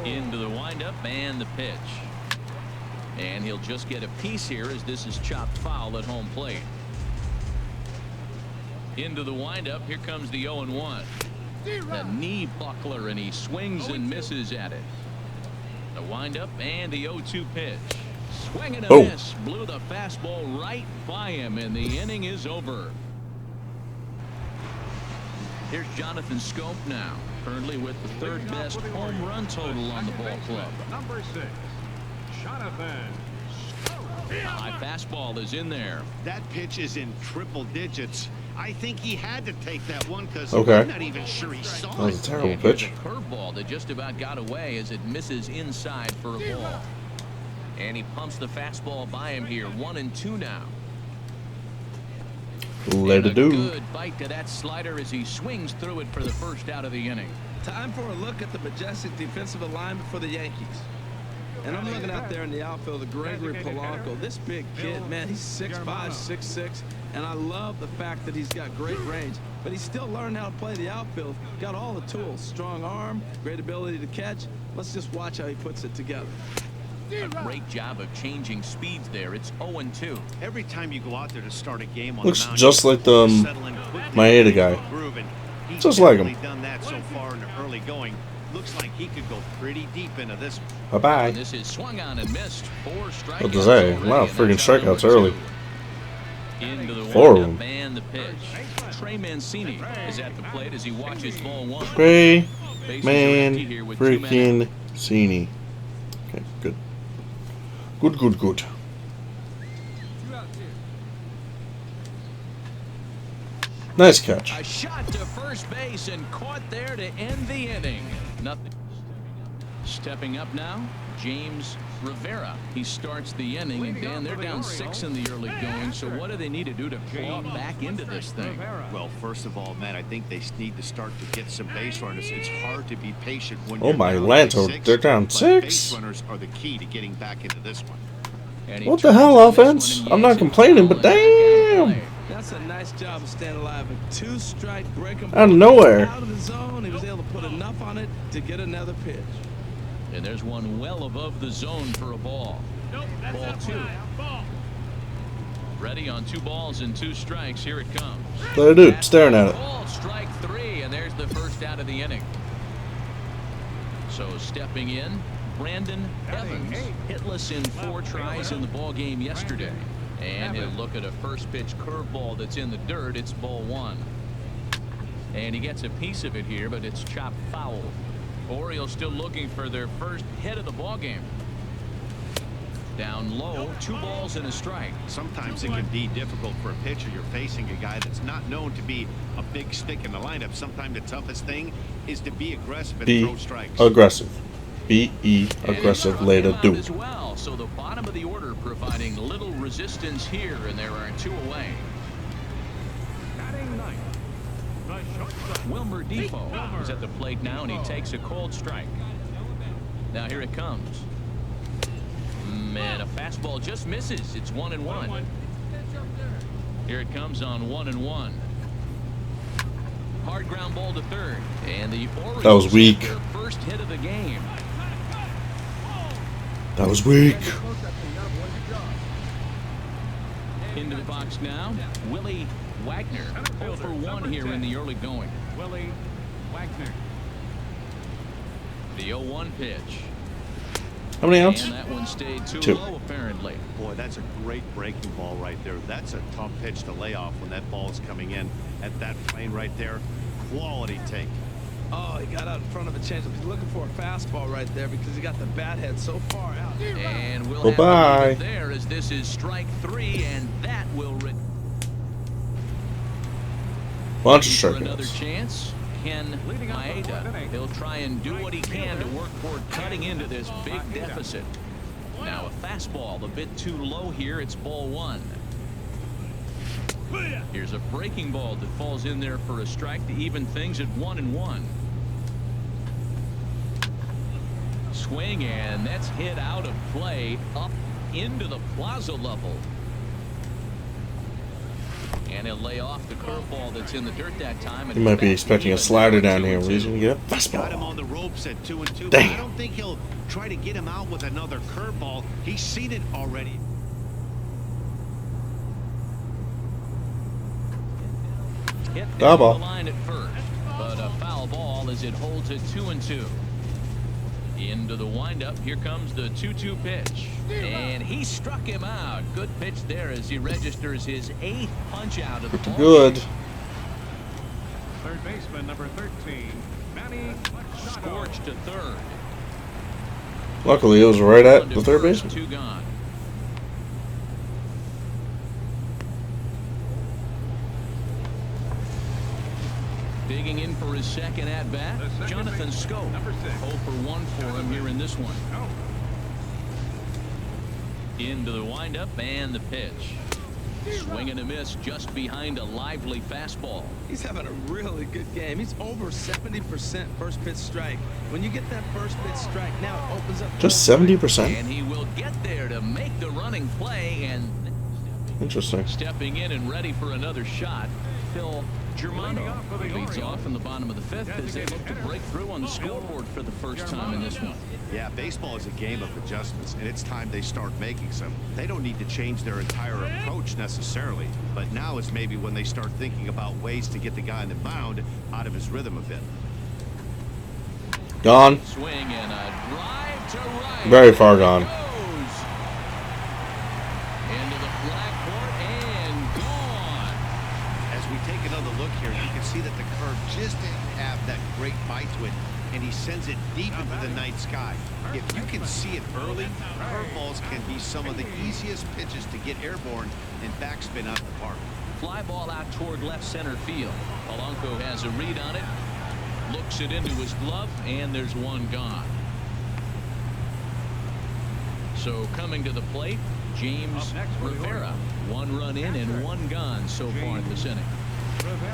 Into the windup and the pitch. And he'll just get a piece here as this is chopped foul at home plate. Into the windup. Here comes the 0-1. The knee buckler, and he swings and misses at it. The windup and the 0-2 pitch. Swing and a miss. Blew the fastball right by him, and the inning is over. Here's Jonathan Scope now, currently with the 3rd best home run total on the ball club. Number 6, Jonathan. A high fastball is in there. That pitch is in triple digits. I think he had to take that one because Okay. I'm not even sure he saw That was a it. terrible And here's pitch. a curveball that just about got away as it misses inside for a ball. And he pumps the fastball by him here. 1-2 now. Later, And a dude. good bite to that slider as he swings through it for the first out of the inning. Time for a look at the majestic defensive alignment for the Yankees. And I'm looking out there in the outfield of Gregory Polanco. This big kid, man, he's 6'5", 6'6", and I love the fact that he's got great range. But he's still learning how to play the outfield. Got all the tools. Strong arm, great ability to catch. Let's just watch how he puts it together. A great job of changing speeds there. It's 0-2. Every time you go out there to start a game on Looks the mound, just you like the settle in quickly Maeda into guy. a groove, and he's Just like him. definitely done that so far in the early going. Looks like he could go pretty deep into this one. Bye-bye. And this is swung on and missed. 4 strikeouts. What to say? already, A lot of and freaking that's out strikeouts number early. 2. Into the 4 of windup them. and the pitch. Trey Mancini is at the plate as he watches ball 1. Trey Bases are empty here with 2 men out. freaking Cini. Okay, good. Good. Two outs here. Nice catch. A shot to first base and caught there to end the inning. Nothing. Stepping up now, James Rivera. He starts the inning, and Dan, they're down 6 in the early going. So what do they need to do to claw back into this thing? Well, first of all, Matt, I think they need to start to get some base runners. It's hard to be patient when Oh you're my down Lanto, by 6, they're down but 6? Base runners are the key to getting back into this one. And he What the turns hell, to this offense? one and I'm not yanks it complaining, foul but and back out of damn. play. That's a nice job of staying alive. A 2-strike breaking Out of nowhere. Out of the zone. He was able to put enough on it to get another pitch. And there's one well above the zone for a ball. Ball 2. Ready on 2 balls and 2 strikes. Here it comes. There, dude, staring at it. Ball, strike 3, and there's the first out of the inning. So stepping in, Brandon Evans, hitless in 4 tries in the ball game yesterday. And he'll look at a first pitch curveball that's in the dirt. It's ball 1. And he gets a piece of it here, but it's chopped foul. Orioles still looking for their first hit of the ball game. Down low, 2 balls and a strike. Sometimes it can be difficult for a pitcher. You're facing a guy that's not known to be a big stick in the lineup. Sometimes the toughest thing is to be aggressive and Be throw strikes. aggressive. Be aggressive. Later, dude. As well, so the bottom of the order providing little resistance here, and there are 2 away. Batting ninth, the shortstop. Wilmer Defoe is at the plate now, and he takes a cold strike. Now here it comes. And a fastball just misses. It's 1-1. Here it comes on 1-1. Hard ground ball to third, and the Orioles That was weak. get their first hit of the game. That was weak. Into the box now, Willie Wagner. 0 for 1 here in the early going. Willie Wagner. The 0-1 pitch. How many outs? And that one stayed too Two. low, apparently. Boy, that's a great breaking ball right there. That's a tough pitch to lay off when that ball is coming in at that plane right there. Quality take. Oh, he got out in front of a changeup. He's looking for a fastball right there because he got the bat head so far out. And we'll Bye-bye. have to leave it there as this is strike 3, and that will Bunch of for another strikeouts. chance. Ken Maeda. He'll try and do what he can to work toward cutting into this big deficit. Now a fastball a bit too low here. It's ball 1. Here's a breaking ball that falls in there for a strike to even things at 1-1. Swing, and that's hit out of play up into the plaza level. And he'll lay off the curveball that's in the dirt that time. And You might be expecting a slider down here. 2-2. He's gonna get a Got him fastball. on the ropes at 2-2. But Damn. I don't think he'll try to get him out with another curveball. He's seen it already. Hit Foul down ball. the line at first, but a foul ball as it holds it 2-2. Into the windup. Here comes the 2-2 pitch, and he struck him out. Good pitch there as he registers his 8th punch out of the ball. Good. Third baseman, number 13, Manny Machado. Scorched to third. Luckily, it was right at Under the third first, baseman. 2 gone. Digging in for his second at bat, The second Jonathan baseman, Scope. number 6. 0 for 1 for him here in this one. No. Into the windup and the pitch. Swing and a miss just behind a lively fastball. He's having a really good game. He's over 70% first pitch strike. When you get that first pitch strike, now it opens up. Just 70%. And he will get there to make the running play, and Interesting. stepping in and ready for another shot, Phil Germano leads off in the bottom of the 5th as they look to break through on the scoreboard for the first time in this one. Yeah, baseball is a game of adjustments, and it's time they start making some. They don't need to change their entire approach necessarily, but now is maybe when they start thinking about ways to get the guy in the mound out of his rhythm a bit. Gone. Swing and a drive to right. Very far gone. Goes into the flag court and gone. As we take another look here, you can see that the curve just didn't have that great bite to it, and he sends it deep into the night sky. If you can see it early, curveballs can be some of the easiest pitches to get airborne and backspin out the park. Fly ball out toward left center field. Polanco has a read on it, looks it into his glove, and there's one gone. So coming to the plate, James Rivera. 1 run in and 1 gone so far in this inning.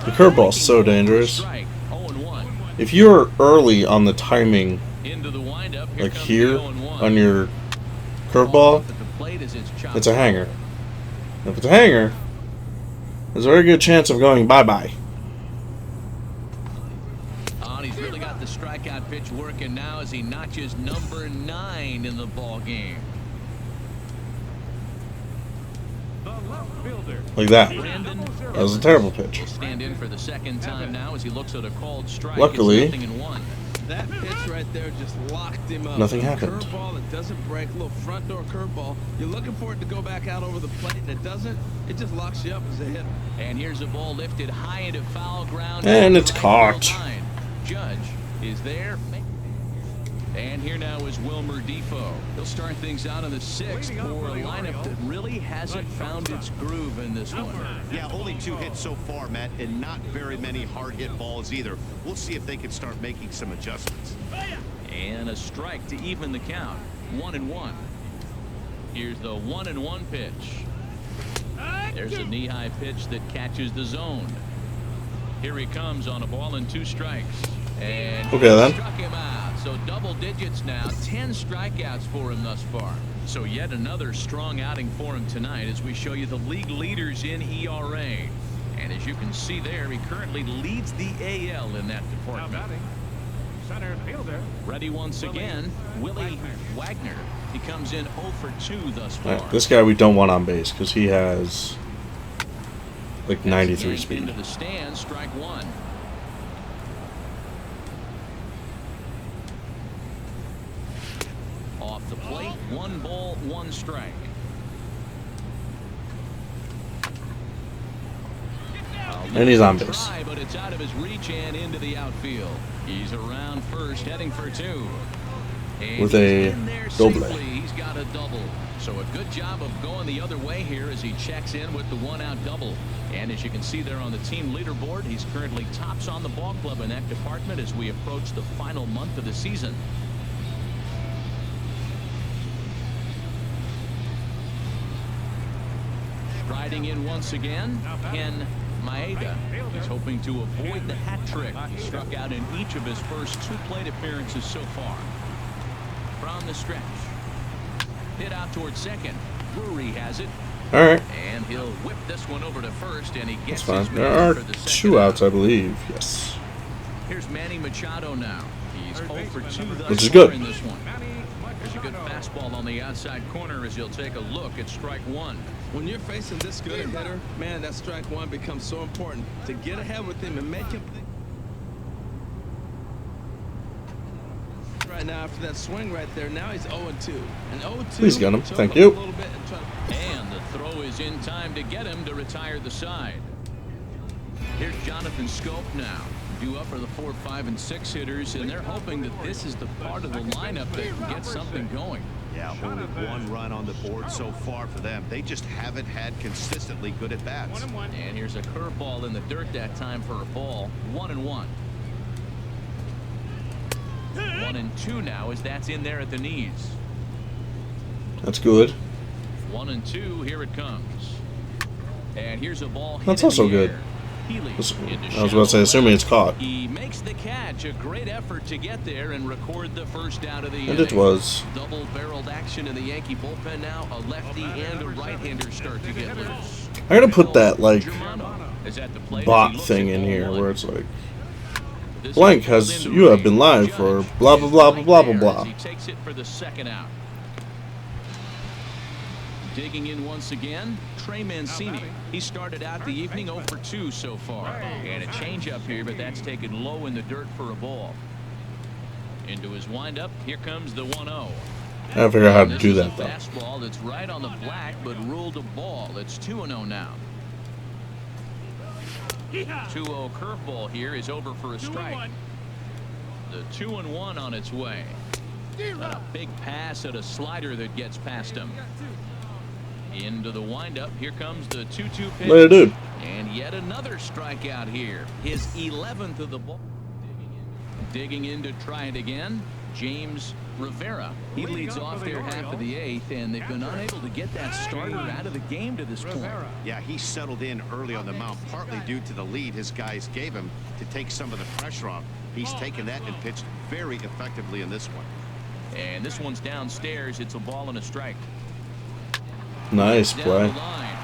The curveball's so dangerous. Strike, 0-1. If you're early on the timing, Into the windup. like comes here, the 0-1. on your Ball curveball, up at the plate as it's chopped it's a hanger. If it's a hanger, there's a very good chance of going bye-bye. And he's really got the strikeout pitch working now as he notches number 9 in the ball game. The left fielder. Like that. Brandon That was a terrible pitch. will stand in for the second time now as he looks at a called strike. Luckily- It's 0-1. That pitch right there just locked him up. Nothing happened. Curveball that doesn't break, little front door curveball. You're looking for it to go back out over the plate, and it doesn't. It just locks you up as a hitter. And here's a ball lifted high into foul ground. And it's Right caught. field line. Judge is there. And here now is Wilmer Defoe. He'll start things out in the 6th for a lineup that really hasn't found its groove in this one. Yeah, only 2 hits so far, Matt, and not very many hard hit balls either. We'll see if they can start making some adjustments. And a strike to even the count. 1-1. Here's the 1-1 pitch. There's a knee-high pitch that catches the zone. Here he comes on a ball and 2 strikes. And Okay, then. struck him out. So double digits now. 10 strikeouts for him thus far. So yet another strong outing for him tonight as we show you the league leaders in ERA. And as you can see there, he currently leads the AL in that Now department. batting, center fielder. Ready once again, Willie Wagner. He comes in 0 for 2 thus far. Alright, this guy we don't want on base because he has like That's 93 yanked speed. Into the stand, strike 1. Off the plate, 1 ball, 1 strike. And he's on base. Try, but it's out of his reach and into the outfield. He's around first, heading for 2. And With he's a in there double. safely. He's got a double. So a good job of going the other way here as he checks in with the 1-out double. And as you can see there on the team leaderboard, he's currently tops on the ball club in that department as we approach the final month of the season. Riding in once again, Ken Maeda. He's hoping to avoid the hat trick. He struck out in each of his first 2 plate appearances so far. From the stretch. Hit out towards second. Drury has it. Alright, And he'll whip this one over to first, and he that's gets fine. his There man are for the 2 second outs, I believe. Yes. Here's Manny Machado now. He's 0 for 2 thus Which is far good. in this one. Manny There's a good Machado. fastball on the outside corner as he'll take a look at strike 1. When you're facing this good a hitter, man, that strike 1 becomes so important to get ahead with him and make him think. Right now, after that swing right there, now he's 0-2. And 0-2. Please get him. choke Thank him you. a little bit and try to- And the throw is in time to get him to retire the side. Here's Jonathan Scope now. Due up for the 4, 5, and 6 hitters, and they're hoping that this is the part of the lineup that can get something going. Yeah, only 1 run on the board so far for them. They just haven't had consistently good at bats. 1-1. And here's a curveball in the dirt that time for a ball. 1-1. 1-2 now as that's in there at the knees. That's good. 1-2. Here it comes. And here's a ball. That's hit in also the good. air. Healy I was into about to say, shallow assuming left. it's caught. He makes the catch. A great effort to get there and record the first out of the And inning. it was. Double-barreled action in the Yankee bullpen now. A lefty and a right-hander start to get loose. I gotta put that, like, Germano is at the plate as he bot looks thing at in ball here 1. where it's like, This blank is pulled has, into you have been range. live for Judge blah, blah, is blah, blah, right blah, blah, there blah. as he takes it for the second out. Digging in once again, Trey Mancini. He started out the evening 0 for 2 so far. And a changeup here, but that's taken low in the dirt for a ball. Into his windup, here comes the 1-0. I gotta figure out how to This do is that, a though. fastball that's right on the black, but ruled a ball. It's 2-0 now. 2-0 curveball here is over for a strike. The 2-1 on its way. And a big pass at a slider that gets past him. Into the windup. Here comes the 2-2 pitch. Later, dude. And yet another strikeout here. His 11th of the ball. Digging in to try it again. James Rivera. He leads off their half of the 8th, and they've been unable to get that starter out of the game to this point. Yeah, he settled in early on the mound, partly due to the lead his guys gave him to take some of the pressure off. He's taken that and pitched very effectively in this one. And this one's downstairs. It's a ball and a strike. Nice Down play. the line.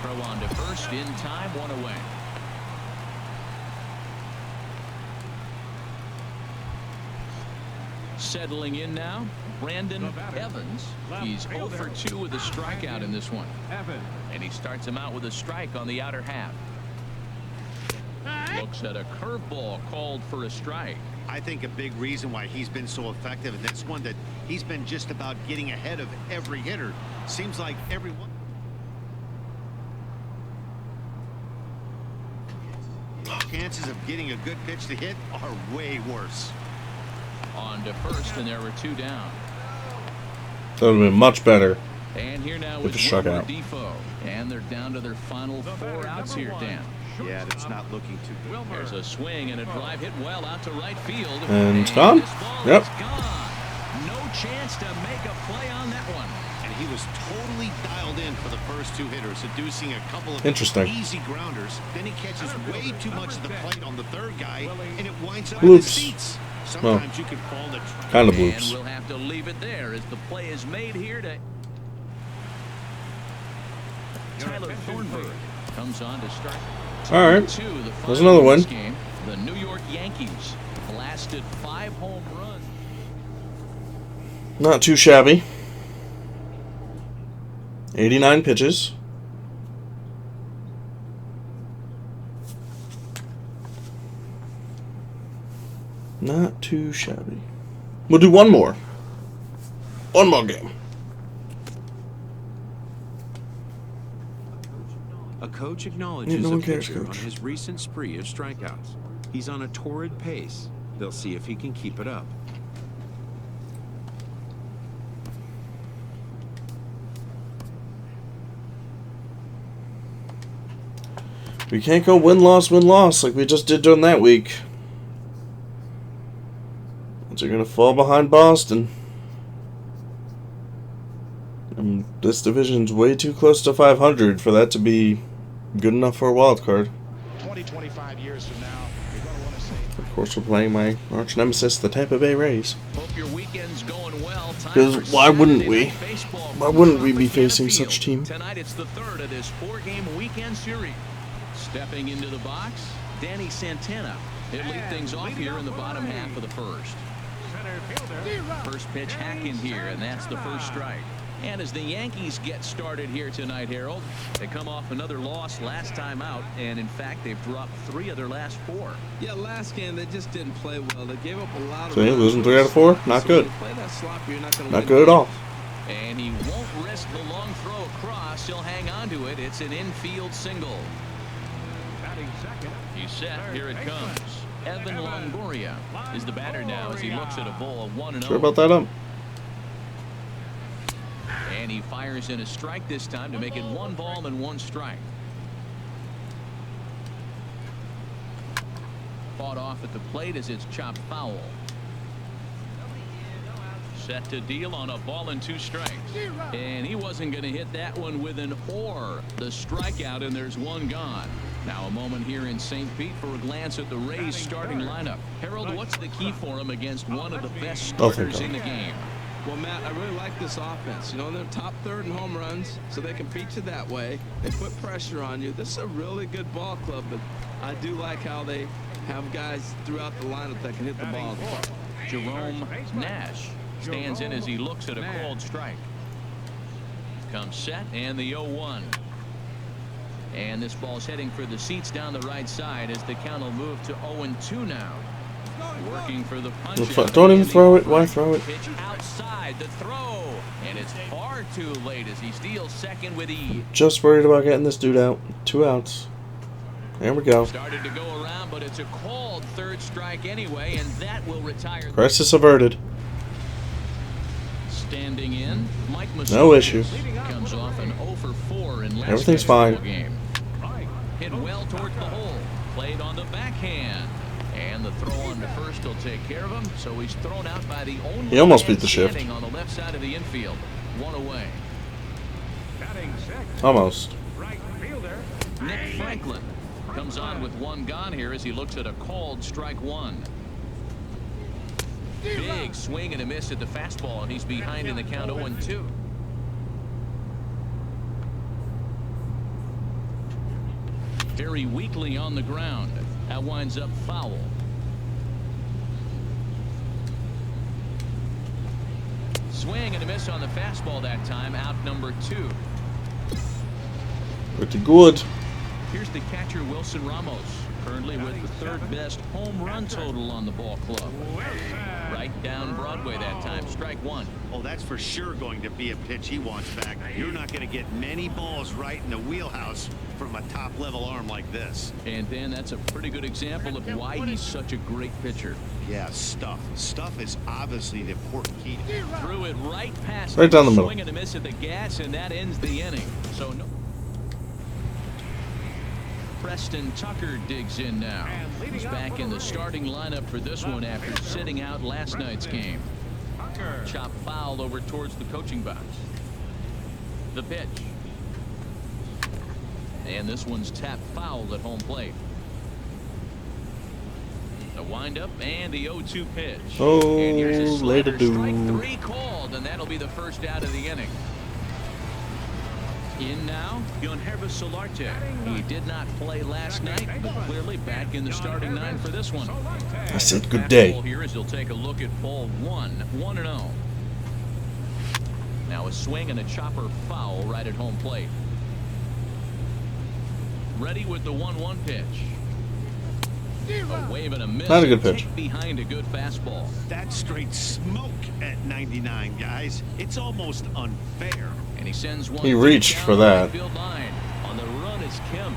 Throw on to first in time, 1 away. Settling in now, Brandon Evans. He's 0 for 2 with a strikeout in this one. Evans. And he starts him out with a strike on the outer half. Looks at a curveball called for a strike. I think a big reason why he's been so effective in this one that he's been just about getting ahead of every hitter. Seems like everyone. Chances of getting a good pitch to hit are way worse. On to first, and there were 2 down. That would have been much better. And here now With the is shutout. Wilmer Defoe. And they're down to their final 4 outs here, Dan. Yeah, that's not looking too good. There's a swing and a drive hit well out to right field. And it's gone? This ball Yep. is gone. No chance to make a play on that one. And he was totally dialed in for the first two hitters, seducing a couple of Interesting. easy grounders. Then he catches way too much of the plate on the third guy, and it winds up in the Bloops. seats. Sometimes you can fall in the Kind of And bloops. we'll have to leave it there as the play is made here to Tyler Thornburg comes on to start. All right. Two, the There's another final in this win. Game, the New York Yankees blasted 5 home runs. Not too shabby. 89 pitches. Not too shabby. We'll do one more. One more game. A coach acknowledges No one a cares, pitcher on coach. his recent spree of strikeouts. He's on a torrid pace. They'll see if he can keep it up. We can't go win-loss like we just did during that week. They're going to fall behind Boston. And this division's way too close to 500 for that to be good enough for a wild card. 25 years from now, you're going to want to say. Of course, we're playing my arch nemesis, the Tampa Bay Rays. Hope your weekend's going well. Time 'Cause for why wouldn't Saturday we? Night Baseball Why from wouldn't we be Tropicana facing Field. such team? Tonight it's the third of this 4-game weekend series. Stepping into the box, Danny Santana. He'll lead things off here in the bottom half of the first. Center fielder. First pitch hack in here, and that's the first strike. And as the Yankees get started here tonight, Harold, they come off another loss last time out, and in fact, they've dropped 3 of their last 4. Yeah, last game they just didn't play well. They gave up a lot of So you're runs. losing 3 out of 4? Not So good. when you play that sloppy, you're not going to Not win good at all. And he won't risk the long throw across. He'll hang on to it. It's an infield single. Batting second. He's set. Here it comes. Evan Longoria is the batter now as he looks at a ball of 1-0. Sure about that up? And he fires in a strike this time to make it 1 ball and 1 strike. Fought off at the plate as it's chopped foul. Set to deal on a ball and 2 strikes. And he wasn't going to hit that one with an or. The strikeout, and there's 1 gone. Now a moment here in St. Pete for a glance at the Rays starting lineup. Harold, what's the key for him against one of the best starters in the game? Well, Matt, I really like this offense. You know, they're top third in home runs, so they can beat you that way. They put pressure on you. This is a really good ball club, but I do like how they have guys throughout the lineup that can hit the ball. Jerome Nash stands in as he looks at a called strike. Comes set, and the 0-1. And this ball's heading for the seats down the right side as the count will move to 0-2 now. Working for the punch. Don't even throw it. Why throw it? Pitch outside the throw, and it's far too late as he steals second with ease. Just worried about getting this dude out. 2 outs. There we go. Started to go around, but it's a called third strike anyway, and that will retire. Crisis averted. Standing in, Mike Machado. No issue. Comes off an 0 for 4 in last Everything's baseball fine. game. Hit well towards the hole. Played on the backhand. And the throw on to first will take care of him. So he's thrown out by the only He almost man beat the shift. standing on the left side of the infield. 1 away. Batting sixth. Almost. Right fielder. Nick Franklin comes on with 1 gone here as he looks at a called strike 1. Big swing and a miss at the fastball, and he's behind in the count 0-2. Very weakly on the ground. That winds up foul. Swing and a miss on the fastball that time. Out number 2. Pretty good. Here's the catcher, Wilson Ramos, currently with the 3rd best home run total on the ball club. Right down Broadway that time. Strike 1. Oh, that's for sure going to be a pitch he wants back. You're not going to get many balls right in the wheelhouse from a top-level arm like this. And then that's a pretty good example of why he's such a great pitcher. Yeah, stuff. Stuff is obviously the important key. Threw it right past Right down the middle. Swing and a miss at the gas, and that ends the inning. So no. Preston Tucker digs in now. He's back in the starting lineup for this one after sitting out last night's game. Chop foul over towards the coaching box. The pitch. And this one's tapped foul at home plate. The windup and the 0-2 pitch. Oh, and here's a slider. later, dude. Strike 3 called, and that'll be the first out of the inning. In now, Rivera. He did not play last night, but clearly back in the starting 9 for this one. I said good day. Here is he'll take a look at ball 1-0. Now a swing and a chopper foul right at home plate. Ready with the 1-1 pitch. A wave and a miss. Not a good pitch. Behind a good fastball. That's straight smoke at 99, guys. It's almost unfair. And he sends one. He reached for that. On the run is Kim.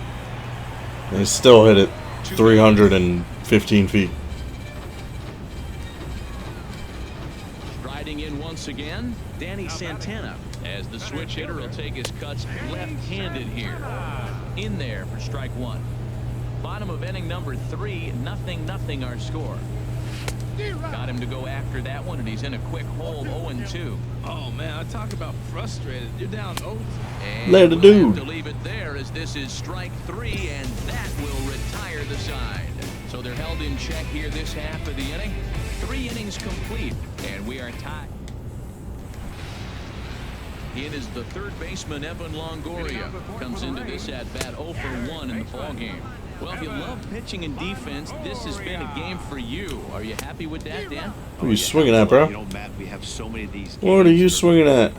And he still hit it 315 feet. Riding in once again, Danny Santana. As the switch hitter will take his cuts left-handed here. In there for strike 1. Bottom of inning number 3, 0-0 our score. Got him to go after that one, and he's in a quick hole, 0-2. Oh man, I talk about frustrated. You're down 0. And Later, we'll dude. have to leave it there, as this is strike 3, and that will retire the side. So they're held in check here this half of the inning. 3 innings complete, and we are tied. In is the third baseman, Evan Longoria. Comes into this at bat 0 for 1 in the ball game. Well, if you love pitching and defense, this has been a game for you. Are you happy with that, Dan? What are you swinging at, bro? You know, Matt, we have so many of these. What are you swinging at?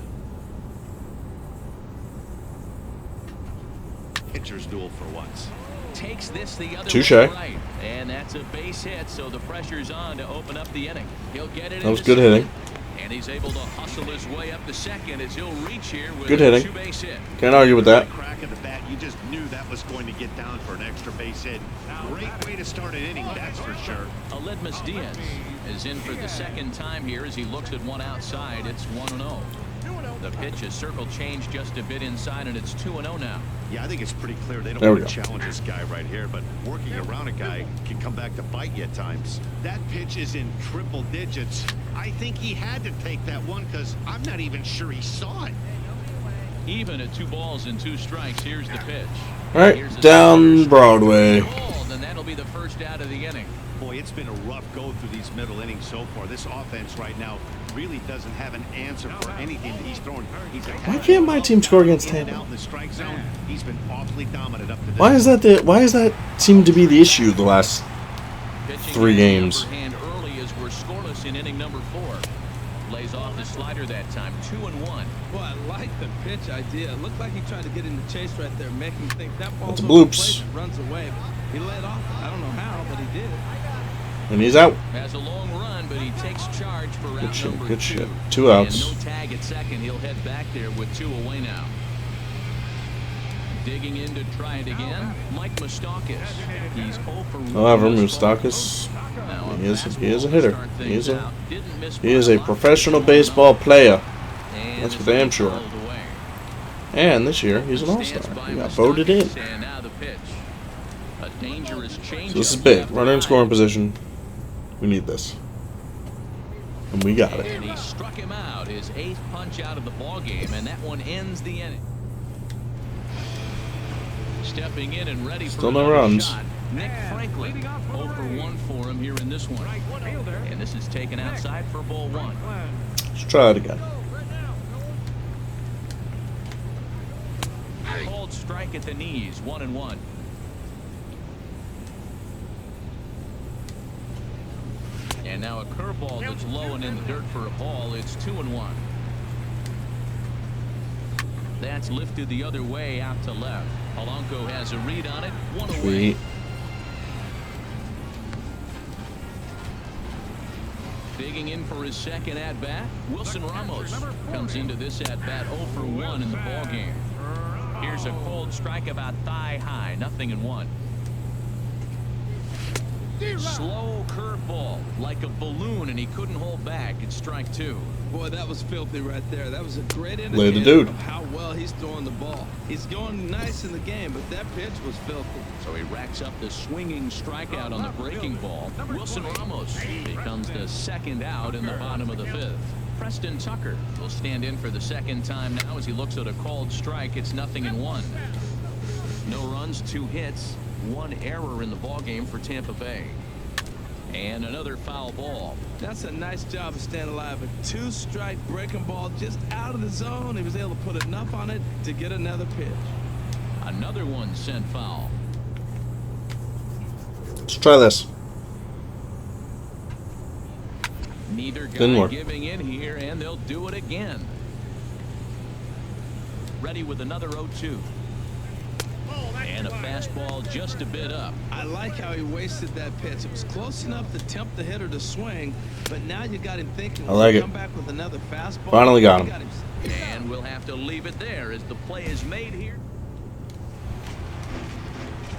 Pitcher's duel for once. Takes this the other Touche. way right. And that's a base hit, so the pressure's on to open up the inning. He'll get it. That was good hitting. And he's able to hustle his way up to second as he'll reach here with Good a hitting. 2-base hit. Can't argue with that. Crack of the bat, you just knew that was going to get down for an extra base hit. Great way to start an inning, that's for sure. Aledmus Diaz is in for the second time here as he looks at one outside. It's 1-0. The pitch is circle changed just a bit inside, and it's 2-0 now. Yeah, I think it's pretty clear they don't There we want to go. challenge this guy right here, but working around a guy can come back to bite you at times. That pitch is in triple digits. I think he had to take that one because I'm not even sure he saw it. Even at 2 balls and 2 strikes, here's the pitch. All right, down Broadway. And that'll be the first out of the inning. Boy, it's been a rough go through these middle innings so far. This offense right now really doesn't have an answer for anything that he's throwing. Why can't my team score against in and Tampa? out in the strike zone? He's been awfully dominant up to this. Why is that seem to be the issue the last Pitching 3 games? Hand early as we're scoreless in inning number 4. Lays off the slider that time, 2-1. Boy, I like the pitch idea. It looked like he tried to get in the chase right there, make him think that ball's That's a over the bloops. plate and runs away. But he let off. I don't know how, but he did. And he's out. Has a long run, but he takes charge for round Good shit, number good 2. shit. 2 outs. And no tag at second. He'll head back there with 2 away now. Digging in to try it again, Mike Moustakas. He's 0 for 1. However, Moustakas, he is a hitter. He is a professional baseball player. That's for damn sure. And this year, he's an all-star. He got voted in. So this is big. Runner in scoring position. We need this. And we got it. And he struck him out, his 8th punch out of the ball game, and that one ends the inning. Stepping in and ready Still for no runs. shot. Nick Franklin, 0 for 1 for him here in this one. And this is taken outside for ball 1. Let's try it again. Called strike at the knees, 1-1. And now a curveball that's low and in the dirt for a ball. It's 2-1. That's lifted the other way out to left. Polanco has a read on it. 1 away. Sweet. Digging in for his second at-bat, Wilson Ramos comes into this at-bat 0 for 1 in the ball game. Here's a cold strike about thigh high, 0-1. Slow curveball, like a balloon, and he couldn't hold back. It's strike 2. Boy, that was filthy right there. That was a great Lay indicator the dude. of how well he's throwing the ball. He's going nice in the game, but that pitch was filthy. So he racks up the swinging strikeout on the breaking ball. Wilson Ramos becomes the second out in the bottom of the 5th. Preston Tucker will stand in for the second time now as he looks at a called strike. It's 0-1. No runs, 2 hits, 1 error in the ballgame for Tampa Bay. And another foul ball. That's a nice job of staying alive. A 2-strike breaking ball just out of the zone. He was able to put enough on it to get another pitch. Another one sent foul. Let's try this. Neither Didn't guy work. giving in here, and they'll do it again. Ready with another 0-2. And a fastball just a bit up. I like how he wasted that pitch. It was close enough to tempt the hitter to swing, but now you got him thinking. I like it. Come back with another fastball. Finally got him. And we'll have to leave it there as the play is made here.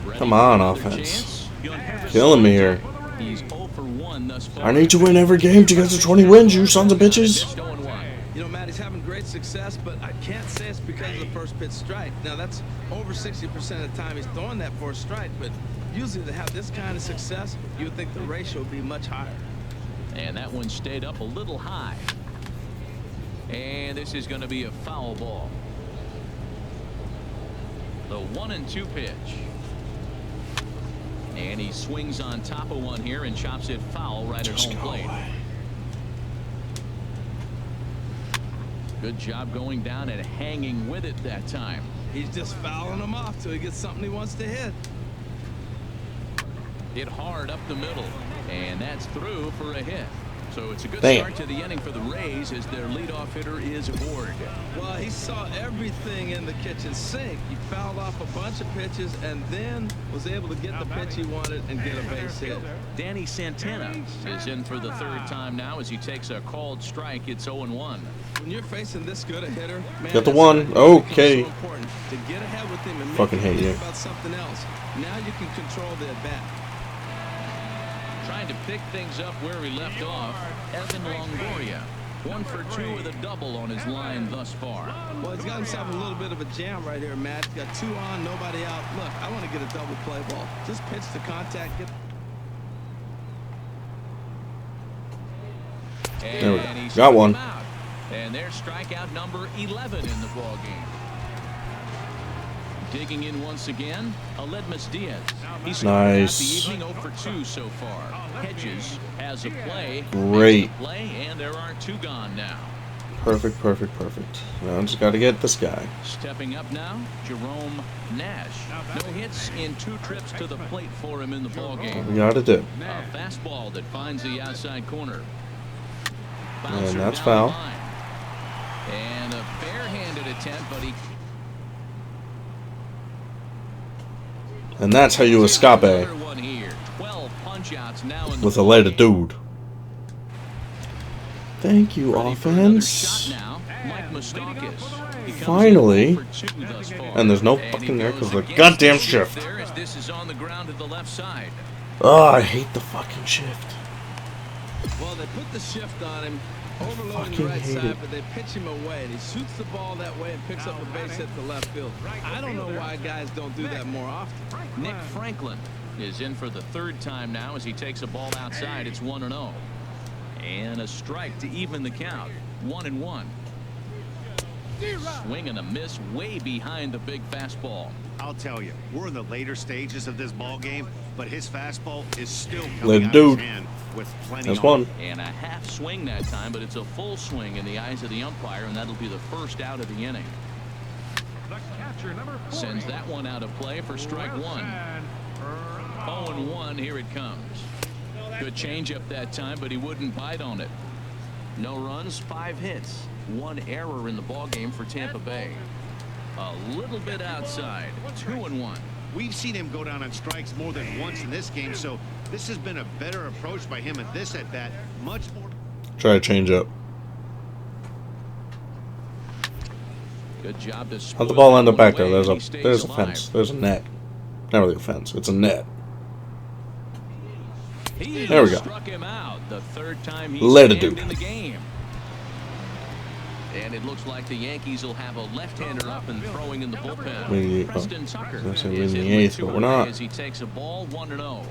Ready Come on, for another offense. chance? Killing me here. He's 0 for 1 thus far. I need to win every game to get to 20 wins, you sons of bitches. Just 0-1. You know, Matt, he's having great success, but I can't say it's because of the first pitch strike. Now, that's over 60% of the time he's throwing that for a strike, but usually to have this kind of success, you would think the ratio would be much higher. And that one stayed up a little high. And this is going to be a foul ball. The 1-2 pitch. And he swings on top of one here and chops it foul right at home plate. Good job going down and hanging with it that time. He's just fouling him off till he gets something he wants to hit. Hit hard up the middle. And that's through for a hit. So it's a good Damn. start to the inning for the Rays as their leadoff hitter is aboard. Well, he saw everything in the kitchen sink. He fouled off a bunch of pitches and then was able to get the pitch he wanted and get a base hit. Danny Santana is in for the 3rd time now as he takes a called strike. It's 0-1. When you're facing this good a hitter, man, Got the that's one. when it becomes Okay. so important to get ahead with him and make Fucking him hate think you. about something else. Now you can control the at bat. Trying to pick things up where he left off, Evan Longoria. 1 for 2 with a double on his line thus far. Well, he's got himself a little bit of a jam right here, Matt. He's got 2 on, nobody out. Look, I want to get a double play ball. Just pitch to contact. There we go. And he Got struck one. him out. And there's strikeout number 11 in the ballgame. Digging in once again, Aledmus Diaz. He's Nice. the evening 0 for 2 so far. Hedges has a play. Great. Makes a play, and there are 2 gone now. Perfect, perfect, perfect. Now I just got to get this guy. Stepping up now, Jerome Nash. No hits in 2 trips to the plate for him in the ballgame. We got to do. A fastball that finds the outside corner. And that's down foul. the line. And a barehanded attempt, but he. And that's how you escape Another one here. 12 punch-outs now in the with a later ballgame. dude. Thank you, Ready for another offense. shot now, Mike Moustakas. He comes Finally. in 0 for 2 thus far. And there's no he fucking there goes 'cause of the against goddamn the shift. There as this is on the ground to the left side. Oh, I hate the fucking shift. Well, they put the shift on him, overloading the fucking right hate side, it. but they pitch him away, and he shoots the ball that way and picks up a base hit to left field. I don't know why guys don't do that more often. Nick Franklin is in for the 3rd time now as he takes a ball outside. It's 1-0. And a strike to even the count. 1-1. Swing and a miss way behind the big fastball. I'll tell you, we're in the later stages of this ball game, but his fastball is still Let coming it out do. of his hand with plenty That's on one. it. And a half swing that time, but it's a full swing in the eyes of the umpire, and that'll be the first out of the inning. Sends that one out of play for strike 1. 0-1, here it comes. Good changeup that time, but he wouldn't bite on it. No runs, 5 hits, 1 error in the ballgame for Tampa Bay. A little bit outside, 2-1. We've seen him go down on strikes more than once in this game, so this has been a better approach by him at this at-bat. Much more. Try to change up. Good job to How'd the ball end up back there? There's He a stays fence. alive. There's a net. Not really a fence. It's a net. He There we go. struck him out the 3rd time he's Let it do. in the game. And it looks like the Yankees will have a left-hander up and throwing in the bullpen. We- Preston Tucker I was gonna say is we're in the in with 8th, 2 but we're not. as he takes a ball 1-0.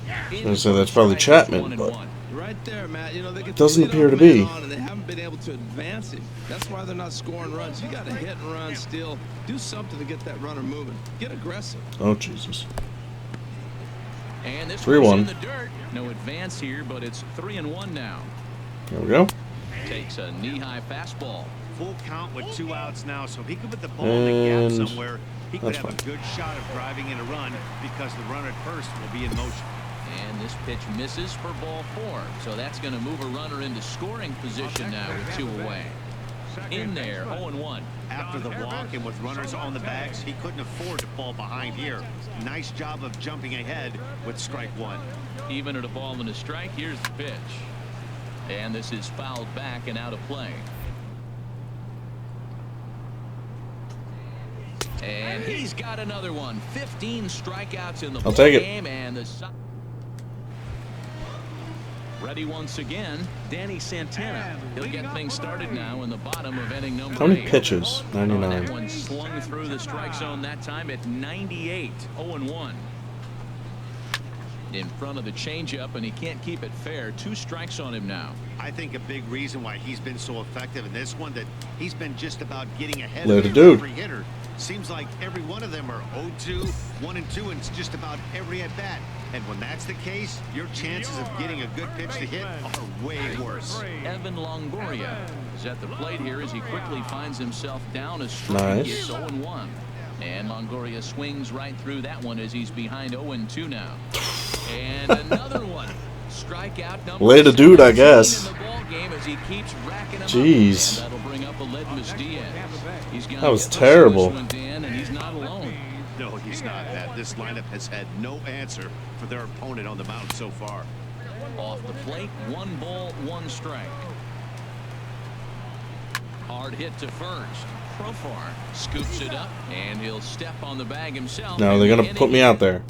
I was gonna say that's probably Chapman, but Right there, Matt. You know, they get Doesn't the lead appear to man be. on and they haven't been able to advance him. That's why they're not scoring runs. You got to hit and run, steal, do something to get that runner moving. Get aggressive. Oh, Jesus. And this 3-1. one's in the dirt. No advance here, but it's 3-1 now. There we go. Takes a knee-high fastball. Full count with 2 outs now, so if he could put the ball in the gap And somewhere, he could that's have a fine. good shot of driving in a run because the runner at first will be in motion. And this pitch misses for ball 4. So that's going to move a runner into scoring position now with 2 away. In there, 0-1. After the walk and with runners on the bags, he couldn't afford to fall behind here. Nice job of jumping ahead with strike 1. Even at a ball and a strike, here's the pitch. And this is fouled back and out of play. And he's got another one. 15 strikeouts in the I'll take it. game. And the ready once again, Danny Santana. He'll get things started now in the bottom of inning number 8. How many pitches? Oh, that 99. one slung through the strike zone that time at 98. 0-1. In front of the changeup, and he can't keep it fair. 2 strikes on him now. I think a big reason why he's been so effective in this one, that he's been just about getting ahead Let of it do. every hitter. Seems like every one of them are 0-2, 1-2, and it's just about every at bat. And when that's the case, your chances of getting a good pitch to hit are way worse. Evan Longoria is at the plate here as he quickly finds himself down a strike. Nice. It's 0-1. And Longoria swings right through that one as he's behind 0-2 now. And another one. Strikeout number Later, dude, I 17 guess. in the ball game as he keeps racking them Jeez. up. And that'll bring up Aledmys Diaz. He's gonna That was get this terrible. one, Dan, and he's not alone. No, he's not. This lineup has had no answer for their opponent on the mound so far. Off the plate, 1 ball, 1 strike. Hard hit to first. Profar scoops it up, and he'll step on the bag himself. No, they're gonna put me out there.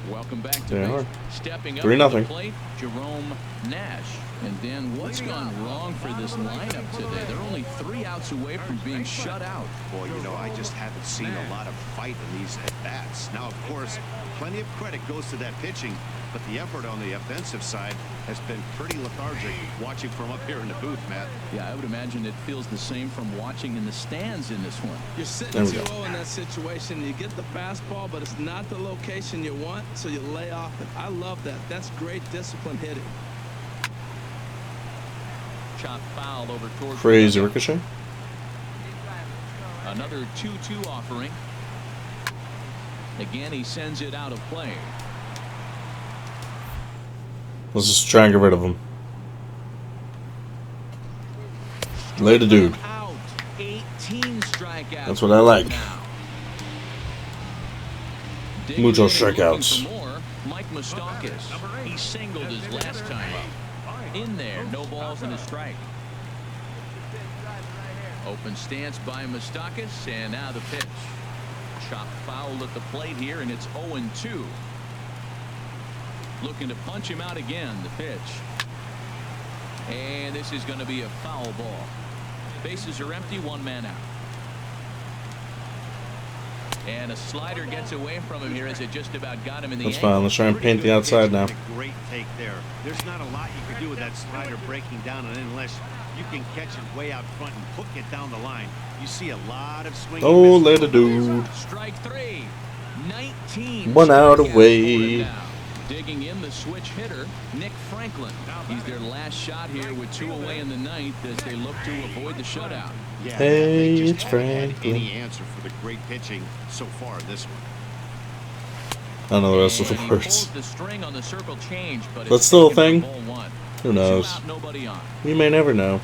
Welcome back to They base. are. Stepping up 3-0. to the plate, Jerome Nash. And then what's gone wrong for this lineup today? They're only 3 outs away from being shut out. Boy, you know, I just haven't seen a lot of fight in these at-bats. Now, of course, plenty of credit goes to that pitching, but the effort on the offensive side has been pretty lethargic watching from up here in the booth, Matt. Yeah, I would imagine it feels the same from watching in the stands in this one. You're sitting There we too go. low in that situation. You get the fastball, but it's not the location you want, so you lay off it. I love that. That's great discipline hitting. Chop foul over towards Crazy ricochet. another 2-2 offering. Again, he sends it out of play. Let's just try and get rid of him. Later, dude. Out. 18 strikeouts. That's what I like. Now. Mucho Digging in, strikeouts. looking for more, Mike Moustakas. He singled his last time up. In there, no balls and a strike. Open stance by Moustakas, and now the pitch. Chop foul at the plate here, and it's 0-2. Looking to punch him out again, the pitch. And this is going to be a foul ball. Bases are empty, 1 man out. And a slider gets away from him here as it just about got him in the That's ankle. fine. Let's try and paint the outside now. Great take there. There's not a lot you can do with that slider breaking down, and unless you can catch it way out front and hook it down the line, you see a lot of swing. Oh, later, dude. Strike 3. 19. 1 out strikeouts away. for him now. Digging in the switch hitter, Nick Franklin. He's their last shot here with 2 away in the 9th as they look to avoid the shutout. Yeah, Hey, they just it's haven't had Franklin. any answer for the great pitching so far in this one. I don't know the rest of And the he words. pulls the string on the circle change, but That's it's still a taken thing? for ball 1. Who knows? 2 out, nobody on. You may never know.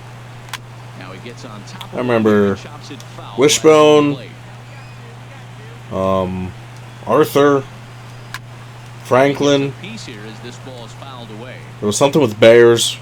Now he gets on top of I remember it, chops it foul Wishbone, right at the plate. Arthur, Franklin. Piece here as this ball is fouled away. There was something with Bears.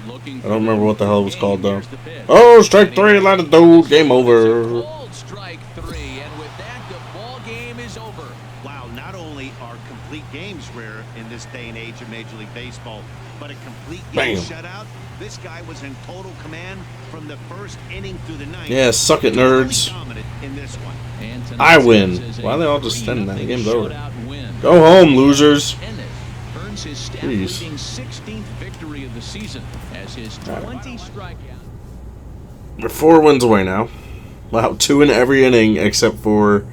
Looking I don't remember what the hell it was called, though. Here's the pitch. Oh, strike 3, let it do. Game over. Called strike 3, and with that, the ball game is over. Wow, not only are complete games rare in this day and age of Major League Baseball, but a complete game Bam. shutout. This guy was in total command from the first inning through the 9th. Yeah, suck it, nerds. Dominant in this one. And I tonight's win. is a Why are they all just standing there? The 3-0 game's over. shutout win. Go home, losers. Ennis earns runs, his staff Jeez. leading 16th victory of the season as his 20 strikeouts. We're 4 wins away now. Wow, 2 in every inning except for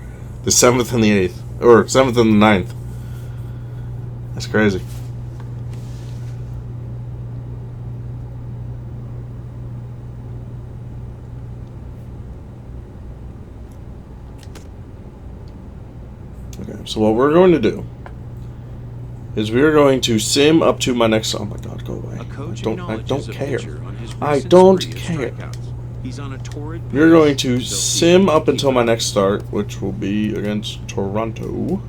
the 7th and the 8th. Or 7th and the 9th. That's crazy. Okay, so what we're going to do is we are going to sim up to my next. Oh my God, go away! A coach I acknowledges don't a care. pitcher on his I recent don't spree of care. strikeouts. He's on a torrid We're pace. going to They'll see if sim he can up keep until it my up. next start, which will be against Toronto.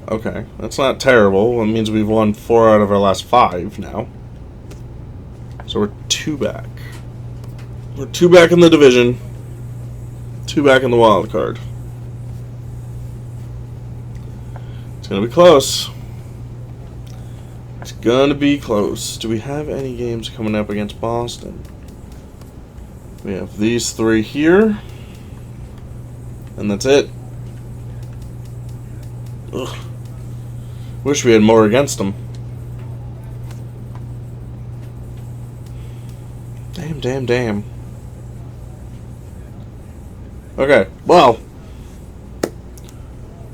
Okay, that's not terrible. It means we've won 4 out of our last 5 now. So we're 2 back. We're 2 back in the division. 2 back in the wild card. It's gonna be close. It's gonna be close. Do we have any games coming up against Boston? We have these 3 here. And that's it. Ugh. Wish we had more against them. Damn. Okay, well,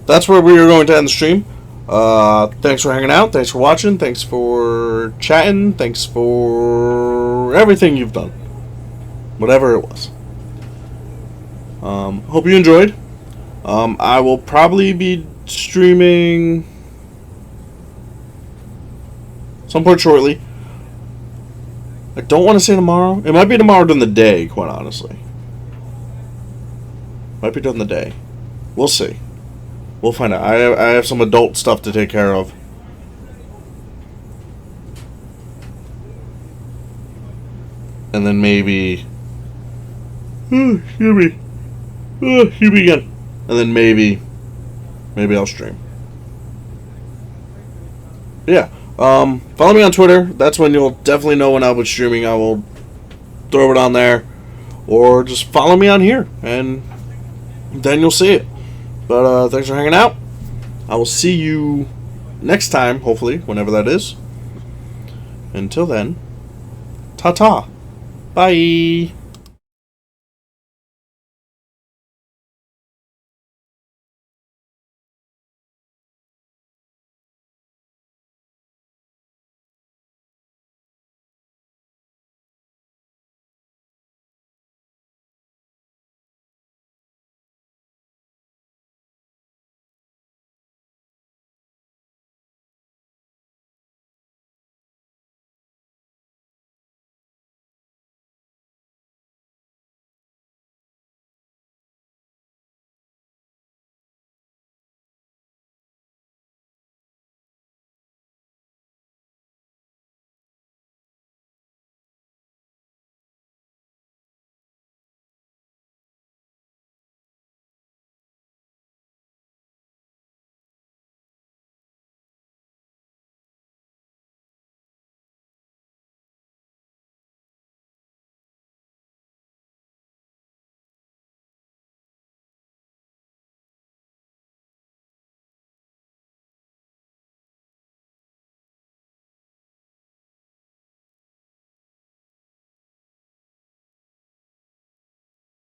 that's where we are going to end the stream. Thanks for hanging out. Thanks for watching. Thanks for chatting. Thanks for everything you've done. Whatever it was. Hope you enjoyed. I will probably be streaming some point shortly. I don't want to say tomorrow. It might be tomorrow during the day, quite honestly. Might be during the day. We'll see. We'll find out. I have some adult stuff to take care of. And then maybe... excuse me. Excuse me again. And then maybe I'll stream. Yeah. Follow me on Twitter. That's when you'll definitely know when I'll be streaming. I will throw it on there. Or just follow me on here. And then you'll see it. But thanks for hanging out. I will see you next time, hopefully, whenever that is. Until then, ta-ta. Bye.